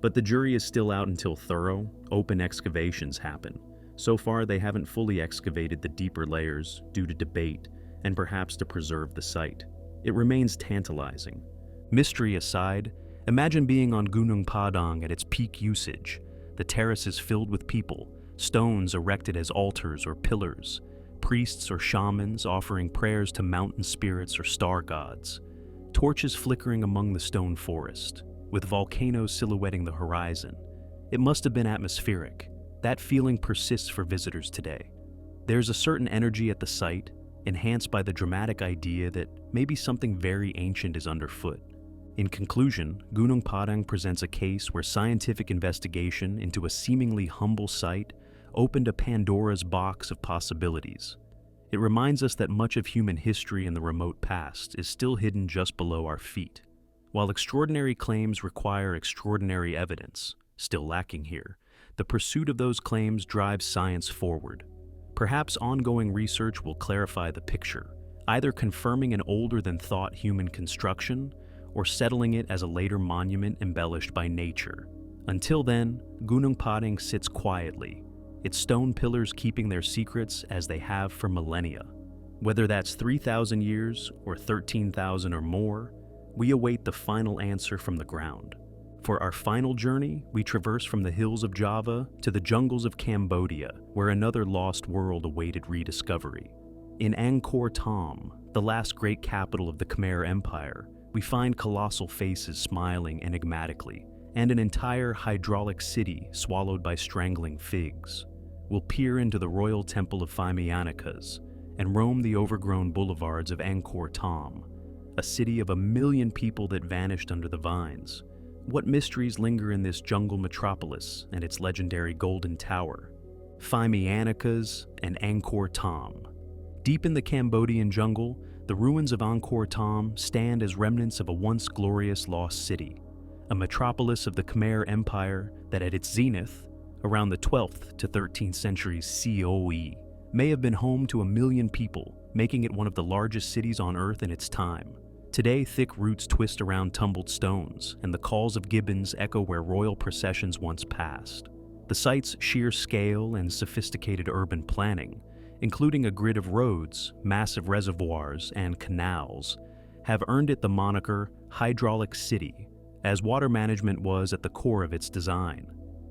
But the jury is still out until thorough, open excavations happen. So far, they haven't fully excavated the deeper layers due to debate and perhaps to preserve the site. It remains tantalizing. Mystery aside, imagine being on Gunung Padang at its peak usage. The terrace is filled with people, stones erected as altars or pillars, priests or shamans offering prayers to mountain spirits or star gods, torches flickering among the stone forest, with volcanoes silhouetting the horizon. It must have been atmospheric. That feeling persists for visitors today. There's a certain energy at the site, enhanced by the dramatic idea that maybe something very ancient is underfoot. In conclusion, Gunung Padang presents a case where scientific investigation into a seemingly humble site opened a Pandora's box of possibilities. It reminds us that much of human history in the remote past is still hidden just below our feet. While extraordinary claims require extraordinary evidence, still lacking here, the pursuit of those claims drives science forward. Perhaps ongoing research will clarify the picture, either confirming an older-than-thought human construction or settling it as a later monument embellished by nature. Until then, Gunung Padang sits quietly, its stone pillars keeping their secrets as they have for millennia. Whether that's 3,000 years or 13,000 or more, we await the final answer from the ground. For our final journey, we traverse from the hills of Java to the jungles of Cambodia, where another lost world awaited rediscovery. In Angkor Thom, the last great capital of the Khmer Empire, we find colossal faces smiling enigmatically, and an entire hydraulic city swallowed by strangling figs. We'll peer into the royal temple of Phaymianikas and roam the overgrown boulevards of Angkor Thom, a city of 1 million people that vanished under the vines. What mysteries linger in this jungle metropolis and its legendary Golden Tower? Phaymianikas and Angkor Thom. Deep in the Cambodian jungle, the ruins of Angkor Thom stand as remnants of a once glorious lost city, a metropolis of the Khmer Empire that at its zenith, around the 12th to 13th centuries COE, may have been home to 1 million people, making it one of the largest cities on Earth in its time. Today, thick roots twist around tumbled stones, and the calls of gibbons echo where royal processions once passed. The site's sheer scale and sophisticated urban planning, including a grid of roads, massive reservoirs, and canals, have earned it the moniker Hydraulic City, as water management was at the core of its design.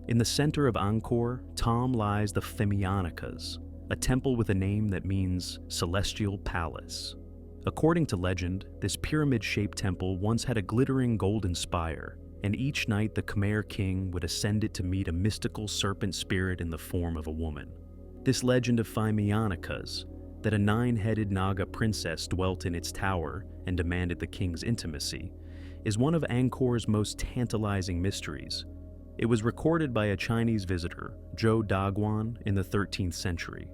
In the center of Angkor Thom lies the Phaymianikas, a temple with a name that means Celestial Palace. According to legend, this pyramid-shaped temple once had a glittering golden spire, and each night the Khmer king would ascend it to meet a mystical serpent spirit in the form of a woman. This legend of Phaymianikas, that a 9-headed Naga princess dwelt in its tower and demanded the king's intimacy, is one of Angkor's most tantalizing mysteries. It was recorded by a Chinese visitor, Zhou Daguan, in the 13th century.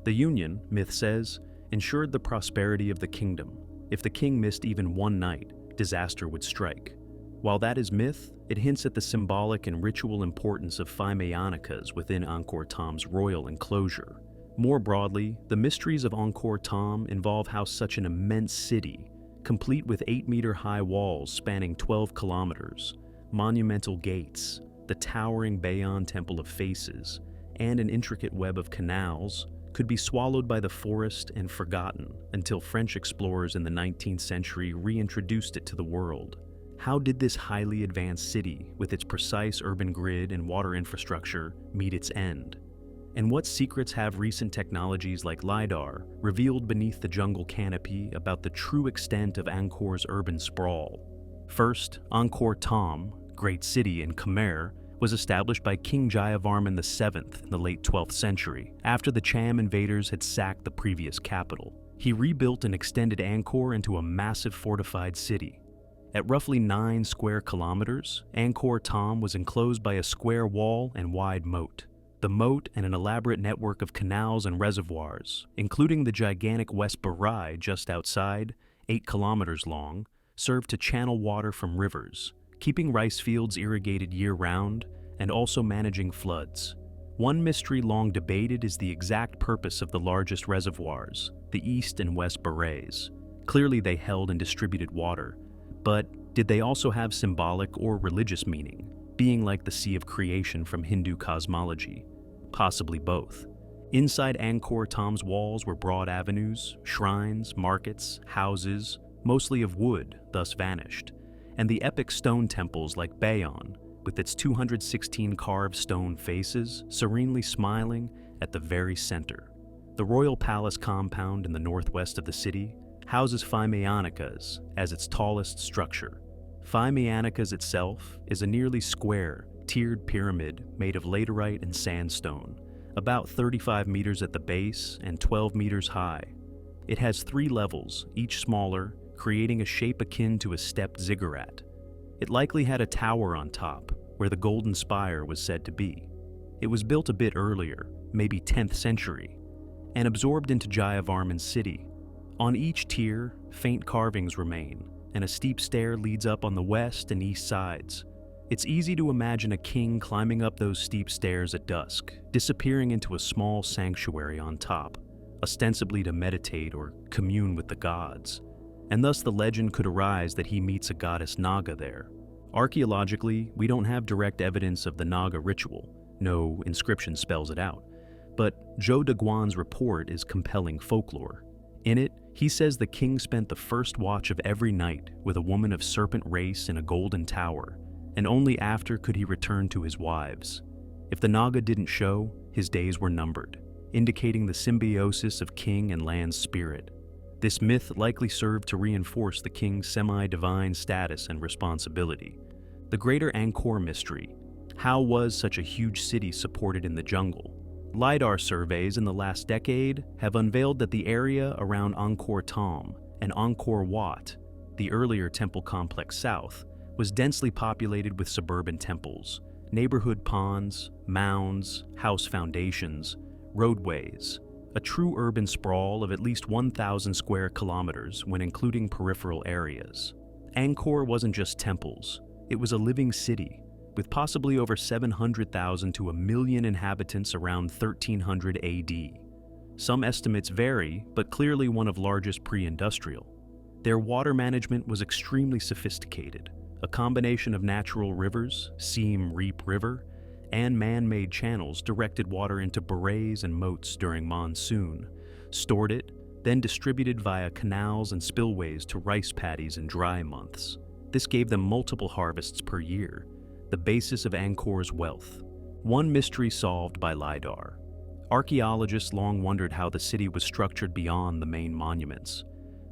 The union, myth says, ensured the prosperity of the kingdom. If the king missed even one night, disaster would strike. While that is myth, it hints at the symbolic and ritual importance of Phaymianikas within Angkor Thom's royal enclosure. More broadly, the mysteries of Angkor Thom involve how such an immense city, complete with 8-meter-high walls spanning 12 kilometers, monumental gates, the towering Bayon Temple of Faces, and an intricate web of canals, could be swallowed by the forest and forgotten until French explorers in the 19th century reintroduced it to the world. How did this highly advanced city, with its precise urban grid and water infrastructure, meet its end? And what secrets have recent technologies like LiDAR revealed beneath the jungle canopy about the true extent of Angkor's urban sprawl? First, Angkor Thom, great city in Khmer, was established by King Jayavarman VII in the late 12th century, after the Cham invaders had sacked the previous capital. He rebuilt and extended Angkor into a massive fortified city. At roughly 9 square kilometers, Angkor Thom was enclosed by a square wall and wide moat. The moat and an elaborate network of canals and reservoirs, including the gigantic West Barai just outside, 8 kilometers long, served to channel water from rivers, keeping rice fields irrigated year-round and also managing floods. One mystery long debated is the exact purpose of the largest reservoirs, the East and West Barais. Clearly they held and distributed water, but did they also have symbolic or religious meaning, being like the Sea of Creation from Hindu cosmology? Possibly both. Inside Angkor Thom's walls were broad avenues, shrines, markets, houses, mostly of wood, thus vanished, and the epic stone temples like Bayon, with its 216 carved stone faces, serenely smiling at the very center. The royal palace compound in the northwest of the city houses Phaymianikas as its tallest structure. Phaymianikas itself is a nearly square, tiered pyramid made of laterite and sandstone, about 35 meters at the base and 12 meters high. It has 3 levels, each smaller, creating a shape akin to a stepped ziggurat. It likely had a tower on top, where the golden spire was said to be. It was built a bit earlier, maybe 10th century, and absorbed into Jayavarman's city. On each tier, faint carvings remain, and a steep stair leads up on the west and east sides. It's easy to imagine a king climbing up those steep stairs at dusk, disappearing into a small sanctuary on top, ostensibly to meditate or commune with the gods. And thus the legend could arise that he meets a goddess Naga there. Archaeologically, we don't have direct evidence of the Naga ritual. No inscription spells it out. But Zhou Daguan's report is compelling folklore. In it, he says the king spent the first watch of every night with a woman of serpent race in a golden tower, and only after could he return to his wives. If the Naga didn't show, his days were numbered, indicating the symbiosis of king and land's spirit. This myth likely served to reinforce the king's semi-divine status and responsibility. The greater Angkor mystery: how was such a huge city supported in the jungle? LiDAR surveys in the last decade have unveiled that the area around Angkor Thom and Angkor Wat, the earlier temple complex south, was densely populated with suburban temples, neighborhood ponds, mounds, house foundations, roadways, a true urban sprawl of at least 1,000 square kilometers when including peripheral areas. Angkor wasn't just temples, it was a living city, with possibly over 700,000 to 1 million inhabitants around 1300 AD. Some estimates vary, but clearly one of largest pre-industrial. Their water management was extremely sophisticated, a combination of natural rivers, Siem Reap River, and man-made channels directed water into barays and moats during monsoon, stored it, then distributed via canals and spillways to rice paddies in dry months. This gave them multiple harvests per year, the basis of Angkor's wealth. One mystery solved by LiDAR. Archaeologists long wondered how the city was structured beyond the main monuments.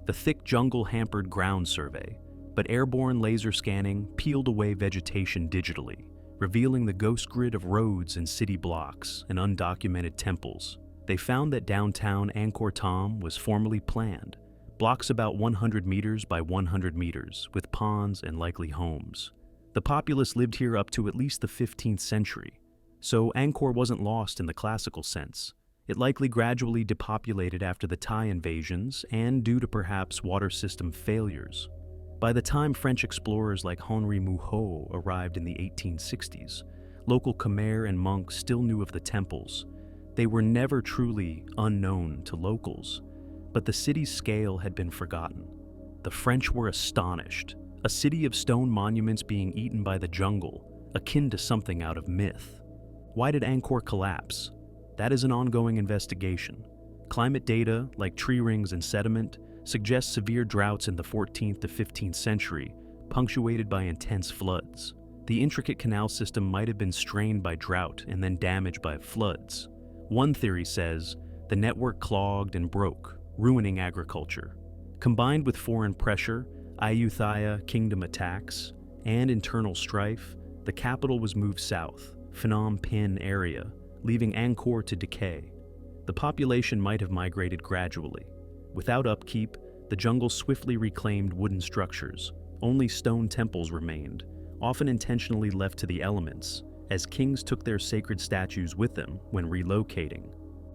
The thick jungle hampered ground survey, but airborne laser scanning peeled away vegetation digitally, revealing the ghost grid of roads and city blocks and undocumented temples. They found that downtown Angkor Thom was formally planned, blocks about 100 meters by 100 meters, with ponds and likely homes. The populace lived here up to at least the 15th century, so Angkor wasn't lost in the classical sense. It likely gradually depopulated after the Thai invasions and due to perhaps water system failures. By the time French explorers like Henri Mouhot arrived in the 1860s, local Khmer and monks still knew of the temples. They were never truly unknown to locals, but the city's scale had been forgotten. The French were astonished. A city of stone monuments being eaten by the jungle, akin to something out of myth. Why did Angkor collapse? That is an ongoing investigation. Climate data, like tree rings and sediment, suggest severe droughts in the 14th to 15th century, punctuated by intense floods. The intricate canal system might have been strained by drought and then damaged by floods. One theory says the network clogged and broke, ruining agriculture. Combined with foreign pressure, Ayutthaya kingdom attacks, and internal strife, the capital was moved south, Phnom Penh area, leaving Angkor to decay. The population might have migrated gradually. Without upkeep, the jungle swiftly reclaimed wooden structures. Only stone temples remained, often intentionally left to the elements, as kings took their sacred statues with them when relocating.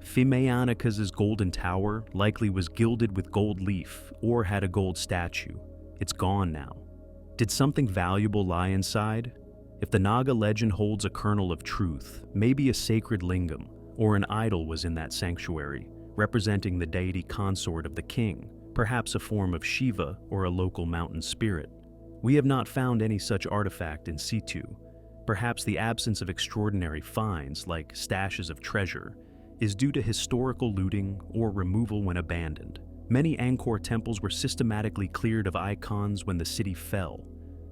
Phimeanika's golden tower likely was gilded with gold leaf or had a gold statue. It's gone now. Did something valuable lie inside? If the Naga legend holds a kernel of truth, maybe a sacred lingam or an idol was in that sanctuary, representing the deity consort of the king, perhaps a form of Shiva or a local mountain spirit. We have not found any such artifact in situ. Perhaps the absence of extraordinary finds, like stashes of treasure, is due to historical looting or removal when abandoned. Many Angkor temples were systematically cleared of icons when the city fell.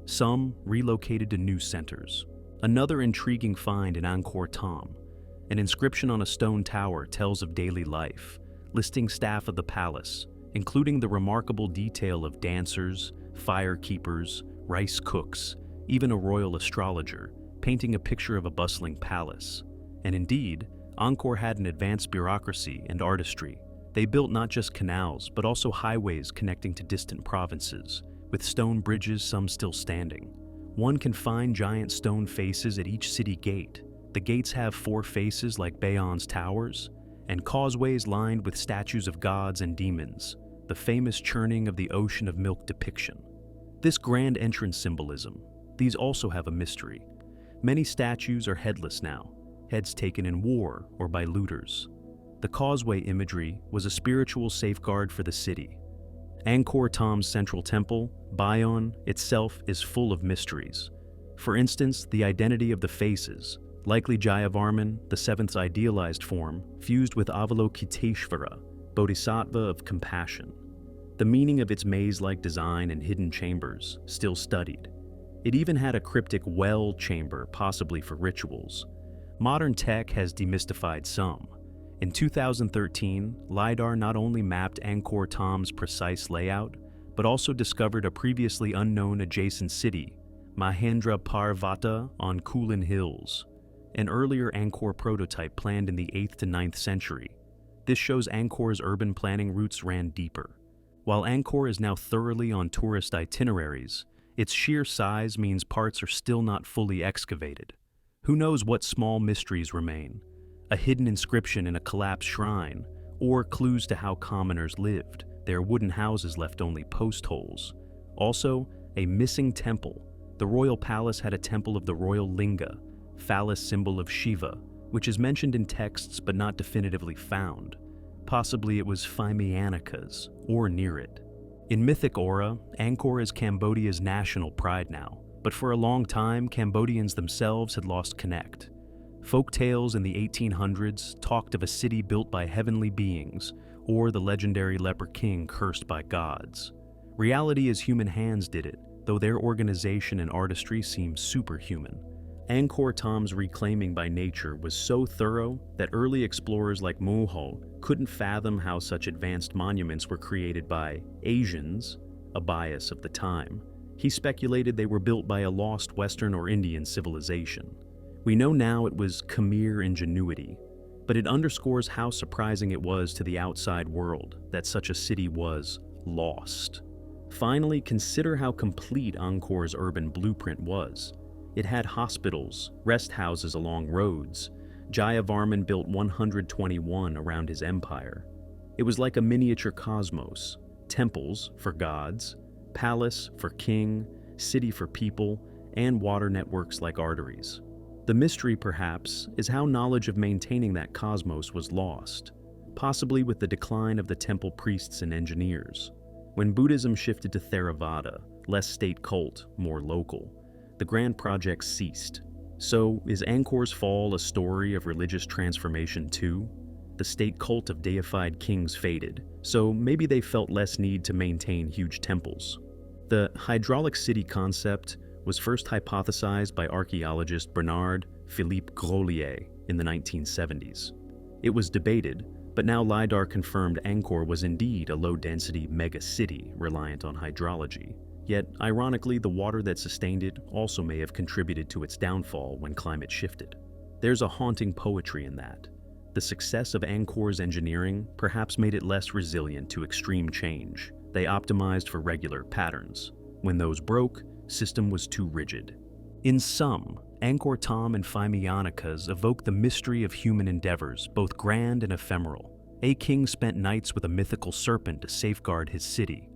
Some relocated to new centers. Another intriguing find in Angkor Thom. An inscription on a stone tower tells of daily life, listing staff of the palace, including the remarkable detail of dancers, fire keepers, rice cooks, even a royal astrologer, painting a picture of a bustling palace. And indeed, Angkor had an advanced bureaucracy and artistry. They built not just canals, but also highways connecting to distant provinces, with stone bridges, some still standing. One can find giant stone faces at each city gate. The gates have 4 faces like Bayon's towers, and causeways lined with statues of gods and demons, the famous churning of the ocean of milk depiction. This grand entrance symbolism, these also have a mystery. Many statues are headless now, heads taken in war or by looters. The causeway imagery was a spiritual safeguard for the city. Angkor Thom's central temple, Bayon, itself is full of mysteries. For instance, the identity of the faces, likely Jayavarman, the seventh's idealized form, fused with Avalokiteshvara, Bodhisattva of compassion. The meaning of its maze-like design and hidden chambers, still studied. It even had a cryptic well chamber, possibly for rituals. Modern tech has demystified some. In 2013, LiDAR not only mapped Angkor Thom's precise layout, but also discovered a previously unknown adjacent city, Mahendra Parvata on Kulin Hills, an earlier Angkor prototype planned in the 8th to 9th century. This shows Angkor's urban planning roots ran deeper. While Angkor is now thoroughly on tourist itineraries, its sheer size means parts are still not fully excavated. Who knows what small mysteries remain? A hidden inscription in a collapsed shrine, or clues to how commoners lived, their wooden houses left only post holes. Also, a missing temple. The royal palace had a temple of the royal linga, phallus symbol of Shiva, which is mentioned in texts but not definitively found. Possibly it was Phimianica's, or near it. In mythic aura, Angkor is Cambodia's national pride now, but for a long time, Cambodians themselves had lost connect. Folk tales in the 1800s talked of a city built by heavenly beings, or the legendary leper king cursed by gods. Reality is human hands did it, though their organization and artistry seems superhuman. Angkor Thom's reclaiming by nature was so thorough that early explorers like Moho couldn't fathom how such advanced monuments were created by Asians, a bias of the time. He speculated they were built by a lost Western or Indian civilization. We know now it was Khmer ingenuity, but it underscores how surprising it was to the outside world that such a city was lost. Finally, consider how complete Angkor's urban blueprint was. It had hospitals, rest houses along roads. Jayavarman built 121 around his empire. It was like a miniature cosmos, temples for gods, palace for king, city for people, and water networks like arteries. The mystery, perhaps, is how knowledge of maintaining that cosmos was lost, possibly with the decline of the temple priests and engineers. When Buddhism shifted to Theravada, less state cult, more local, the grand project ceased. So, is Angkor's fall a story of religious transformation too? The state cult of deified kings faded, so maybe they felt less need to maintain huge temples. The hydraulic city concept was first hypothesized by archaeologist Bernard Philippe Grolier in the 1970s. It was debated, but now LiDAR confirmed Angkor was indeed a low-density mega-city reliant on hydrology. Yet, ironically, the water that sustained it also may have contributed to its downfall when climate shifted. There's a haunting poetry in that. The success of Angkor's engineering perhaps made it less resilient to extreme change. They optimized for regular patterns. When those broke, system was too rigid. In sum, Angkor Thom and Phimianica's evoke the mystery of human endeavors, both grand and ephemeral. A king spent nights with a mythical serpent to safeguard his city,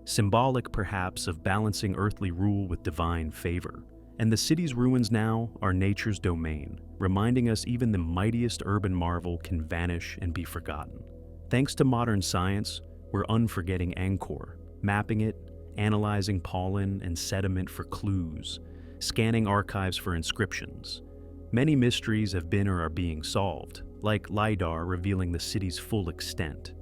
symbolic perhaps of balancing earthly rule with divine favor. And the city's ruins now are nature's domain, reminding us even the mightiest urban marvel can vanish and be forgotten. Thanks to modern science, we're unforgetting Angkor, mapping it, analyzing pollen and sediment for clues, scanning archives for inscriptions. Many mysteries have been or are being solved, like LiDAR revealing the city's full extent.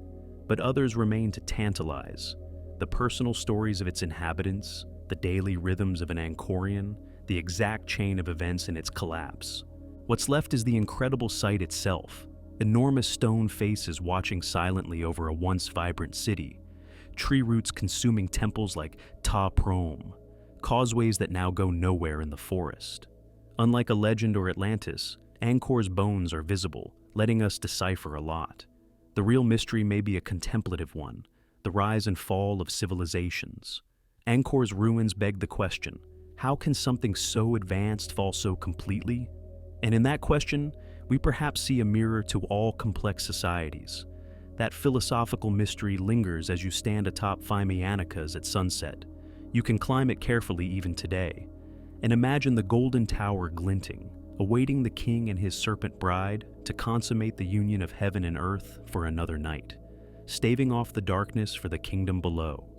But others remain to tantalize. The personal stories of its inhabitants, the daily rhythms of an Angkorian, the exact chain of events in its collapse. What's left is the incredible sight itself, enormous stone faces watching silently over a once vibrant city, tree roots consuming temples like Ta Prohm, causeways that now go nowhere in the forest. Unlike a legend or Atlantis, Angkor's bones are visible, letting us decipher a lot. The real mystery may be a contemplative one, the rise and fall of civilizations. Angkor's ruins beg the question, how can something so advanced fall so completely? And in that question, we perhaps see a mirror to all complex societies. That philosophical mystery lingers as you stand atop Faimianikas at sunset. You can climb it carefully even today. And imagine the golden tower glinting, awaiting the king and his serpent bride to consummate the union of heaven and earth for another night, staving off the darkness for the kingdom below.